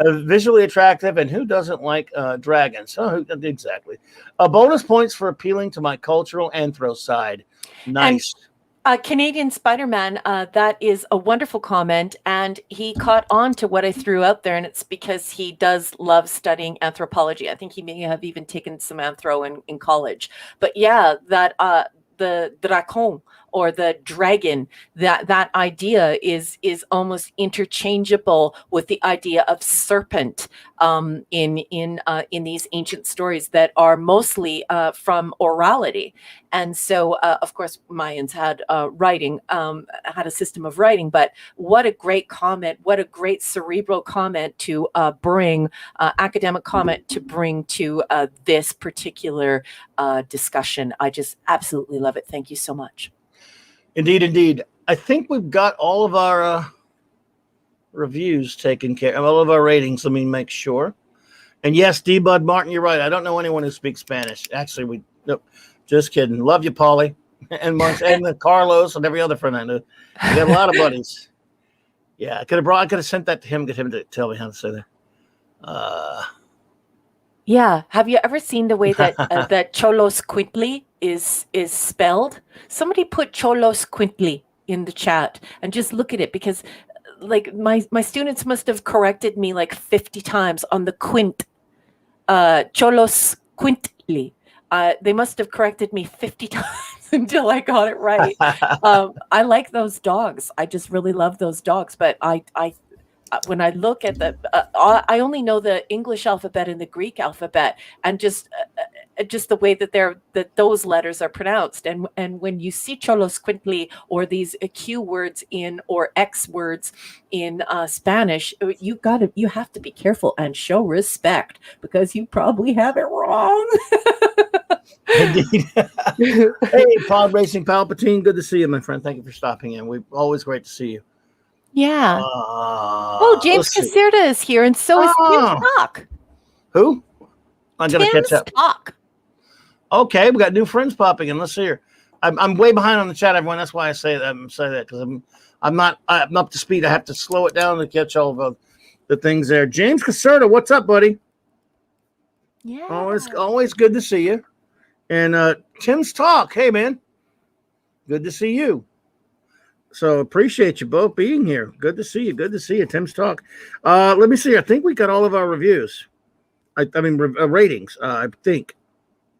Visually attractive, and who doesn't like dragons? Oh, exactly. Bonus points for appealing to my cultural anthro side. Nice. Canadian Spider-Man, that is a wonderful comment, and he caught on to what I threw out there, and it's because he does love studying anthropology. I think he may have even taken some anthro in college. But yeah, that the dracon, or the dragon, that idea is almost interchangeable with the idea of serpent in these ancient stories that are mostly from orality. And so, of course, Mayans had writing, had a system of writing. But what a great comment! What a great cerebral comment to bring, academic comment to bring to this particular discussion. I just absolutely love it. Thank you so much. Indeed, indeed. I think we've got all of our reviews taken care of, all of our ratings. Let me make sure. And yes, D. Bud Martin, you're right. I don't know anyone who speaks Spanish. Actually, nope. Just kidding. Love you, Paulie, and Carlos, and every other friend I knew. I got a lot of buddies. Yeah, I could have sent that to him, get him to tell me how to say that. Yeah. Have you ever seen the way that that Cholos Quintly is spelled? Somebody put Cholos Quintly in the chat and just look at it, because like my students must have corrected me like 50 times on the quint. Cholos Quintly. They must have corrected me 50 times until I got it right. I like those dogs. I just really love those dogs. But I when I look at I only know the English alphabet and the Greek alphabet, and just the way that those letters are pronounced. And when you see Cholos Quintly or these Q words or X words in Spanish, you have to be careful and show respect, because you probably have it wrong. Indeed. Hey, Pod Racing Palpatine, good to see you, my friend. Thank you for stopping in. We're always great to see you. Yeah. James Caserta is here, and so is Tim's Talk. Who? I'm going to catch up. Talk. Okay, we got new friends popping in. Let's see here. I'm way behind on the chat, everyone. That's why I say that, because I'm not up to speed. I have to slow it down to catch all of the things there. James Caserta, what's up, buddy? Yeah. Always good to see you. And Tim's Talk, hey man, good to see you. So appreciate you both being here. Good to see you. Good to see you, Tim's Talk. Let me see. I think we got all of our reviews. I mean ratings. I think.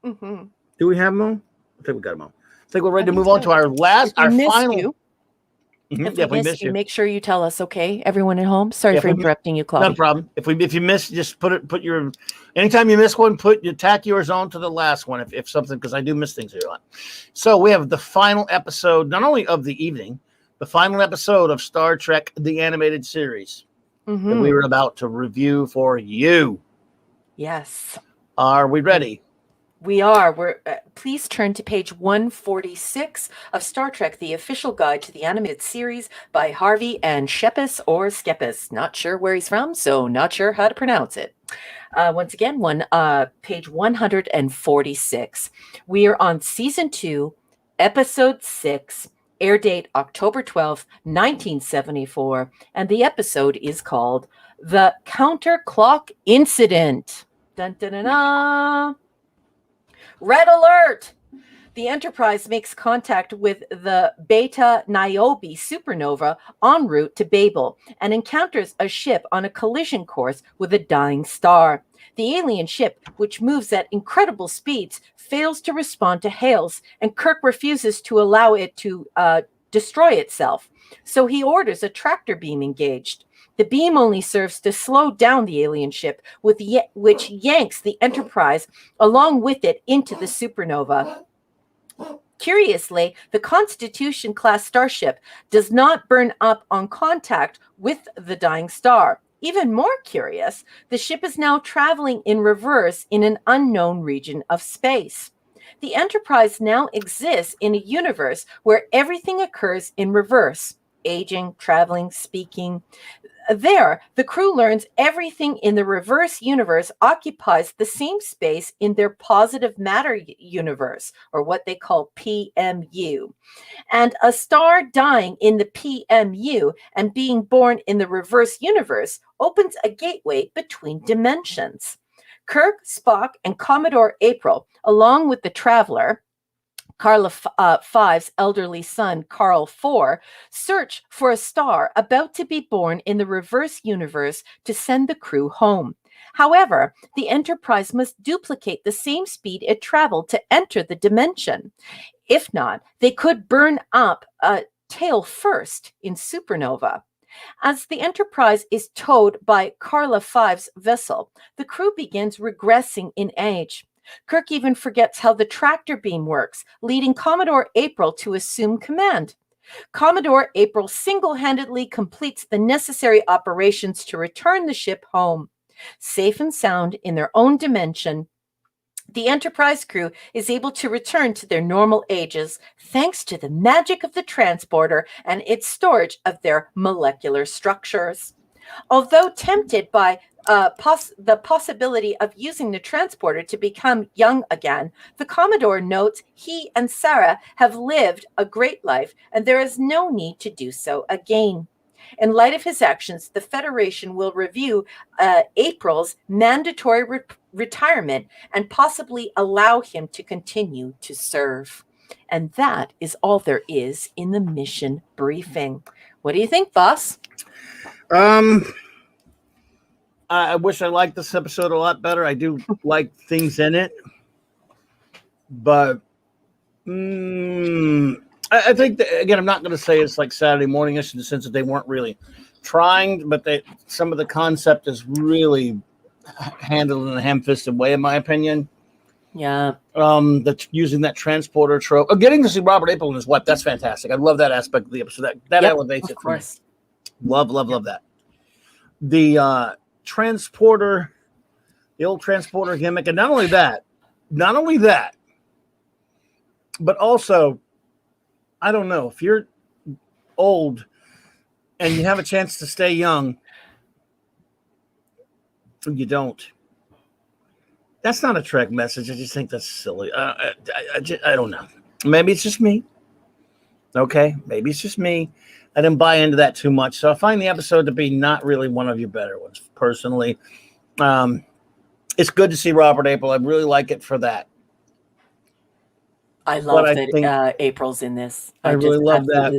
Mm-hmm. Do we have them all? I think we got them all. I think we're ready to move on to our final. If we missed you, make sure you tell us, okay? Everyone at home. Sorry for interrupting you, Claudia. No problem. If you miss, just put your. Anytime you miss one, tack yours on to the last one. If something, because I do miss things here a lot. So we have the final episode, not only of the evening, the final episode of Star Trek: The Animated Series that we were about to review for you. Yes. Are we ready? We are. Please turn to page 146 of Star Trek: The Official Guide to the Animated Series by Harvey and Shepis or Skepis. Not sure where he's from, so not sure how to pronounce it. Once again, page 146. We are on season 2, episode 6, air date October 12th, 1974, and the episode is called The Counter Clock Incident. Dun, dun, dun, dun. Red alert! The Enterprise makes contact with the Beta Niobe supernova en route to Babel and encounters a ship on a collision course with a dying star. The alien ship, which moves at incredible speeds, fails to respond to hails, and Kirk refuses to allow it to destroy itself. So he orders a tractor beam engaged. The beam only serves to slow down the alien ship, which yanks the Enterprise along with it into the supernova. Curiously, the Constitution-class starship does not burn up on contact with the dying star. Even more curious, the ship is now traveling in reverse in an unknown region of space. The Enterprise now exists in a universe where everything occurs in reverse: aging, traveling, speaking. There, the crew learns everything in the reverse universe occupies the same space in their positive matter universe, or what they call PMU. And a star dying in the PMU and being born in the reverse universe opens a gateway between dimensions. Kirk, Spock, and Commodore April, along with the Traveler, Carla Five's elderly son, Carl IV, search for a star about to be born in the reverse universe to send the crew home. However, the Enterprise must duplicate the same speed it traveled to enter the dimension. If not, they could burn up tail first in supernova. As the Enterprise is towed by Carla Five's vessel, the crew begins regressing in age. Kirk even forgets how the tractor beam works, leading Commodore April to assume command. Commodore April single-handedly completes the necessary operations to return the ship home. Safe and sound in their own dimension, the Enterprise crew is able to return to their normal ages thanks to the magic of the transporter and its storage of their molecular structures. Although tempted by the possibility of using the transporter to become young again, the Commodore notes he and Sarah have lived a great life and there is no need to do so again. In light of his actions, the Federation will review April's mandatory retirement and possibly allow him to continue to serve. And that is all there is in the mission briefing. What do you think, boss? I wish I liked this episode a lot better. I do like things in it, but I think that, again, I'm not going to say it's like Saturday morning-ish in the sense that they weren't really trying, but some of the concept is really handled in a ham-fisted way, in my opinion. Yeah. That's using that transporter trope. Getting to see Robert April and his wife, that's fantastic. I love that aspect of the episode. That elevates it. Of course. Love that. The transporter, the old transporter gimmick, and not only that, but also, I don't know, if you're old and you have a chance to stay young, you don't. That's not a Trek message. I just think that's silly. I don't know. Maybe it's just me. Okay, maybe it's just me. I didn't buy into that too much. So I find the episode to be not really one of your better ones, personally. It's good to see Robert April. I really like it for that. I love that April's in this. I really love that.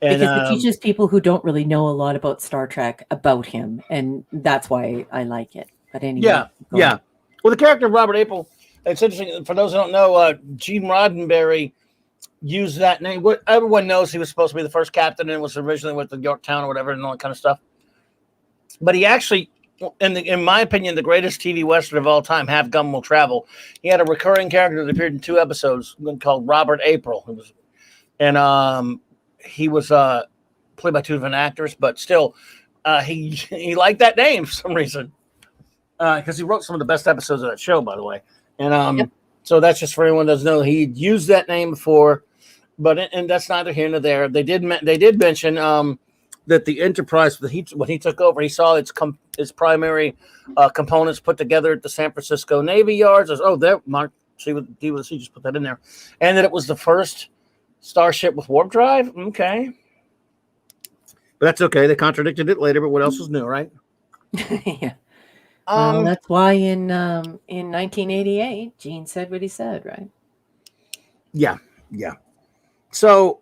And, because it teaches people who don't really know a lot about Star Trek about him, and that's why I like it. But anyway. Yeah. Well, the character of Robert April, it's interesting. For those who don't know, Gene Roddenberry used that name. Everyone knows he was supposed to be the first captain and was originally with the Yorktown or whatever and all that kind of stuff. But he actually, in my opinion, the greatest TV Western of all time, Have Gun Will Travel, he had a recurring character that appeared in 2 episodes called Robert April. He was played by 2 different actors, but still, he liked that name for some reason. Because he wrote some of the best episodes of that show, by the way. And so that's just for anyone that doesn't know. He used that name before, and that's neither here nor there. They did mention that the Enterprise, when he took over, he saw its primary components put together at the San Francisco Navy Yards. There, Mark, see what he just put that in there. And that it was the first starship with warp drive. Okay. But that's okay. They contradicted it later, but what else was new, right? Yeah. That's why in 1988, Gene said what he said, right? Yeah. So,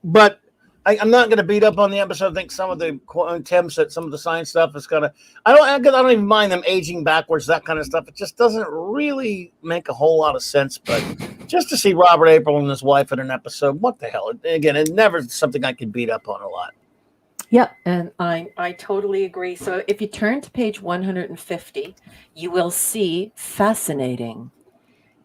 but I'm not going to beat up on the episode. I think some of the attempts at some of the science stuff is going to. I don't even mind them aging backwards, that kind of stuff. It just doesn't really make a whole lot of sense. But just to see Robert April and his wife in an episode, what the hell? Again, it never something I could beat up on a lot. Yeah, and I totally agree. So if you turn to page 150, you will see fascinating.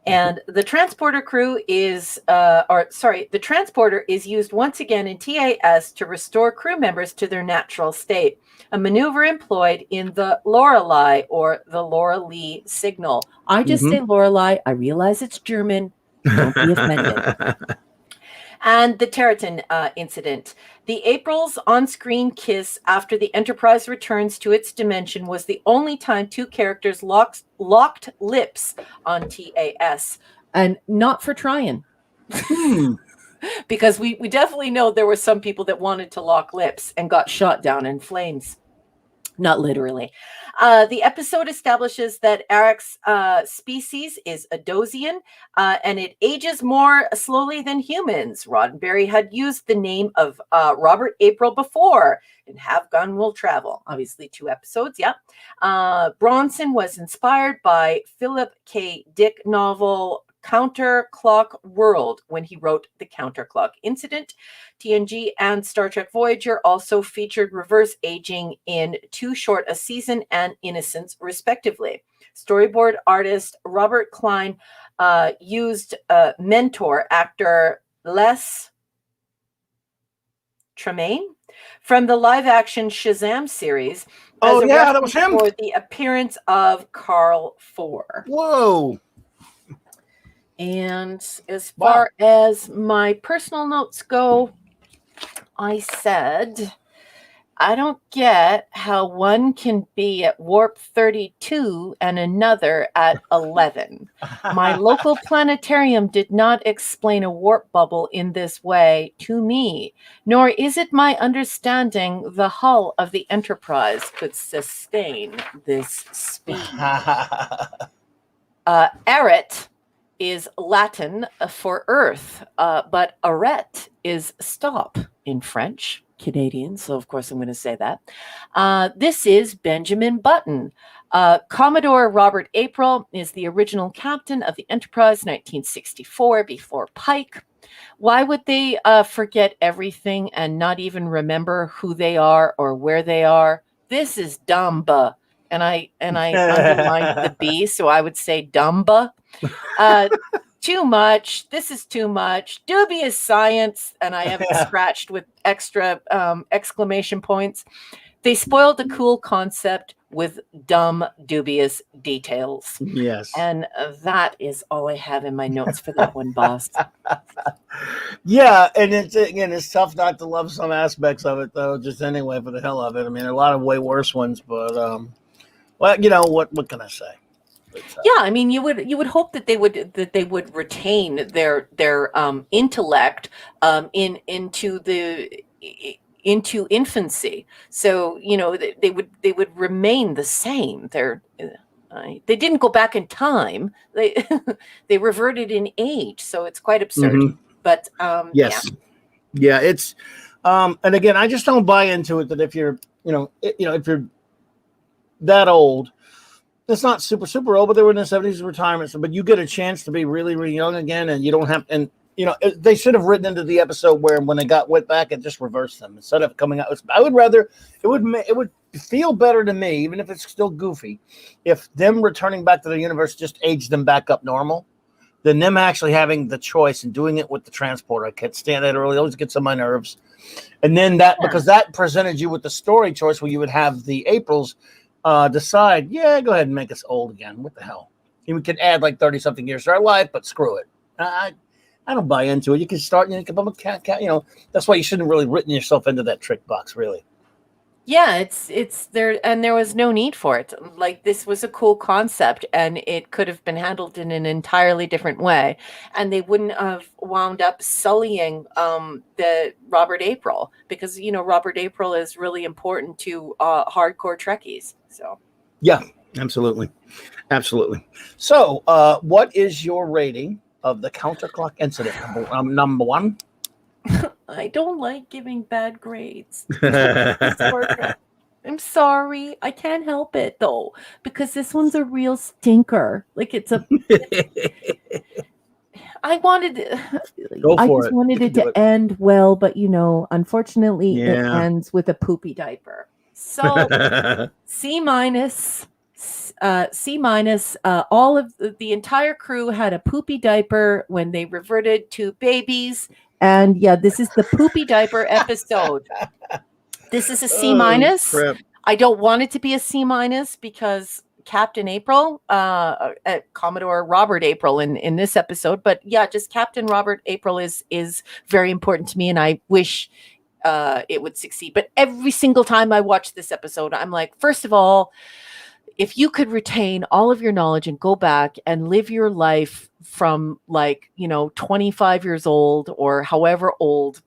And the transporter crew the transporter is used once again in TAS to restore crew members to their natural state, a maneuver employed in the Lorelei or the Laura Lee signal. I just say Lorelei. I realize it's German. Don't be offended. And the Territon incident. The April's on-screen kiss after the Enterprise returns to its dimension was the only time 2 characters locked lips on TAS. And not for trying. Because we definitely know there were some people that wanted to lock lips and got shot down in flames. Not literally. The episode establishes that Eric's species is Adosian, and it ages more slowly than humans. Roddenberry had used the name of Robert April before in Have Gun Will Travel. Obviously, 2 episodes, yeah. Bronson was inspired by Philip K. Dick novel Counterclock World when he wrote The Counterclock Incident. TNG and Star Trek Voyager also featured reverse aging in Too Short a Season and Innocence, respectively. Storyboard artist Robert Klein used mentor actor Les Tremaine from the live-action Shazam series as a that was him. for the appearance of Carl Four. Whoa. And as far as my personal notes go, I said, I don't get how one can be at warp 32 and another at 11. My local planetarium did not explain a warp bubble in this way to me, nor is it my understanding the hull of the Enterprise could sustain this speed. Arret is Latin for Earth, but arrête is stop in French, Canadian, so of course I'm going to say that. This is Benjamin Button. Commodore Robert April is the original captain of the Enterprise, 1964, before Pike. Why would they forget everything and not even remember who they are or where they are? This is Dumba. And I underlined the B, so I would say Dumba. Too much. This is too much. Dubious science. And I have it scratched with extra exclamation points. They spoiled the cool concept with dumb, dubious details. Yes. And that is all I have in my notes for that one, boss. Yeah, and it's tough not to love some aspects of it, though, just anyway, for the hell of it. I mean, there are a lot of way worse ones, but well, you know what can I say? Yeah, I mean, you would hope that they would retain their intellect into infancy. So they would remain the same. They didn't go back in time. They reverted in age. So it's quite absurd. Mm-hmm. But yes, yeah, it's and again, I just don't buy into it that if you're if you're that old. It's not super old, but they were in the 70s retirement. But you get a chance to be really, really young again, and you don't have. And they should have written into the episode where when they went back, it just reversed them instead of coming out. I would rather it would feel better to me, even if it's still goofy, if them returning back to the universe just aged them back up normal, than them actually having the choice and doing it with the transporter. I can't stand that early; it always gets on my nerves. And then because that presented you with the story choice where you would have the Aprils. Decide, go ahead and make us old again. What the hell? We could add like 30-something years to our life, but screw it. I don't buy into it. You can start, you can become a cat. That's why you shouldn't have really written yourself into that trick box, really. Yeah, it's there, and there was no need for it. Like, this was a cool concept, and it could have been handled in an entirely different way, and they wouldn't have wound up sullying the Robert April, because Robert April is really important to hardcore Trekkies. So yeah, absolutely. So, what is your rating of the Counterclock Incident? Number 1. I don't like giving bad grades. I'm sorry. I can't help it, though, because this one's a real stinker. Like, I wanted it to end well, but unfortunately it ends with a poopy diaper. So C-. All of the entire crew had a poopy diaper when they reverted to babies. And yeah, this is the poopy diaper episode. This is a C-. I don't want it to be a C- because Captain April, Commodore Robert April in this episode, but yeah, just Captain Robert April is very important to me, and I wish it would succeed. But every single time I watch this episode, I'm like, first of all, if you could retain all of your knowledge and go back and live your life from 25 years old or however old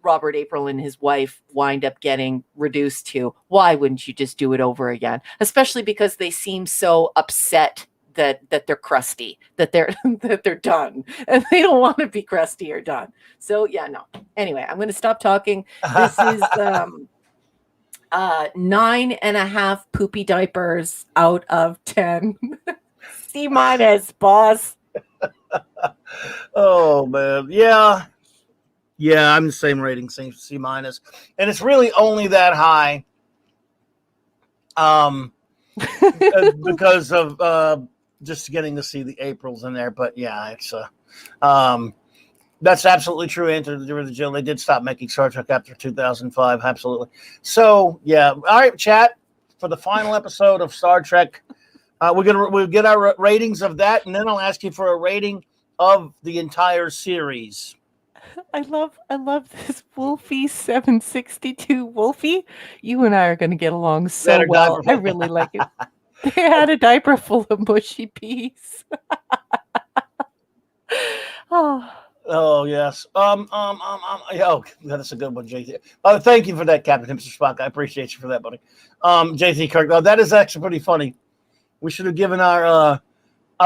Robert April and his wife wind up getting reduced to. Why wouldn't you just do it over again? Especially because they seem so upset that they're crusty, that they're that they're done, and they don't want to be crusty or done. So yeah, no. Anyway, I'm going to stop talking. This is 9.5 poopy diapers out of 10. C-, boss. Oh man, yeah, I'm the same rating, same C-, and it's really only that high, because of just getting to see the Aprils in there. But yeah, it's that's absolutely true. Enter the Jill. They did stop making Star Trek after 2005. Absolutely. So yeah, all right, chat, for the final episode of Star Trek. We'll get our ratings of that, and then I'll ask you for a rating of the entire series. I love this Wolfie 762 Wolfie. You and I are going to get along so well. I really like it. They had a diaper full of mushy peas. Oh yes. Oh, that's a good one, JT. Thank you for that, Captain Mr. Spock. I appreciate you for that, buddy. JT Kirk. That is actually pretty funny. We should have given our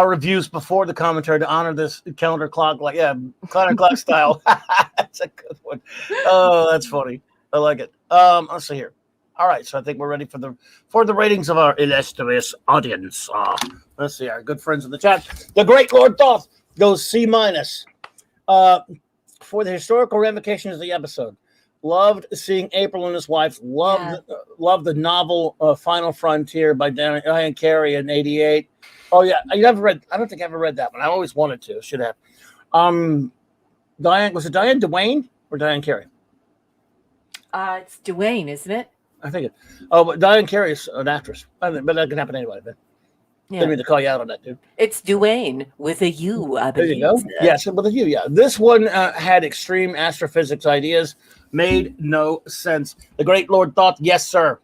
reviews before the commentary to honor this calendar clock, calendar clock style. That's a good one. Oh, that's funny. I like it. Let's see here. All right, so I think we're ready for the ratings of our illustrious audience. Let's see, our good friends in the chat. The Great Lord Thoth goes C-. For the historical ramifications of the episode. Loved seeing April and his wife. Loved the novel Final Frontier by Diane Carey in '88. Oh yeah, I don't think I ever read that one. I always wanted to. Should have. Was it Diane Duane or Diane Carey? It's Duane, isn't it? I think it. Oh, but Diane Carey is an actress. But that can happen anyway. Yeah. Didn't mean to call you out on that, dude. It's Duane with a U. I believe. There you go. Yes, with a U. Yeah, this one had extreme astrophysics ideas. Made no sense. The Great Lord Thoth, yes, sir.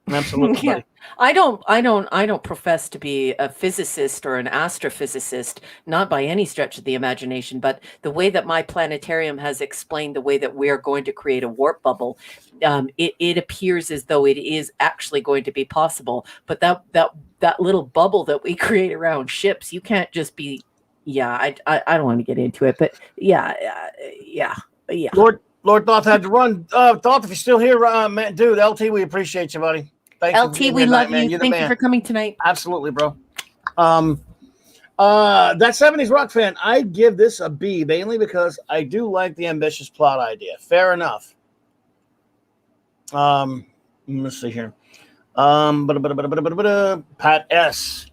Absolutely. Yeah. I don't profess to be a physicist or an astrophysicist, not by any stretch of the imagination, but the way that my planetarium has explained the way that we're going to create a warp bubble, it appears as though it is actually going to be possible. But that little bubble that we create around ships, you can't just be. Yeah, I don't want to get into it, but yeah. Lord Thoth had to run. Thoth, if you're still here, man, dude, LT, we appreciate you, buddy. Thank LT, you we love you. Thank you for coming tonight. Absolutely, bro. That 70s rock fan, I give this a B, mainly because I do like the ambitious plot idea. Fair enough. Let's see here. Pat S.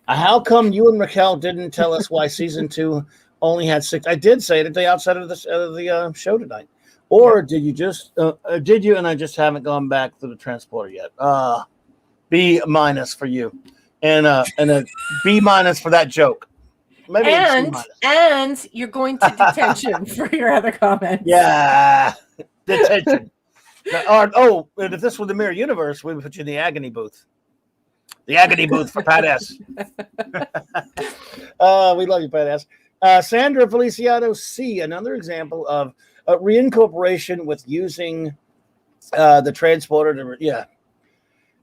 How come you and Raquel didn't tell us why season 2 only had 6? I did say it at the outset of the show tonight. Or did you just did you and I just haven't gone back to the transporter yet? B- for you, and a B- for that joke. Maybe and you're going to detention for your other comments. Yeah, detention. And if this were the Mirror Universe, we would put you in the agony booth. The agony booth for Pat S. We love you, Pat S. Sandra Feliciano C. Another example of reincorporation with using the transporter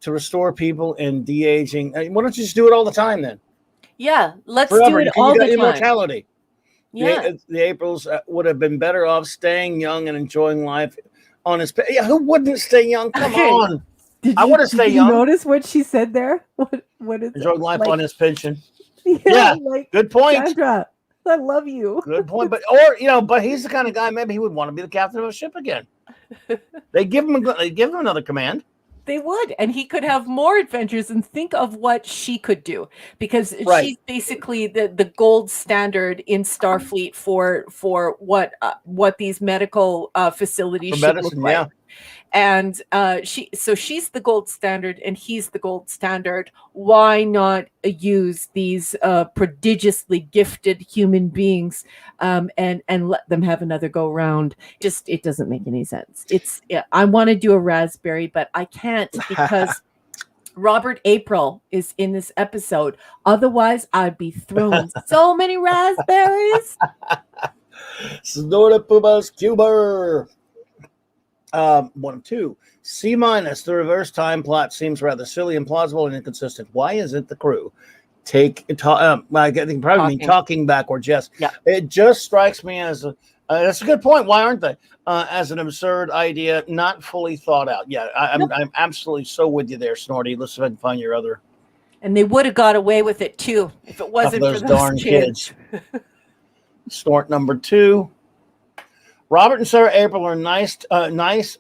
to restore people and de-aging. Why don't you just do it all the time then? Yeah, let's Forever. do it all the time. Immortality. Yeah, the Aprils would have been better off staying young and enjoying life on his. Yeah, who wouldn't stay young? Come on. I want to stay young. Did you notice what she said there? What is enjoying life on his pension? Yeah, good point. Sandra, I love you. Good point. But he's the kind of guy. Maybe he would want to be the captain of a ship again. They give him another command. They would, and he could have more adventures. And think of what she could do, because she's basically the gold standard in Starfleet for what these medical facilities should look like. Yeah. And she's the gold standard, and he's the gold standard. Why not use these prodigiously gifted human beings and let them have another go round? Just, it doesn't make any sense. I want to do a raspberry, but I can't because Robert April is in this episode. Otherwise, I'd be throwing so many raspberries. Snorta Pumas Cuber. 1 of 2. C minus. The reverse time plot seems rather silly, implausible, and inconsistent. Why isn't the crew I think probably mean talking backwards? Yes. Yeah. It just strikes me as that's a good point. Why aren't they? As an absurd idea, not fully thought out. Yeah, I'm absolutely so with you there, Snorty. Let's see if I can find your other. And they would have got away with it too if it wasn't Those for darn those kids. Snort number 2. Robert and Sarah April are a nice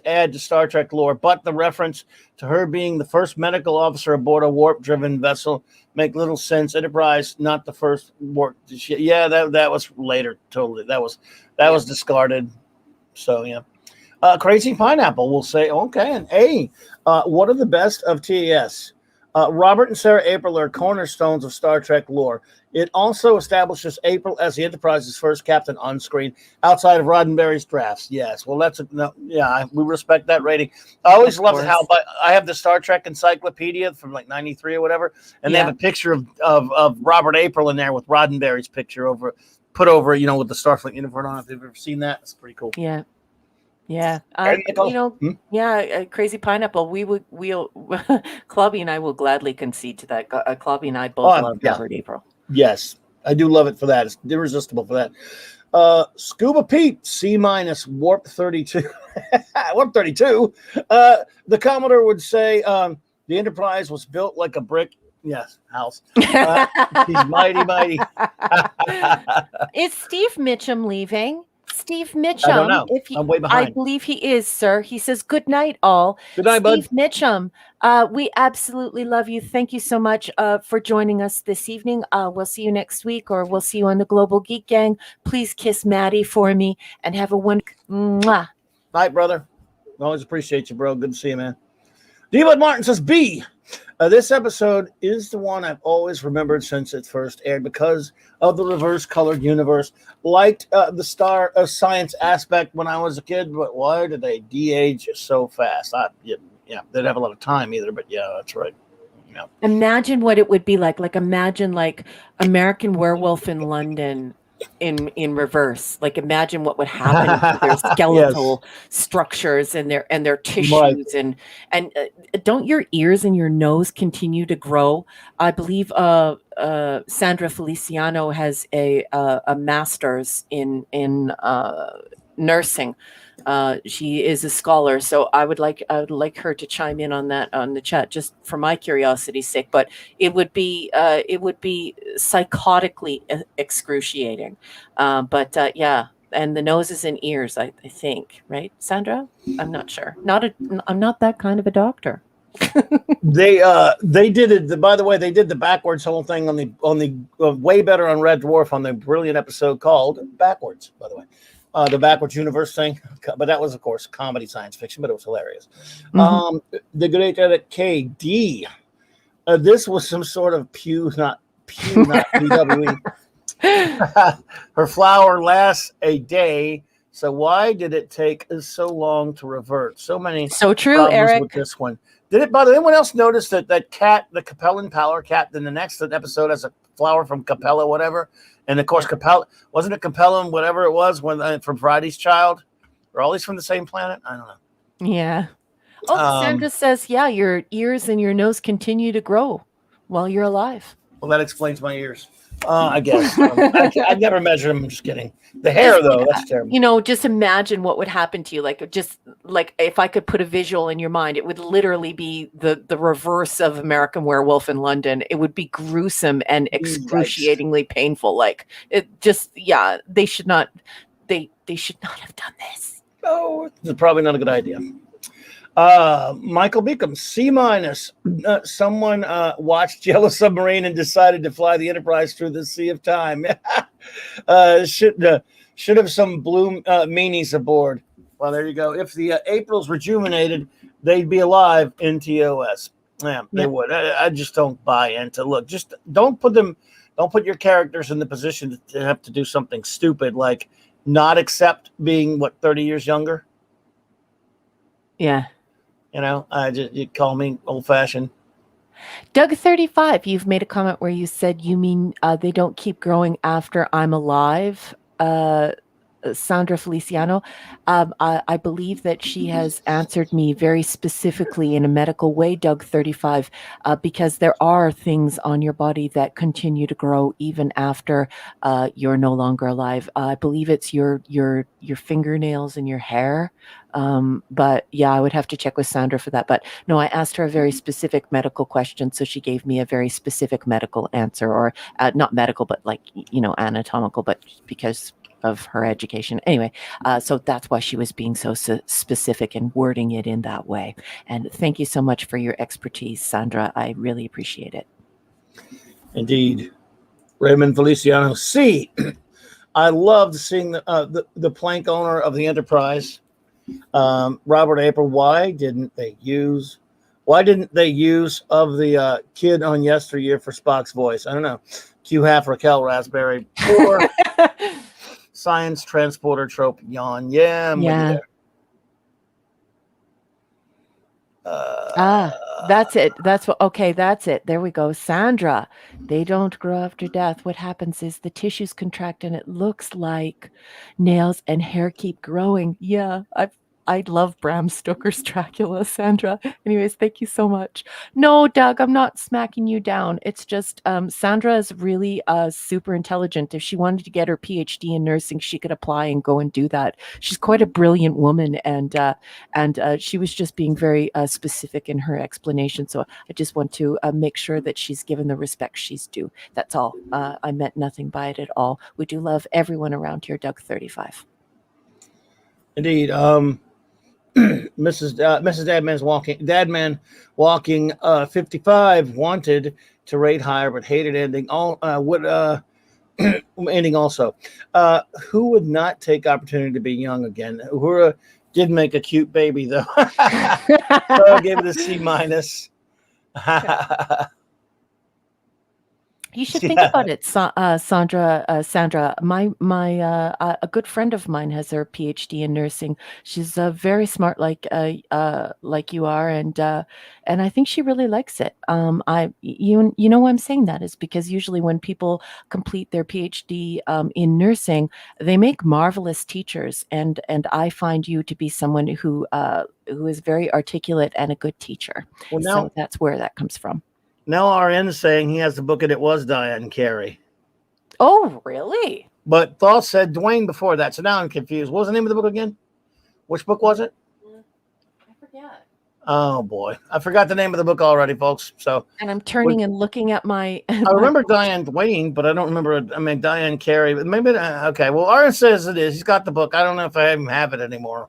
add to Star Trek lore, but the reference to her being the first medical officer aboard a warp-driven vessel make little sense. Enterprise, not the first warp. Yeah, that was later. Totally, that was discarded. So yeah, Crazy Pineapple will say okay. And A, what are the best of TAS? Robert and Sarah April are cornerstones of Star Trek lore. It also establishes April as the Enterprise's first captain on screen outside of Roddenberry's drafts. Yes, well, we respect that rating. I always love how I have the Star Trek encyclopedia from like '93 or whatever, and they have a picture of Robert April in there with Roddenberry's picture put over, with the Starfleet uniform on. If you've ever seen that, it's pretty cool. Yeah. Yeah. Crazy Pineapple. We'll Clubby and I will gladly concede to that. Clubby and I both love Robert April. Yes, I do love it for that. It's irresistible for that. Scuba Pete, C minus, Warp 32. Warp 32. The Commodore would say the Enterprise was built like a brick. Yes, house. He's mighty, mighty. Is Steve Mitchum leaving? Steve Mitchum. I don't know. I'm way behind. I believe he is, sir. He says, good night, all. Good night, bud. Steve Mitchum, we absolutely love you. Thank you so much for joining us this evening. We'll see you next week, or we'll see you on the Global Geek Gang. Please kiss Maddie for me and have a wonderful mwah. Night, brother. Always appreciate you, bro. Good to see you, man. D-Bud Martin says, B. This episode is the one I've always remembered since it first aired because of the reverse-colored universe. Liked the Star of Science aspect when I was a kid, but why did they de-age so fast? They didn't have a lot of time either, but yeah, that's right. Yeah. Imagine what it would be like. Imagine American Werewolf in London in reverse. Imagine what would happen to their skeletal structures and their tissues, and don't your ears and your nose continue to grow? I believe Sandra Feliciano has a master's in nursing. She is a scholar, so I would like her to chime in on that on the chat, just for my curiosity's sake. But it would be psychotically excruciating. Yeah, and the noses and ears, I think, right, Sandra? I'm not sure. I'm not that kind of a doctor. They did it. By the way, they did the backwards whole thing on the way better on Red Dwarf on the brilliant episode called Backwards. By the way. The backwards universe thing, but that was, of course, comedy science fiction, but it was hilarious. Mm-hmm. The great edit KD. This was some sort of not PWE. Her flower lasts a day, so why did it take so long to revert? So many. So true, Eric. With this one, did it bother anyone else notice that cat, the Capellan Power cat, in the next episode has a flower from Capella, whatever? And of course, Capella, wasn't it Capellan, whatever it was, from Friday's Child? Are all these from the same planet? I don't know. Yeah. Oh, Sandra says, yeah, your ears and your nose continue to grow while you're alive. Well, that explains my ears. I guess. I've never measured them. I'm just kidding. The hair, though, that's terrible. Just imagine what would happen to you. If I could put a visual in your mind, it would literally be the reverse of American Werewolf in London. It would be gruesome and excruciatingly painful. They should not have done this. No, it's probably not a good idea. Michael Beacom, C minus. Someone watched Yellow Submarine and decided to fly the Enterprise through the Sea of Time. Should have some blue meanies aboard. Well, there you go. If the April's rejuvenated, they'd be alive in TOS. Yeah, they would. I just don't buy into. Look, just don't put your characters in the position to have to do something stupid like not accept being 30 years younger. Yeah. You call me old-fashioned. Doug 35, you've made a comment where you said you mean they don't keep growing after I'm alive. Sandra Feliciano, I believe that she has answered me very specifically in a medical way, Doug 35, because there are things on your body that continue to grow even after you're no longer alive. I believe it's your fingernails and your hair. But yeah, I would have to check with Sandra for that. But no, I asked her a very specific medical question, so she gave me a very specific medical answer, or not medical, but like, anatomical, but because of her education. Anyway, so that's why she was being so specific and wording it in that way. And thank you so much for your expertise, Sandra. I really appreciate it. Indeed. Raymond Feliciano C. I loved seeing the plank owner of the Enterprise, Robert April. Why didn't they use of the kid on Yesteryear for Spock's voice? I don't know. Q half Raquel Raspberry or science transporter trope yawn. Yeah, I'm with you there. That's it. That's it. There we go. Sandra, they don't grow after death. What happens is the tissues contract and it looks like nails and hair keep growing. Yeah, I love Bram Stoker's Dracula, Sandra. Anyways, thank you so much. No, Doug, I'm not smacking you down. It's just Sandra is really super intelligent. If she wanted to get her PhD in nursing, she could apply and go and do that. She's quite a brilliant woman, and she was just being very specific in her explanation. So I just want to make sure that she's given the respect she's due. That's all. I meant nothing by it at all. We do love everyone around here, Doug 35. Indeed. Mrs. Dadman walking 55 wanted to rate higher but hated ending. Ending also. Who would not take opportunity to be young again? Uhura did make a cute baby though. So I gave it a C-. You should think about it, Sandra. A good friend of mine has her PhD in nursing. She's very smart, like you are, and I think she really likes it. You know why I'm saying that is because usually when people complete their PhD in nursing, they make marvelous teachers, and I find you to be someone who is very articulate and a good teacher. Well, so that's where that comes from. Now RN is saying he has the book and it was Diane Carey. Oh, really? But Thought said Dwayne before that. So now I'm confused. What was the name of the book again? Which book was it? I forget. Oh, boy. I forgot the name of the book already, folks. So, and I'm turning and looking at my... I remember Diane Dwayne, but I don't remember, Diane Carey. Maybe, okay. Well, RN says it is. He's got the book. I don't know if I even have it anymore.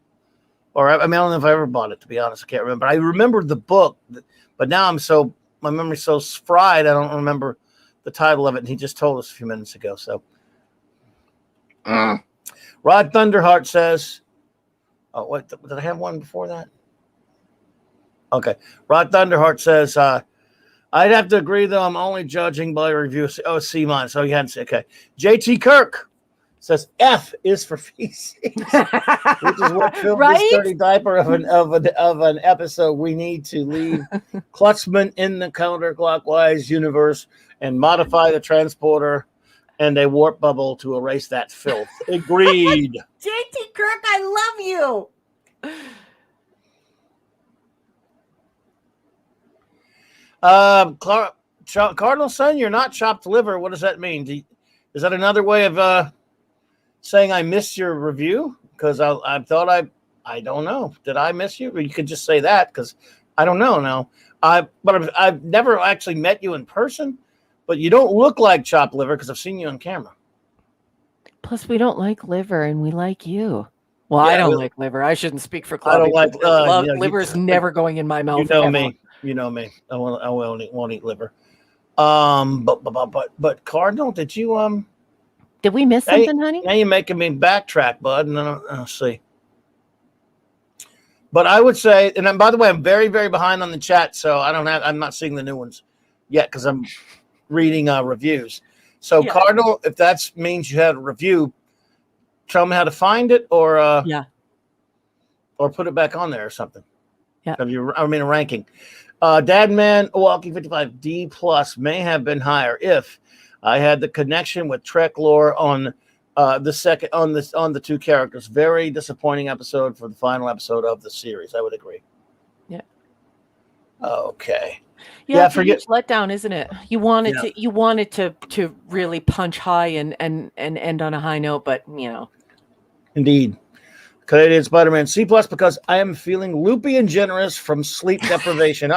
Or, I don't know if I ever bought it, to be honest. I can't remember. I remember the book, but now my memory's so fried, I don't remember the title of it. And he just told us a few minutes ago. So, Rod Thunderheart says, oh, what did I have one before that? Okay. Rod Thunderheart says, I'd have to agree, though. I'm only judging by review. Oh, C-. So you hadn't said, okay. JT Kirk says F is for feces, which is what filled this dirty diaper of an episode. We need to leave Klutzman in the counterclockwise universe and modify the transporter and a warp bubble to erase that filth. Agreed. JT Kirk, I love you. Cardinal Son, you're not chopped liver. What does that mean? Is that another way of saying I missed your review? Because I thought I don't know. Did I miss you? Or you could just say that because I don't know now. But I've never actually met you in person. But you don't look like chopped liver because I've seen you on camera. Plus, we don't like liver, and we like you. Well, yeah, I don't like liver. I shouldn't speak for Clubby. I don't like liver's never going in my mouth. You know me. You know me. I won't eat liver. But Cardinal, did you Did we miss something, honey? Now you're making me backtrack, bud. And then I'll see. But I would say, and by the way, I'm very, very behind on the chat, so I'm not seeing the new ones yet because I'm reading reviews. So yeah. Cardinal, if that means you had a review, tell me how to find it, or or put it back on there or something. Yeah, a ranking. Dadman Walking 55 D+ may have been higher if I had the connection with Trek lore on the second on the two characters. Very disappointing episode for the final episode of the series. I would agree. Yeah. Okay. Yeah, Yeah, it's a huge letdown, isn't it? You wanted to really punch high and end on a high note, but Indeed. Canadian Spider-Man C+ because I am feeling loopy and generous from sleep deprivation.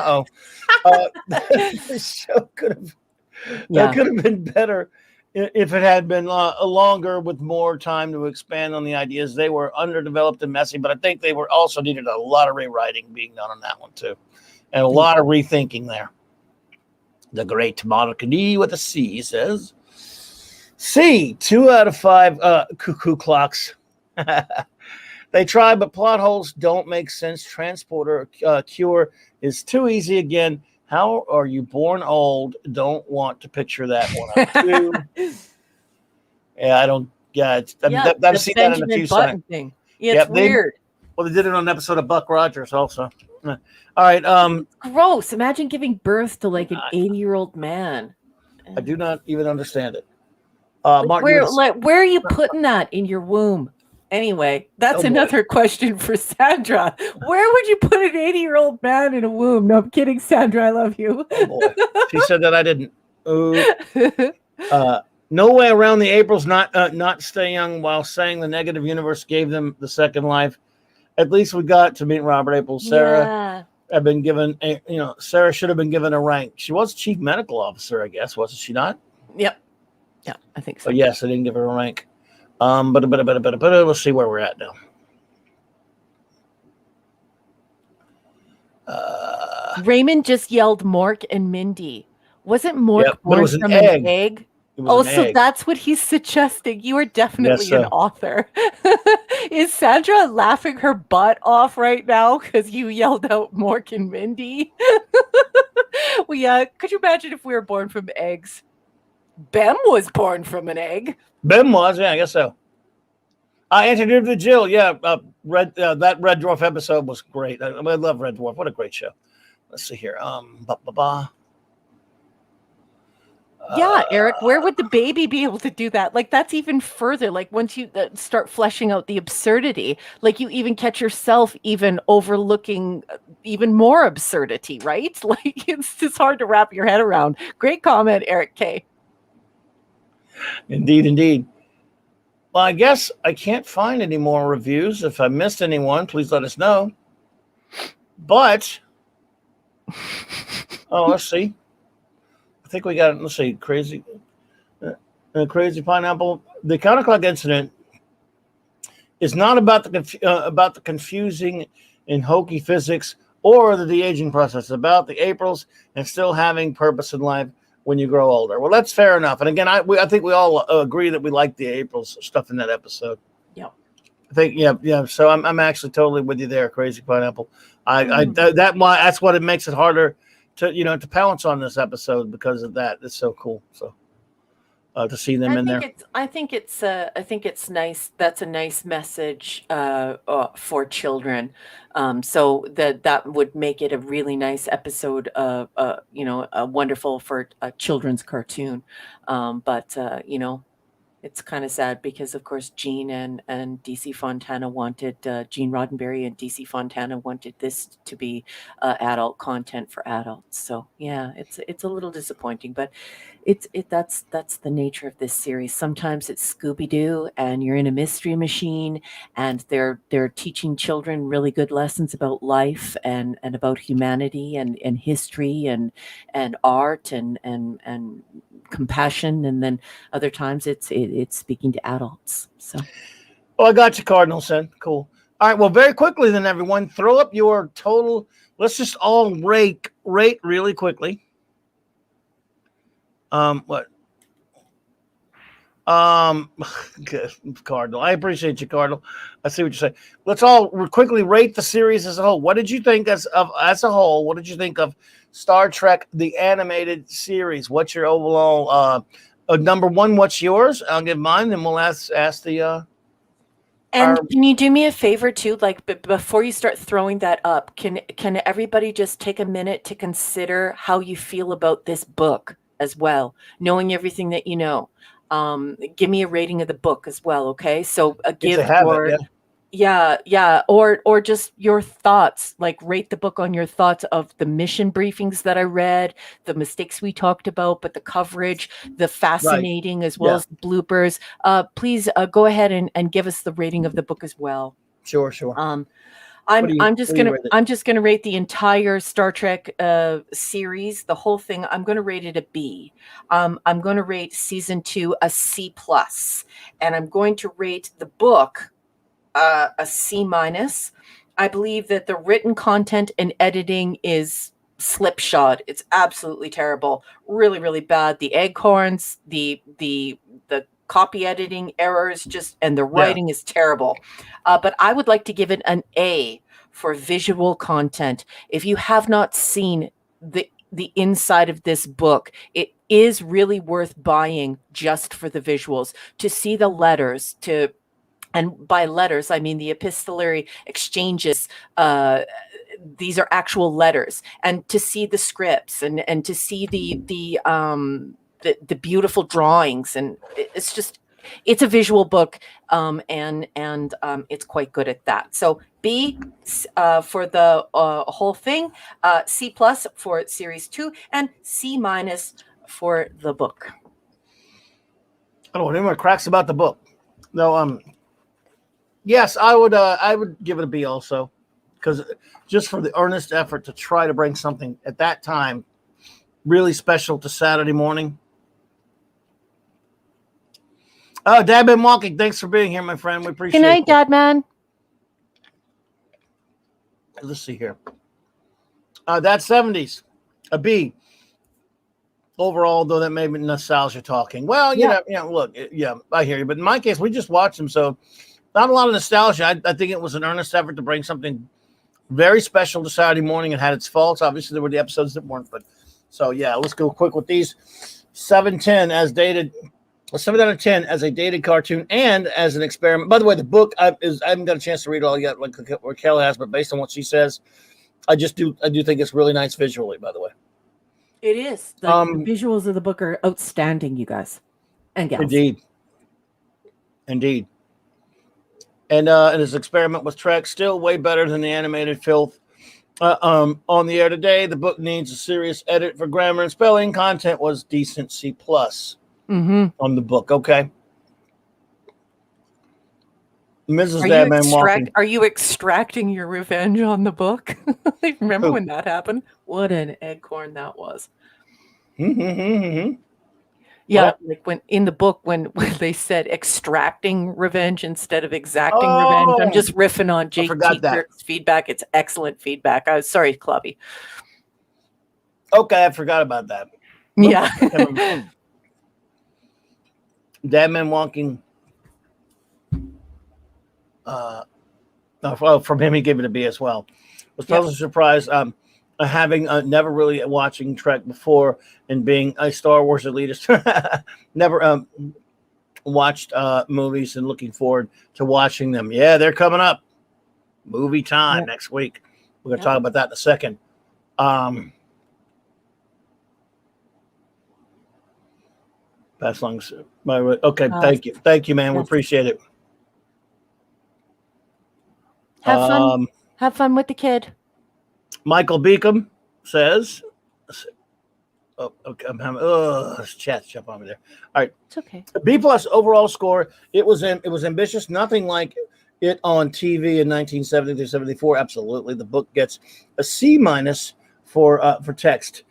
This show could have been better if it had been longer with more time to expand on the ideas. They were underdeveloped and messy, but I think they were also needed a lot of rewriting being done on that one too, and a lot of rethinking there. The Great Monarchy with a C says C, 2 out of 5 cuckoo clocks. They try, but plot holes don't make sense. Transporter cure is too easy again. How are you born old? Don't want to picture that one. Yeah, I don't. Yeah, I've seen that in a few Button thing. Yeah, it's weird. They did it on an episode of Buck Rogers also. All right. Gross. Imagine giving birth to like an 80-year-old man. I do not even understand it. Martin, where are you putting that in your womb? Anyway, that's another question for Sandra. Where would you put an 80-year-old man in a womb? No, I'm kidding, Sandra. I love you. Oh boy. She said that I didn't. No way around the Aprils not stay young while saying the negative universe gave them the second life. At least we got to meet Robert April. Sarah had been given Sarah should have been given a rank. She was chief medical officer, I guess, wasn't she not? Yep. Yeah, I think so. But yes, I didn't give her a rank. But let's see where we're at now. Raymond just yelled Mork and Mindy. Wasn't Mork born from an egg? So that's what he's suggesting. You are definitely an author. Is Sandra laughing her butt off right now because you yelled out Mork and Mindy? Could you imagine if we were born from eggs? Bem was born from an egg. Bem was, yeah, I guess so. I introduced to Jill. Yeah, that Red Dwarf episode was great. I love Red Dwarf. What a great show. Let's see here. Yeah, Eric, where would the baby be able to do that? Like, that's even further. Like, once you start fleshing out the absurdity, like you even catch yourself even overlooking even more absurdity, right? Like, it's just hard to wrap your head around. Great comment, Eric K. Indeed. Well, I guess I can't find any more reviews. If I missed anyone, please let us know. But, let's see. I think we got, let's see, Crazy Pineapple. The counterclock incident is not about the confusing and hokey physics or the de-aging process. It's about the Aprils and still having purpose in life when you grow older. Well, that's fair enough. And again, I think we all agree that we like the Aprils stuff in that episode. Yeah. I think, yeah. So I'm actually totally with you there, Crazy Pineapple. That's what it makes it harder to pounce on this episode because of that. It's so cool. So to see them in there. I think it's nice. That's a nice message for children. So that would make it a really nice episode. Wonderful for a children's cartoon. But it's kind of sad because, of course, Gene and DC Fontana wanted Gene Roddenberry and DC Fontana wanted this to be adult content for adults. So yeah, it's a little disappointing, but that's the nature of this series. Sometimes it's Scooby-Doo and you're in a mystery machine and they're teaching children really good lessons about life and about humanity and history and art and compassion, and then other times it's speaking to adults. So I got you, Cardinal Sin. Cool. All right, well, very quickly then, everyone, throw up your total. Let's just all rate really quickly. What? Cardinal. I appreciate you, Cardinal. I see what you're saying. Let's all quickly rate the series as a whole. What did you think as a whole? What did you think of Star Trek, the animated series? What's your overall number one? What's yours? I'll give mine, then we'll ask the. And can you do me a favor too? Like, before you start throwing that up, can everybody just take a minute to consider how you feel about this book as well, knowing everything that you know? give me a rating of the book as well. Okay. So a If they give have your, it, yeah. Or just your thoughts, like rate the book on your thoughts of the mission briefings that I read, the mistakes we talked about, but the coverage, the fascinating, as well Yeah. as the bloopers. Please go ahead and give us the rating of the book as well. Sure. I'm What do I'm you just rate gonna it? I'm just gonna rate the entire Star Trek series, the whole thing. I'm gonna rate it a B. I'm gonna rate season 2 a C plus, and I'm going to rate the book a C minus. I believe that the written content and editing is slipshod. It's absolutely terrible, really, really bad. The eggcorns, the copy editing errors, just and the Yeah. writing is terrible. But I would like to give it an A for visual content. If you have not seen the inside of this book, it is really worth buying just for the visuals, to see the letters, to and by letters, I mean the epistolary exchanges. These are actual letters, and to see the scripts and to see the beautiful drawings, and it's a visual book, and it's quite good at that. So B for the whole thing, C plus for series 2, and C minus for the book. I don't know any more cracks about the book. No, yes, I would give it a B also, because just for the earnest effort to try to bring something at that time really special to Saturday morning. Oh, Dad been walking. Thanks for being here, my friend. We appreciate Good night, it. Dad Man. Let's see here. That's 70s. A B. Overall, though, that may be nostalgia talking. Well, you know, look, yeah, I hear you. But in my case, we just watched them, so not a lot of nostalgia. I think it was an earnest effort to bring something very special to Saturday morning. It had its faults. Obviously, there were the episodes that weren't. But so, yeah, let's go quick with these. 7/10 as dated. 7 out of 10 as a dated cartoon and as an experiment. By the way, the book I haven't got a chance to read it all yet, like Raquel has, but based on what she says, I do think it's really nice visually. By the way, It is. The visuals of the book are outstanding, you guys and gals. Indeed. And his experiment with Trek, still way better than the animated filth on the air today. The book needs a serious edit for grammar and spelling. Content was decent, C plus on the book. Okay. Mrs. Dadman walking. Are you extracting your revenge on the book? Remember when that happened? What an eggcorn that was. Yeah, like when in the book when they said extracting revenge instead of exacting revenge. I'm just riffing on JT Kirk's feedback. It's excellent feedback. I was sorry, Clubby. Okay, I forgot about that. Yeah. Dadman walking. From him, he gave it a B as well. Was pleasantly surprised. Having never really watching Trek before and being a Star Wars elitist, never watched movies and looking forward to watching them. Yeah, they're coming up. Movie time next week. We're going to talk about that in a second. Pass along. Okay, thank you, man. We appreciate it. Have fun. Have fun with the kid. Michael Beacom says, "Oh, okay, this chat's jump on me there." All right, it's okay. B plus overall score. It was ambitious. Nothing like it on TV in 1970 through 74. Absolutely, the book gets a C minus for text.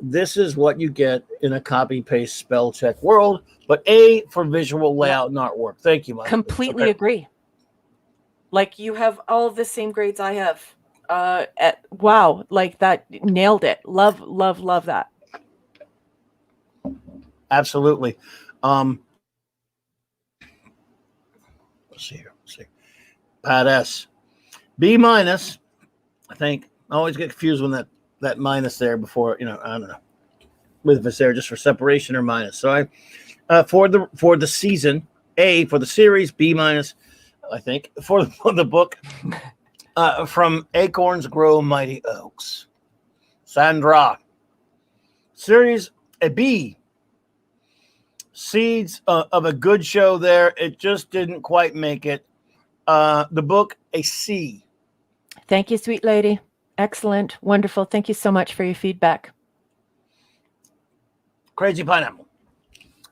This is what you get in a copy paste spell check world, but A for visual layout and artwork. Thank you, Michael. Completely agree. Like you have all of the same grades I have. Wow, like that, nailed it. Love that. Absolutely. Let's see here. Pat S. B minus. I think I always get confused when that minus there before, I don't know if it's there just for separation or minus. So I for the season, A for the series, B minus. I think for the book, from Acorns Grow Mighty Oaks. Sandra. Series a B. seeds of a good show there. It just didn't quite make it. The book, a C. Thank you, sweet lady. Excellent. Wonderful. Thank you so much for your feedback. Crazy Pineapple.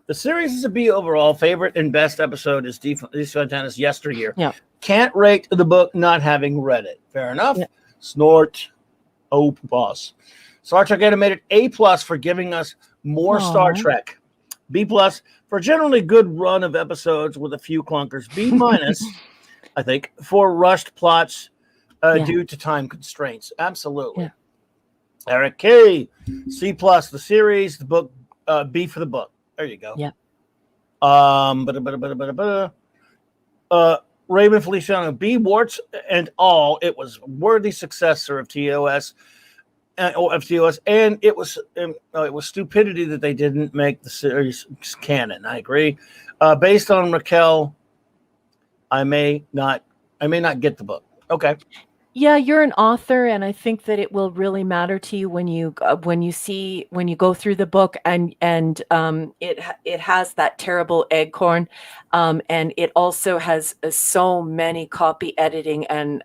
The series is a B overall. Favorite and best episode is These Fontana's Yesteryear. Yeah. Can't rate the book not having read it. Fair enough. Yeah. Snort. Oh, boss. Star Trek Animated, A+ for giving us more Star Trek. B+ for generally good run of episodes with a few clunkers. B-, I think, for rushed plots due to time constraints. Absolutely. Yeah. Eric K. C+, the series, the book, B for the book. There you go. Yeah. Raymond Feliciano, B, warts and all. It was worthy successor of TOS. And it was stupidity that they didn't make the series canon. I agree. Based on Raquel, I may not get the book. Okay. Yeah, you're an author, and I think that it will really matter to you when you go through the book, and it has that terrible eggcorn, and it also has so many copy editing and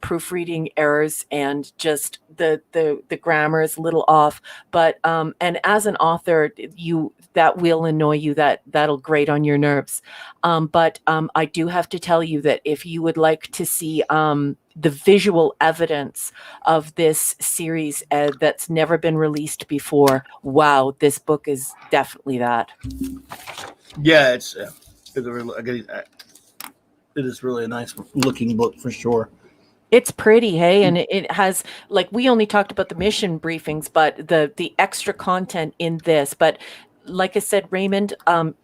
proofreading errors, and just the grammar is a little off. But and as an author, that will annoy you. That'll grate on your nerves. But I do have to tell you that if you would like to see the visual evidence of this series that's never been released before, wow, this book is definitely that. Yeah, it is really a nice looking book for sure. It's pretty, hey, and it has, like, we only talked about the mission briefings, but the extra content in this, but like I said, Raymond,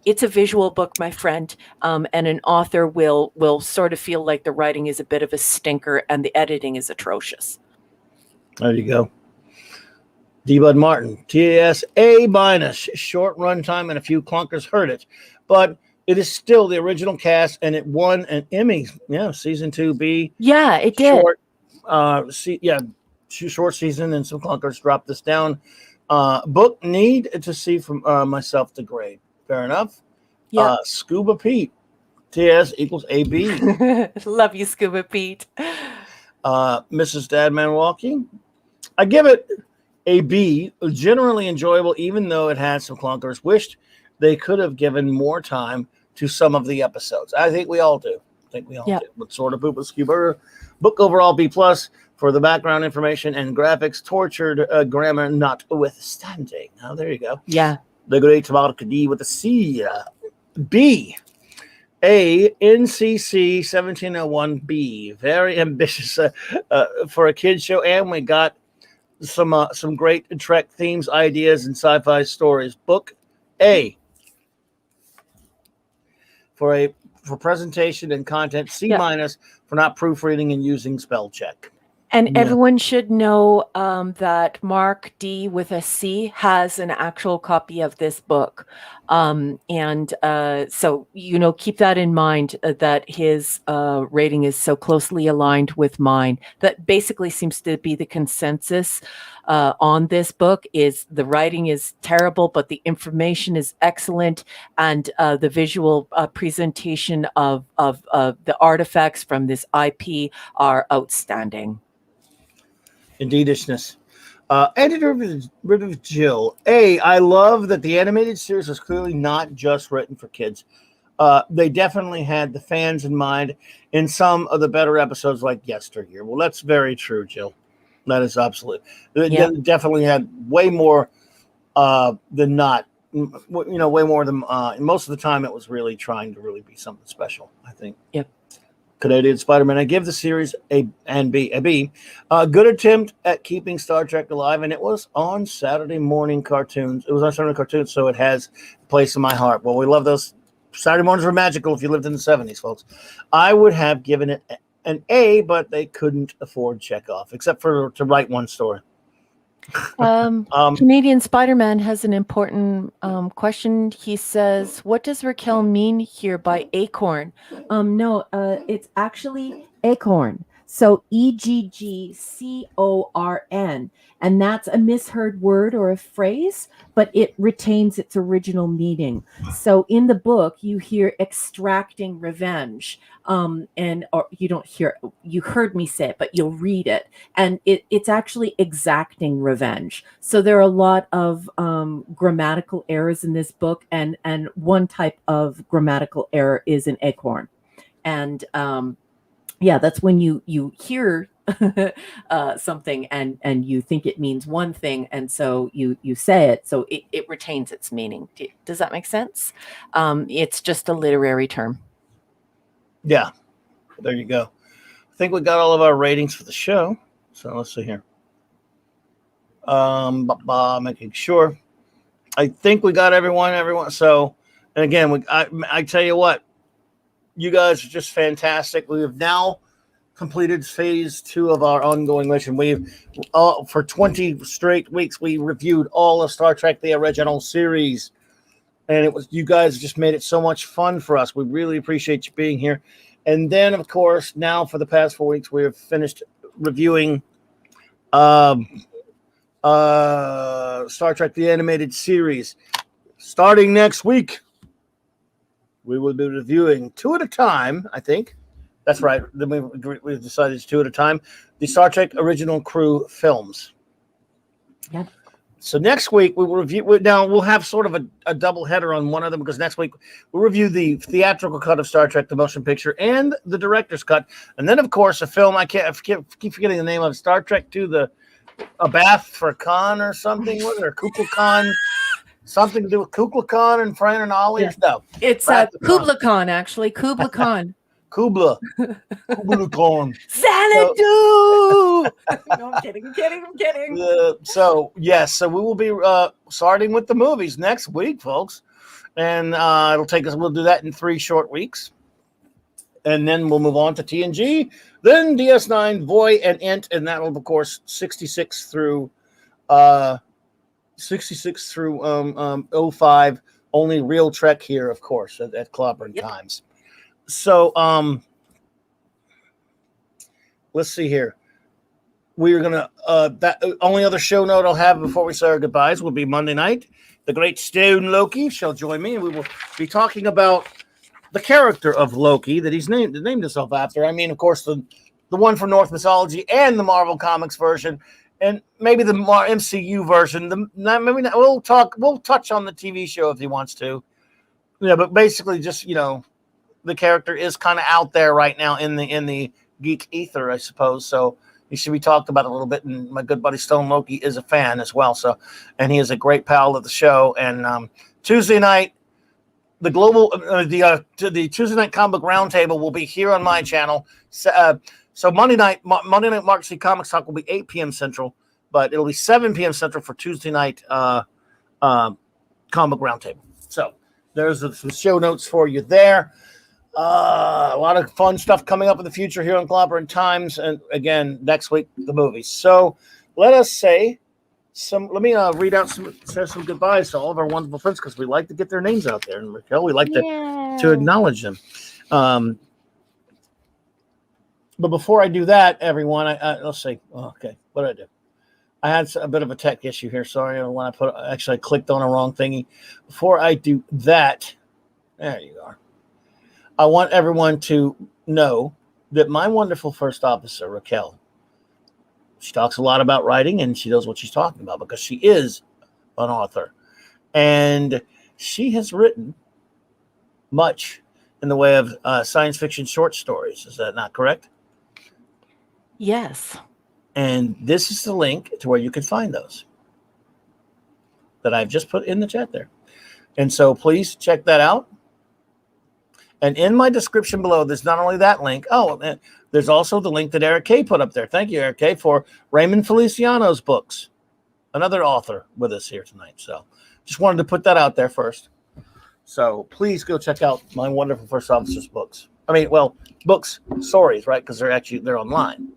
it's a visual book, my friend, and an author will sort of feel like the writing is a bit of a stinker and the editing is atrocious. There you go. D. Bud Martin, TAS A-, short run time and a few clunkers hurt it, but it is still the original cast, and it won an Emmy. Yeah, season 2B. Yeah, it did. Short season and some clunkers dropped this down. Book need to see from myself to grade. Fair enough. Yeah. Scuba Pete, TS equals AB. Love you, Scuba Pete. Mrs. Dadman Walking, I give it a B. Generally enjoyable, even though it had some clunkers. Wished they could have given more time to some of the episodes. I think we all do. Do. But sort of poop with Scuba. Book overall B+ for the background information and graphics. Tortured grammar notwithstanding. Now there you go. Yeah. The Great Vodka D with a C. B. A. NCC 1701B. Very ambitious for a kid's show, and we got some great Trek themes, ideas, and sci-fi stories. Book A. For presentation and content. C- for not proofreading and using spell check. And everyone should know that Mark D with a C has an actual copy of this book. So, keep that in mind, that his rating is so closely aligned with mine. That basically seems to be the consensus on this book. Is the writing is terrible, but the information is excellent, and the visual presentation of the artifacts from this IP are outstanding. Indeedishness. Editor of Jill. A. I love that the animated series was clearly not just written for kids. They definitely had the fans in mind in some of the better episodes like Yesteryear. Well, that's very true, Jill. That is absolute. They definitely had way more than not. Way more than most of the time. It was really trying to really be something special, I think. Yep. Canadian Spider-Man. I give the series a B. Good attempt at keeping Star Trek alive, and it was on Saturday morning cartoons. It was on Saturday cartoons, so it has a place in my heart. Well, we love those. Saturday mornings were magical if you lived in the 70s, folks. I would have given it an A, but they couldn't afford Chekhov, except for to write one story. Canadian Spider-Man has an important question. He says, what does Raquel mean here by acorn? No, it's actually acorn. So EGGCORN. And that's a misheard word or a phrase, but it retains its original meaning. So in the book, you hear extracting revenge. Or you don't hear, you heard me say it, but you'll read it. And it's actually exacting revenge. So there are a lot of grammatical errors in this book. And one type of grammatical error is an acorn. And yeah, that's when you hear something and you think it means one thing, and so you say it, so it retains its meaning. Does that make sense? It's just a literary term. Yeah, there you go. I think we got all of our ratings for the show. So let's see here. Making sure. I think we got everyone. So, and again, I tell you what, you guys are just fantastic. We have now completed phase 2 of our ongoing mission. We've for 20 straight weeks we reviewed all of Star Trek the original series, and you guys just made it so much fun for us. We really appreciate you being here. And then of course now for the past 4 weeks we have finished reviewing Star Trek the animated series. Starting next week we will be reviewing 2 at a time, I think. That's right. Then we've decided it's 2 at a time. The Star Trek Original Crew films. Yeah. So next week we will review. Now we'll have sort of a double header on one of them, because next week we'll review the theatrical cut of Star Trek: The Motion Picture and the director's cut, and then of course a film I keep forgetting the name of, Star Trek II, a bath for Khan or something. What is it? Kublai Khan? Something to do with Kublai Khan and Fran and Ollie? Yeah. No, it's Kublai Khan, actually. Kublai Khan. Kublai Khan. Xanadu! No, I'm kidding. So we will be starting with the movies next week, folks. And it'll take us, we'll do that in 3 short weeks. And then we'll move on to TNG, then DS9, Voy, and Int, and that will, of course, 66 through 05. Only real Trek here, of course, at Clobbering Times. So let's see here. We are gonna that only other show note I'll have before we say our goodbyes will be Monday night. The great Stone Loki shall join me, and we will be talking about the character of Loki that he's named himself after. I mean, of course, the one from Norse mythology and the Marvel Comics version, and maybe the MCU version. We'll touch on the TV show if he wants to. Yeah, but basically, just the character is kind of out there right now in the geek ether, I suppose. So he should be talked about a little bit. And my good buddy Stone Loki is a fan as well. So, and he is a great pal of the show. And Tuesday night, the Tuesday night comic book roundtable will be here on my channel. So Monday night Mark C Comics Talk will be 8 p.m. Central, but it'll be 7 p.m. Central for Tuesday night comic roundtable. So there's some show notes for you there. A lot of fun stuff coming up in the future here on Clobbering Times, and again next week the movies. So let me read out some goodbyes to all of our wonderful friends, because we like to get their names out there, and Raquel, we like to acknowledge them. But before I do that, everyone, let's see. Okay, what did I do? I had a bit of a tech issue here. Sorry, when I clicked on a wrong thingy. Before I do that, there you are. I want everyone to know that my wonderful first officer, Raquel, she talks a lot about writing, and she knows what she's talking about because she is an author. And she has written much in the way of science fiction short stories. Is that not correct? Yes. And this is the link to where you can find those that I've just put in the chat there. And so please check that out. And in my description below, there's not only that link. Oh, there's also the link that Eric K. put up there. Thank you, Eric K., for Raymond Feliciano's books. Another author with us here tonight. So just wanted to put that out there first. So please go check out my wonderful first officer's books. Stories, right? Because they're online.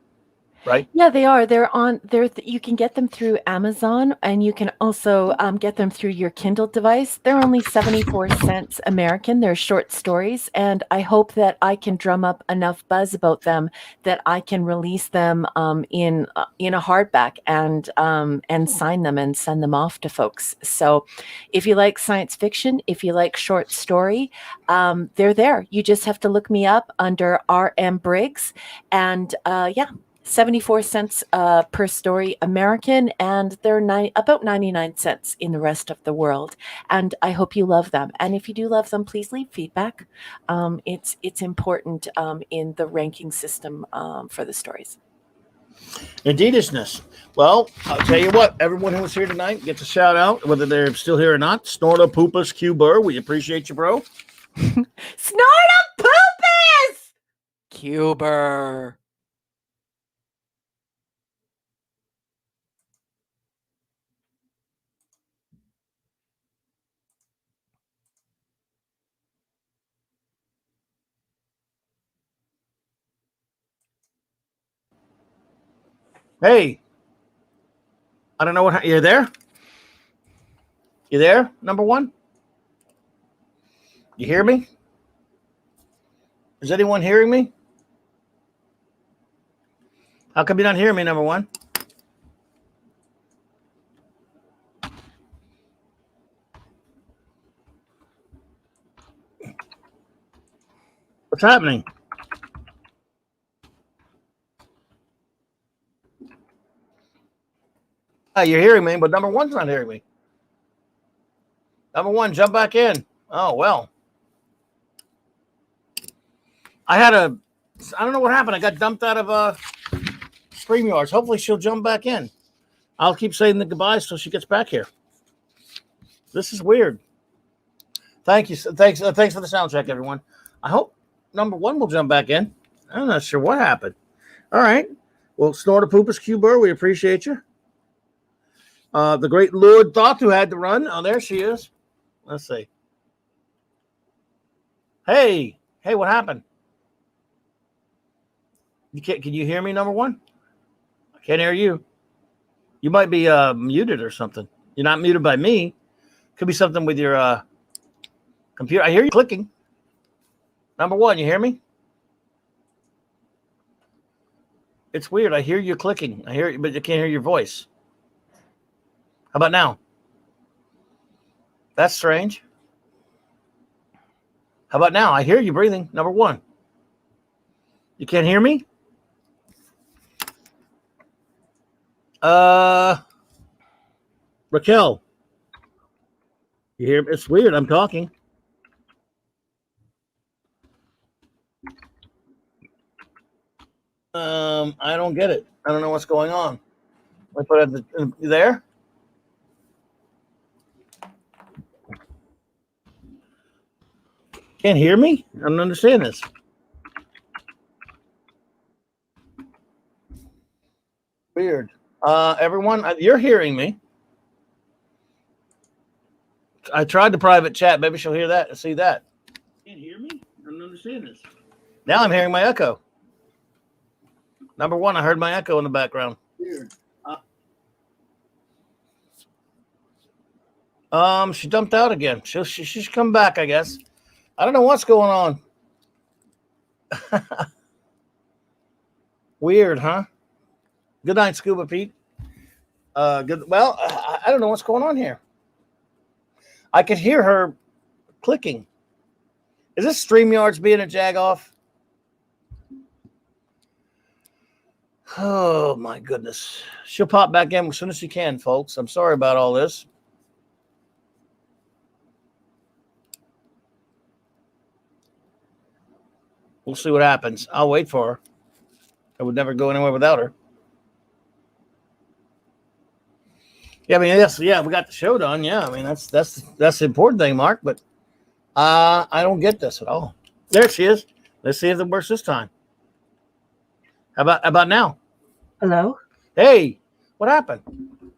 right? Yeah, they are. They're on there. You can get them through Amazon, and you can also get them through your Kindle device. They're only 74 cents American. They're short stories, and I hope that I can drum up enough buzz about them that I can release them in a hardback and sign them and send them off to folks. So, if you like science fiction, if you like short story, they're there. You just have to look me up under RM Briggs, and yeah. 74 cents per story American, and they're about 99 cents in the rest of the world. And I hope you love them. And if you do love them, please leave feedback. It's important in the ranking system for the stories. Indeedishness. Well, I'll tell you what, everyone who was here tonight gets a shout out, whether they're still here or not. Snorta Poopus Q Burr, we appreciate you, bro. Snorta Poopus! Cuber. Hey, I don't know what you're there. You there? Number one. You hear me? Is anyone hearing me? How come you not hearing me? Number one. What's happening? You're hearing me, but number one's not hearing me. Number one, jump back in. Oh, well. I don't know what happened. I got dumped out of StreamYards. Hopefully she'll jump back in. I'll keep saying the goodbyes till she gets back here. This is weird. Thank you. Thanks for the sound check, everyone. I hope number one will jump back in. I'm not sure what happened. All right. Well, Snorta Poopus Q Burr, we appreciate you. The great Lord Thought who had to run. Oh, there she is. Let's see. Hey, what happened? Can you hear me, number one? I can't hear you. You might be muted or something. You're not muted by me. Could be something with your computer. I hear you clicking. Number one, you hear me? It's weird. I hear you clicking. I hear you, but I can't hear your voice. How about now? That's strange. How about now? I hear you breathing. Number one. You can't hear me? Raquel. You hear? It's weird. I'm talking. I don't get it. I don't know what's going on. I put it you there. Can't hear me? I don't understand this. Weird. Everyone, you're hearing me. I tried the private chat. Maybe she'll hear that and see that. Can't hear me? I don't understand this. Now I'm hearing my echo. Number one, I heard my echo in the background. Weird. She dumped out again. She's come back, I guess. I don't know what's going on. Weird, huh? Good night, Scuba Pete. Good. Well, I don't know what's going on here. I could hear her clicking. Is this StreamYards being a jagoff? Oh, my goodness. She'll pop back in as soon as she can, folks. I'm sorry about all this. We'll see what happens. I'll wait for her. I would never go anywhere without her. Yeah, I mean, yes, yeah, we got the show done. Yeah, I mean, that's the important thing, Mark. But I don't get this at all. There she is. Let's see if it works this time. How about now? Hello? Hey, what happened?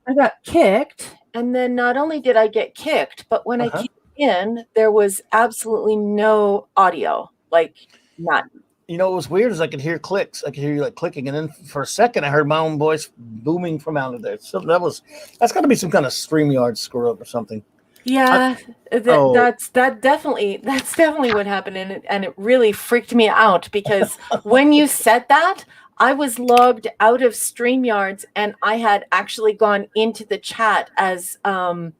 I got kicked, and then not only did I get kicked, but when I came in, there was absolutely no audio, like none. you know, it was weird is I could hear clicks. I could hear you like clicking. And then for a second, I heard my own voice booming from out of there. So that's got to be some kind of StreamYard screw up or something. Yeah, that's definitely what happened, and it really freaked me out because when you said that, I was logged out of StreamYards and I had actually gone into the chat as a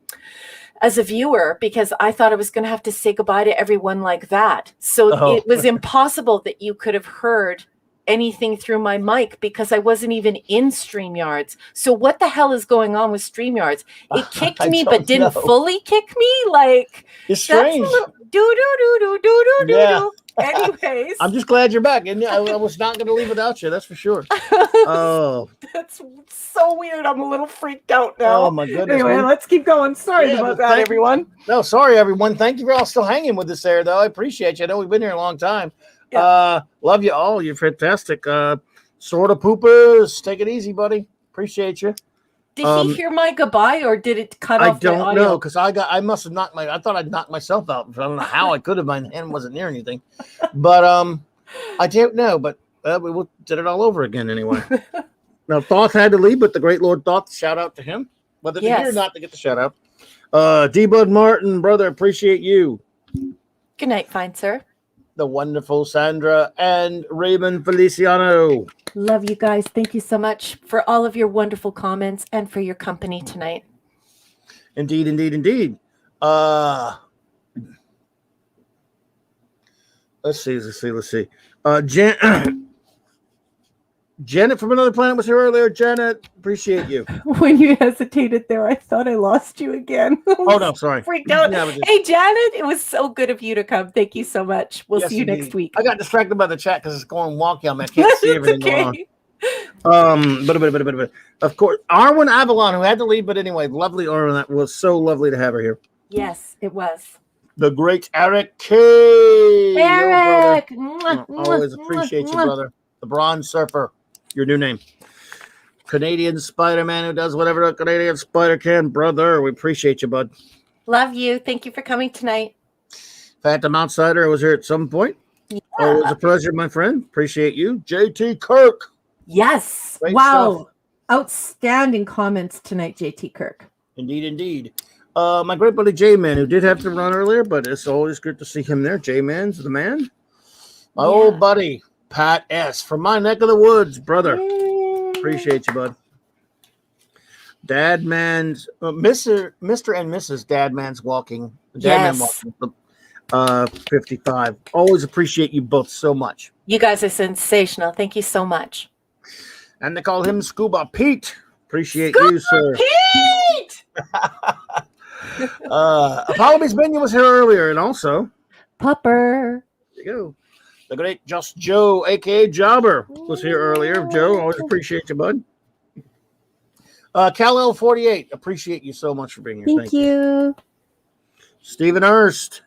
viewer because I thought I was going to have to say goodbye to everyone like that. So it was impossible that you could have heard anything through my mic because I wasn't even in StreamYards. So what the hell is going on with StreamYards? It kicked me, but didn't fully kick me. Like, it's strange. Yeah. Anyways, I'm just glad you're back, and I was not going to leave without you. That's for sure. Oh, that's so weird. I'm a little freaked out now. Oh my goodness. Anyway, let's keep going. Sorry about that, everyone. No, sorry, everyone. Thank you for all still hanging with us there, though. I appreciate you. I know we've been here a long time. Yeah. Love you all. You're fantastic. Sort of poopers. Take it easy, buddy. Appreciate you. Did he hear my goodbye or did it cut off? I don't know because I must have knocked I thought I'd knocked myself out. I don't know how I could have. My hand wasn't near anything, but I don't know. But we did it all over again anyway. Now Thoth had to leave, but the great Lord Thoth, shout out to him. Whether to hear or not to get the shout out. D Bud Martin, brother, appreciate you. Good night, fine sir. The wonderful Sandra and Raymond Feliciano. Love you guys. Thank you so much for all of your wonderful comments and for your company tonight. Indeed, indeed, indeed. Let's see. Janet from Another Planet was here earlier. Janet, appreciate you. When you hesitated there, I thought I lost you again. Oh, no, sorry. Freaked out. Hey, Janet, it was so good of you to come. Thank you so much. We'll see you next week. I got distracted by the chat because it's going wonky on me. I can't see everything going on. But of course, Arwen Avalon, who had to leave, but anyway, lovely Arwen. That was so lovely to have her here. Yes, it was. The great Eric K. Eric! Always appreciate you, brother. The Bronze Surfer. Your new name. Canadian Spider-Man who does whatever a Canadian spider can, brother. We appreciate you, bud. Love you. Thank you for coming tonight. Phantom Outsider was here at some point. Yeah. Always a pleasure, my friend. Appreciate you. JT Kirk. Yes. Great wow. Stuff. Outstanding comments tonight, JT Kirk. Indeed, indeed. My great buddy J-Man, who did have to run earlier, but it's always good to see him there. J-Man's the man. My old buddy. Pat S. from my neck of the woods, brother. Appreciate you, bud. Dadman's Mr. and Mrs. Dadman's walking. Dadman walking. 55. Always appreciate you both so much. You guys are sensational. Thank you so much. And they call him Scuba Pete. Appreciate you, sir. Pete! Apollo's Minion was here earlier, and also Pupper. There you go. The great Just Joe, a.k.a. Jobber, was here earlier. Joe, always appreciate you, bud. Cal L48, appreciate you so much for being here. Thank you. Stephen Hurst.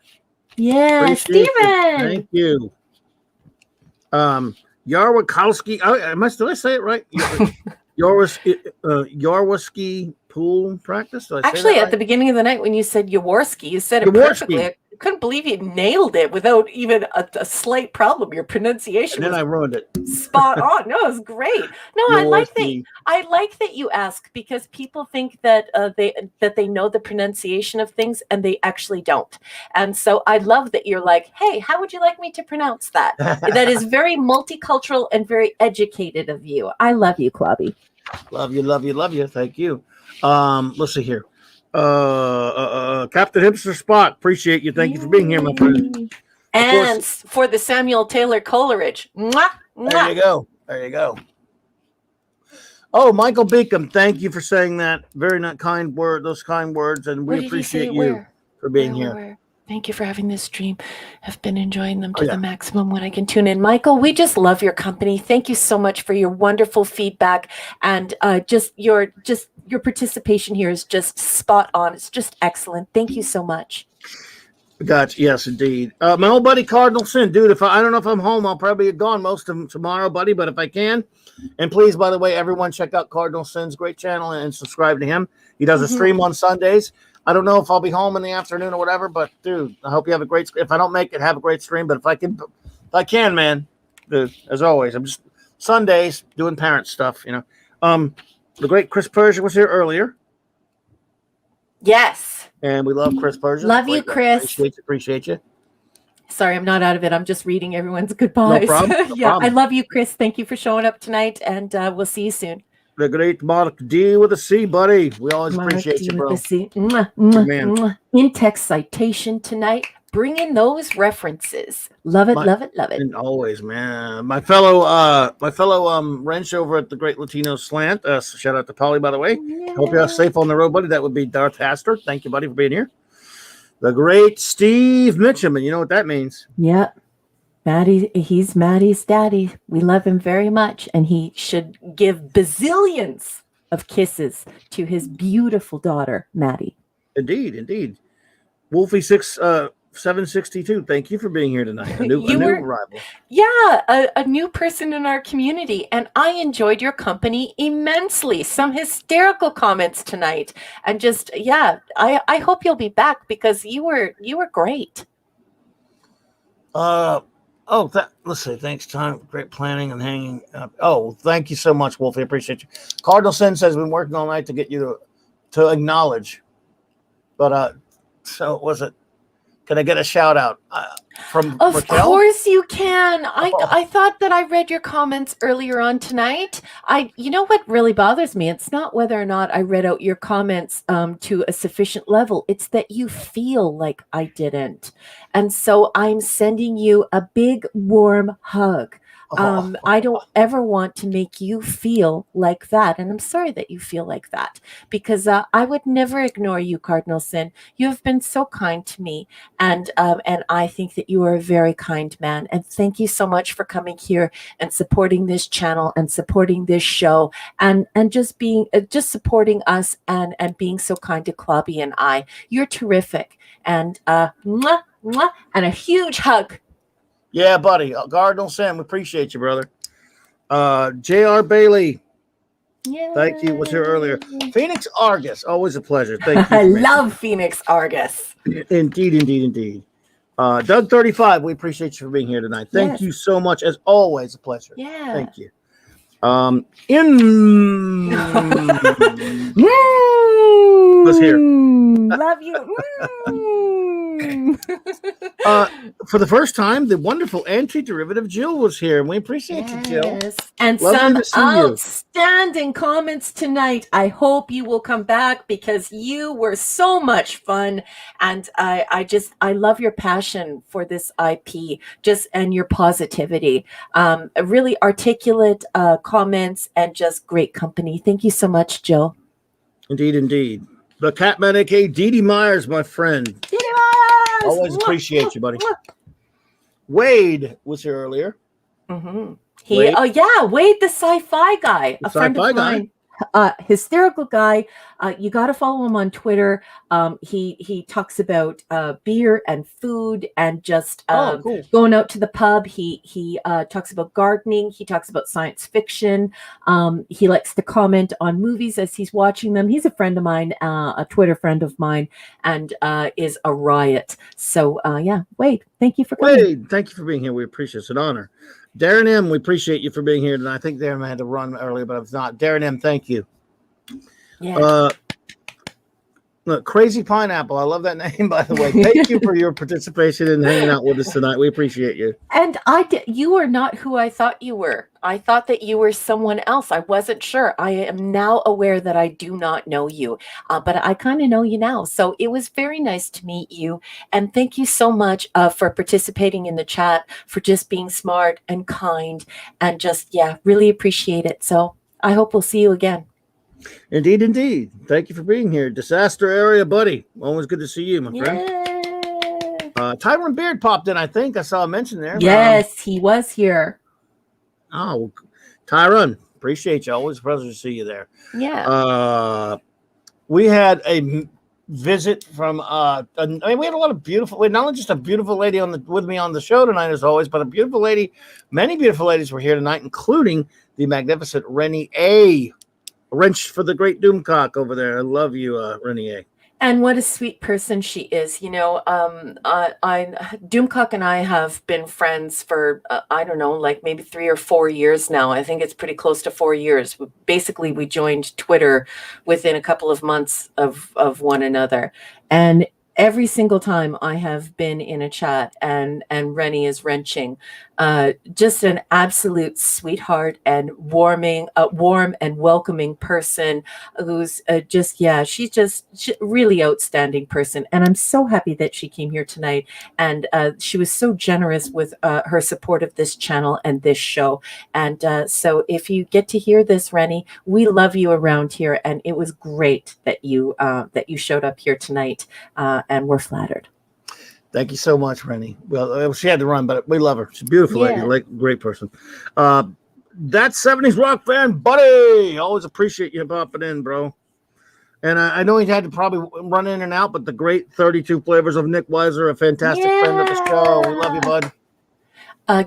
Yeah, Stephen. Thank you. Yarwakowski. Did I say it right? Yarwowski pool practice? Actually, at the beginning of the night when you said Yaworski, you said it perfectly. I couldn't believe you nailed it without even a slight problem. Your pronunciation and then I ruined it. Spot on. No, it was great. No, I like that you ask because people think that they know the pronunciation of things and they actually don't. And so I love that you're like, hey, how would you like me to pronounce that? That is very multicultural and very educated of you. I love you, Clobby. Love you. Thank you. Let's see here. Captain Hipster Spot, appreciate you. Thank you for being here, my friend. And for the Samuel Taylor Coleridge. Mwah, mwah. There you go. Oh, Michael Beacom, thank you for saying that. Very kind words, and we appreciate you for being here. Thank you for having this stream. I've been enjoying them to the maximum when I can tune in. Michael, we just love your company. Thank you so much for your wonderful feedback and just your participation here is just spot on. It's just excellent. Thank you so much. Gotcha. Yes, indeed. My old buddy Cardinal Sin, dude. If I don't know if I'm home, I'll probably be gone most of tomorrow, buddy. But if I can, and please, by the way, everyone check out Cardinal Sin's great channel and subscribe to him. He does a stream on Sundays. I don't know if I'll be home in the afternoon or whatever, but dude, I hope you have a great. If I don't make it, have a great stream. But if I can, man, as always. I'm just Sundays doing parent stuff, The great Chris Persia was here earlier. Yes. And we love Chris Persia. Love you, Chris. Appreciate you. Sorry, I'm not out of it. I'm just reading everyone's goodbyes. No problem. No Yeah, problem. I love you, Chris. Thank you for showing up tonight, and we'll see you soon. The great Mark D with a C, buddy. We always appreciate you, bro. In-text citation tonight. Bring in those references. Love it, love it, love it. And always, man. My fellow wrench over at the Great Latino Slant. Shout out to Polly, by the way. Yeah. Hope you're safe on the road, buddy. That would be Darth Haster. Thank you, buddy, for being here. The great Steve Mitchum, and you know what that means. Yeah. Maddie, he's Maddie's daddy. We love him very much, and he should give bazillions of kisses to his beautiful daughter, Maddie. Indeed. Wolfie 762. Thank you for being here tonight. A new arrival. Yeah, a new person in our community, and I enjoyed your company immensely. Some hysterical comments tonight, and just I hope you'll be back because you were great. Let's see. Thanks, Tom. Great planning and hanging up. Oh, thank you so much, Wolfie. Appreciate you. Cardinal Sin says we've been working all night to get you to acknowledge. But so was it? Can I get a shout out from Of Raquel? course you can. I thought that I read your comments earlier on tonight. You know what really bothers me? It's not whether or not I read out your comments to a sufficient level. It's that you feel like I didn't. And so I'm sending you a big warm hug. I don't ever want to make you feel like that. And I'm sorry that you feel like that because I would never ignore you, Cardinal Sin. You have been so kind to me. And I think that you are a very kind man. And thank you so much for coming here and supporting this channel and supporting this show and just being just supporting us and being so kind to Clobby and I. You're terrific. And mwah, mwah, and a huge hug. Yeah, buddy. Cardinal Sam, we appreciate you, brother. J.R. Bailey. Yeah. Thank you. Was here earlier. Phoenix Argus. Always a pleasure. Thank you. I love Phoenix Argus. Indeed. Doug 35, we appreciate you for being here tonight. Thank you so much. As always, a pleasure. Yeah. Thank you. Was here. Love you. For the first time, the wonderful anti-derivative Jill was here, and we appreciate you, Jill. And Lovely some outstanding comments tonight. I hope you will come back because you were so much fun, and I love your passion for this IP, and your positivity. Really articulate comments and just great company. Thank you so much, Jill. Indeed. The Catman, aka Dee Myers, my friend. Dee Myers! Always appreciate you, buddy. Wade was here earlier. Mm-hmm. Wade? Wade, the sci-fi guy, a friend of mine. Hysterical guy. You got to follow him on Twitter. He talks about beer and food and just cool. going out to the pub. He talks about gardening. He talks about science fiction. He likes to comment on movies as he's watching them. He's a friend of mine, a Twitter friend of mine, and is a riot. So Wade, thank you for coming. Wade, thank you for being here. We appreciate it. It's an honor. Darren M., we appreciate you for being here tonight. I think Darren had to run earlier, but if not, Darren M., thank you. Yeah. Look, Crazy Pineapple. I love that name, by the way. Thank you for your participation and hanging out with us tonight. We appreciate you. And you are not who I thought you were. I thought that you were someone else. I wasn't sure. I am now aware that I do not know you, but I kind of know you now. So it was very nice to meet you. And thank you so much for participating in the chat, for just being smart and kind and just, really appreciate it. So I hope we'll see you again. Indeed. Thank you for being here. Disaster area buddy. Always good to see you, my friend. Tyron Beard popped in, I think. I saw a mention there. Yes, he was here. Oh, Tyron, appreciate you. Always a pleasure to see you there. Yeah. We had a visit from we had a lot of beautiful, not only just a beautiful lady with me on the show tonight as always, but a beautiful lady. Many beautiful ladies were here tonight, including the magnificent Rennie A. Wrench for the great Doomcock over there. I love you, Rennie A. And what a sweet person she is. You know, Doomcock and I have been friends for, I don't know, like maybe 3 or 4 years now. I think it's pretty close to 4 years. Basically, we joined Twitter within a couple of months of one another. And every single time I have been in a chat and Rennie is wrenching, just an absolute sweetheart and warm and welcoming person who's she's really outstanding person. And I'm so happy that she came here tonight. And she was so generous with her support of this channel and this show. And so if you get to hear this, Rennie, we love you around here. And it was great that you showed up here tonight. And we're flattered. Thank you so much, Rennie. Well, she had to run, but we love her. She's a beautiful lady, great person. That 70s rock fan, buddy. Always appreciate you popping in, bro. And I know he had to probably run in and out, but the great 32 flavors of Nick Weiser, a fantastic friend of the show. We love you, bud.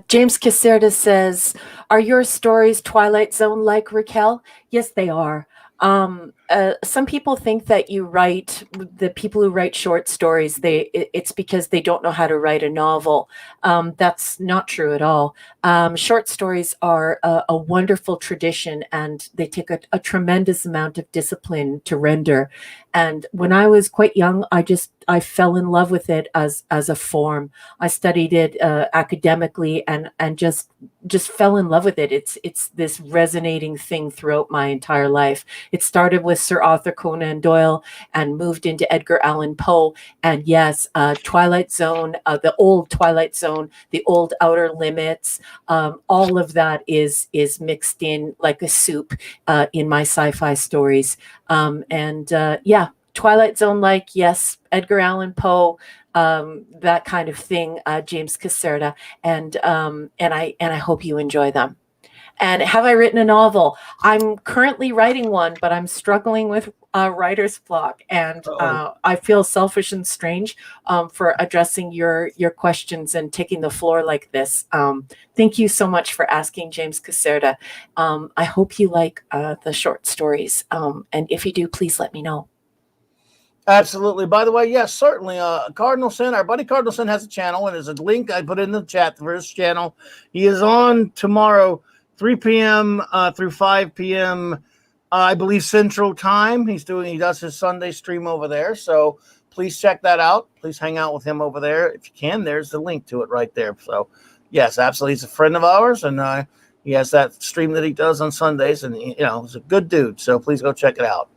James Caserta says, "Are your stories Twilight Zone like, Raquel?" Yes, they are. Some people think that the people who write short stories, it's because they don't know how to write a novel. That's not true at all. Short stories are a wonderful tradition, and they take a tremendous amount of discipline to render. And when I was quite young, I fell in love with it as a form. I studied it academically and just fell in love with it. It's this resonating thing throughout my entire life. It started with Sir Arthur Conan Doyle and moved into Edgar Allan Poe. And yes, Twilight Zone, the old Twilight Zone, the old Outer Limits, all of that is mixed in like a soup in my sci-fi stories. Twilight Zone, like, yes, Edgar Allan Poe, that kind of thing, James Caserta, and I hope you enjoy them. And have I written a novel? I'm currently writing one, but I'm struggling with writer's block, and I feel selfish and strange for addressing your questions and taking the floor like this. Thank you so much for asking, James Caserta. I hope you like the short stories, and if you do, please let me know. Absolutely. By the way, yes, certainly. Cardinal Sin, our buddy Cardinal Sin has a channel, and there's a link I put in the chat for his channel. He is on tomorrow, 3 p.m. Through 5 p.m. I believe Central Time. He does his Sunday stream over there. So please check that out. Please hang out with him over there if you can. There's the link to it right there. So yes, absolutely. He's a friend of ours, and he has that stream that he does on Sundays, and he's a good dude. So please go check it out.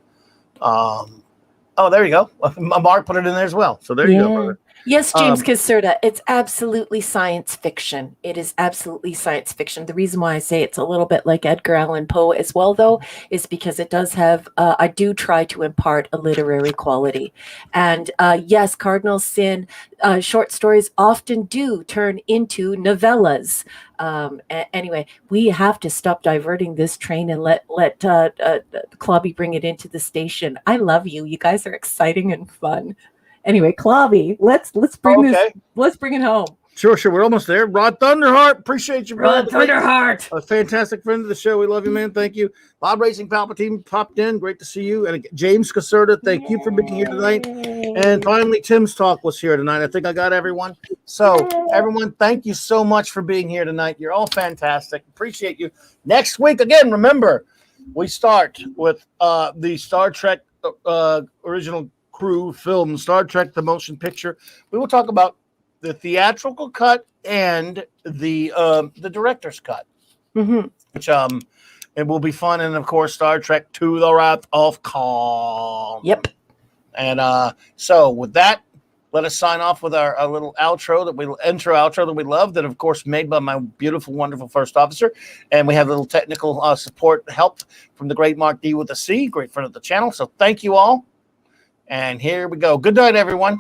Oh, there you go. Mark put it in there as well. So there you go, brother. Yes, James Caserta, it's absolutely science fiction. It is absolutely science fiction. The reason why I say it's a little bit like Edgar Allan Poe as well, though, is because it does have, I do try to impart a literary quality. And yes, Cardinal Sin, short stories often do turn into novellas. Anyway, we have to stop diverting this train and let Clobby bring it into the station. I love you. You guys are exciting and fun. Anyway, Clobby, let's bring it home. Sure. We're almost there. Rod Thunderheart, appreciate you, bro. Rod Thunderheart, a fantastic friend of the show. We love you, man. Thank you. Bob Racing Palpatine popped in. Great to see you. And James Caserta, thank you for being here tonight. And finally, Tim's Talk was here tonight. I think I got everyone. So, everyone, thank you so much for being here tonight. You're all fantastic. Appreciate you. Next week, again, remember, we start with the Star Trek original crew film, Star Trek the Motion Picture. We will talk about the theatrical cut and the director's cut, which it will be fun. And of course, Star Trek II: The Wrath of Khan. Yep. And so with that, let us sign off with our little outro that we love, that of course made by my beautiful, wonderful first officer. And we have a little technical support help from the great Mark D with a C, great friend of the channel. So thank you all. And here we go. Good night, everyone.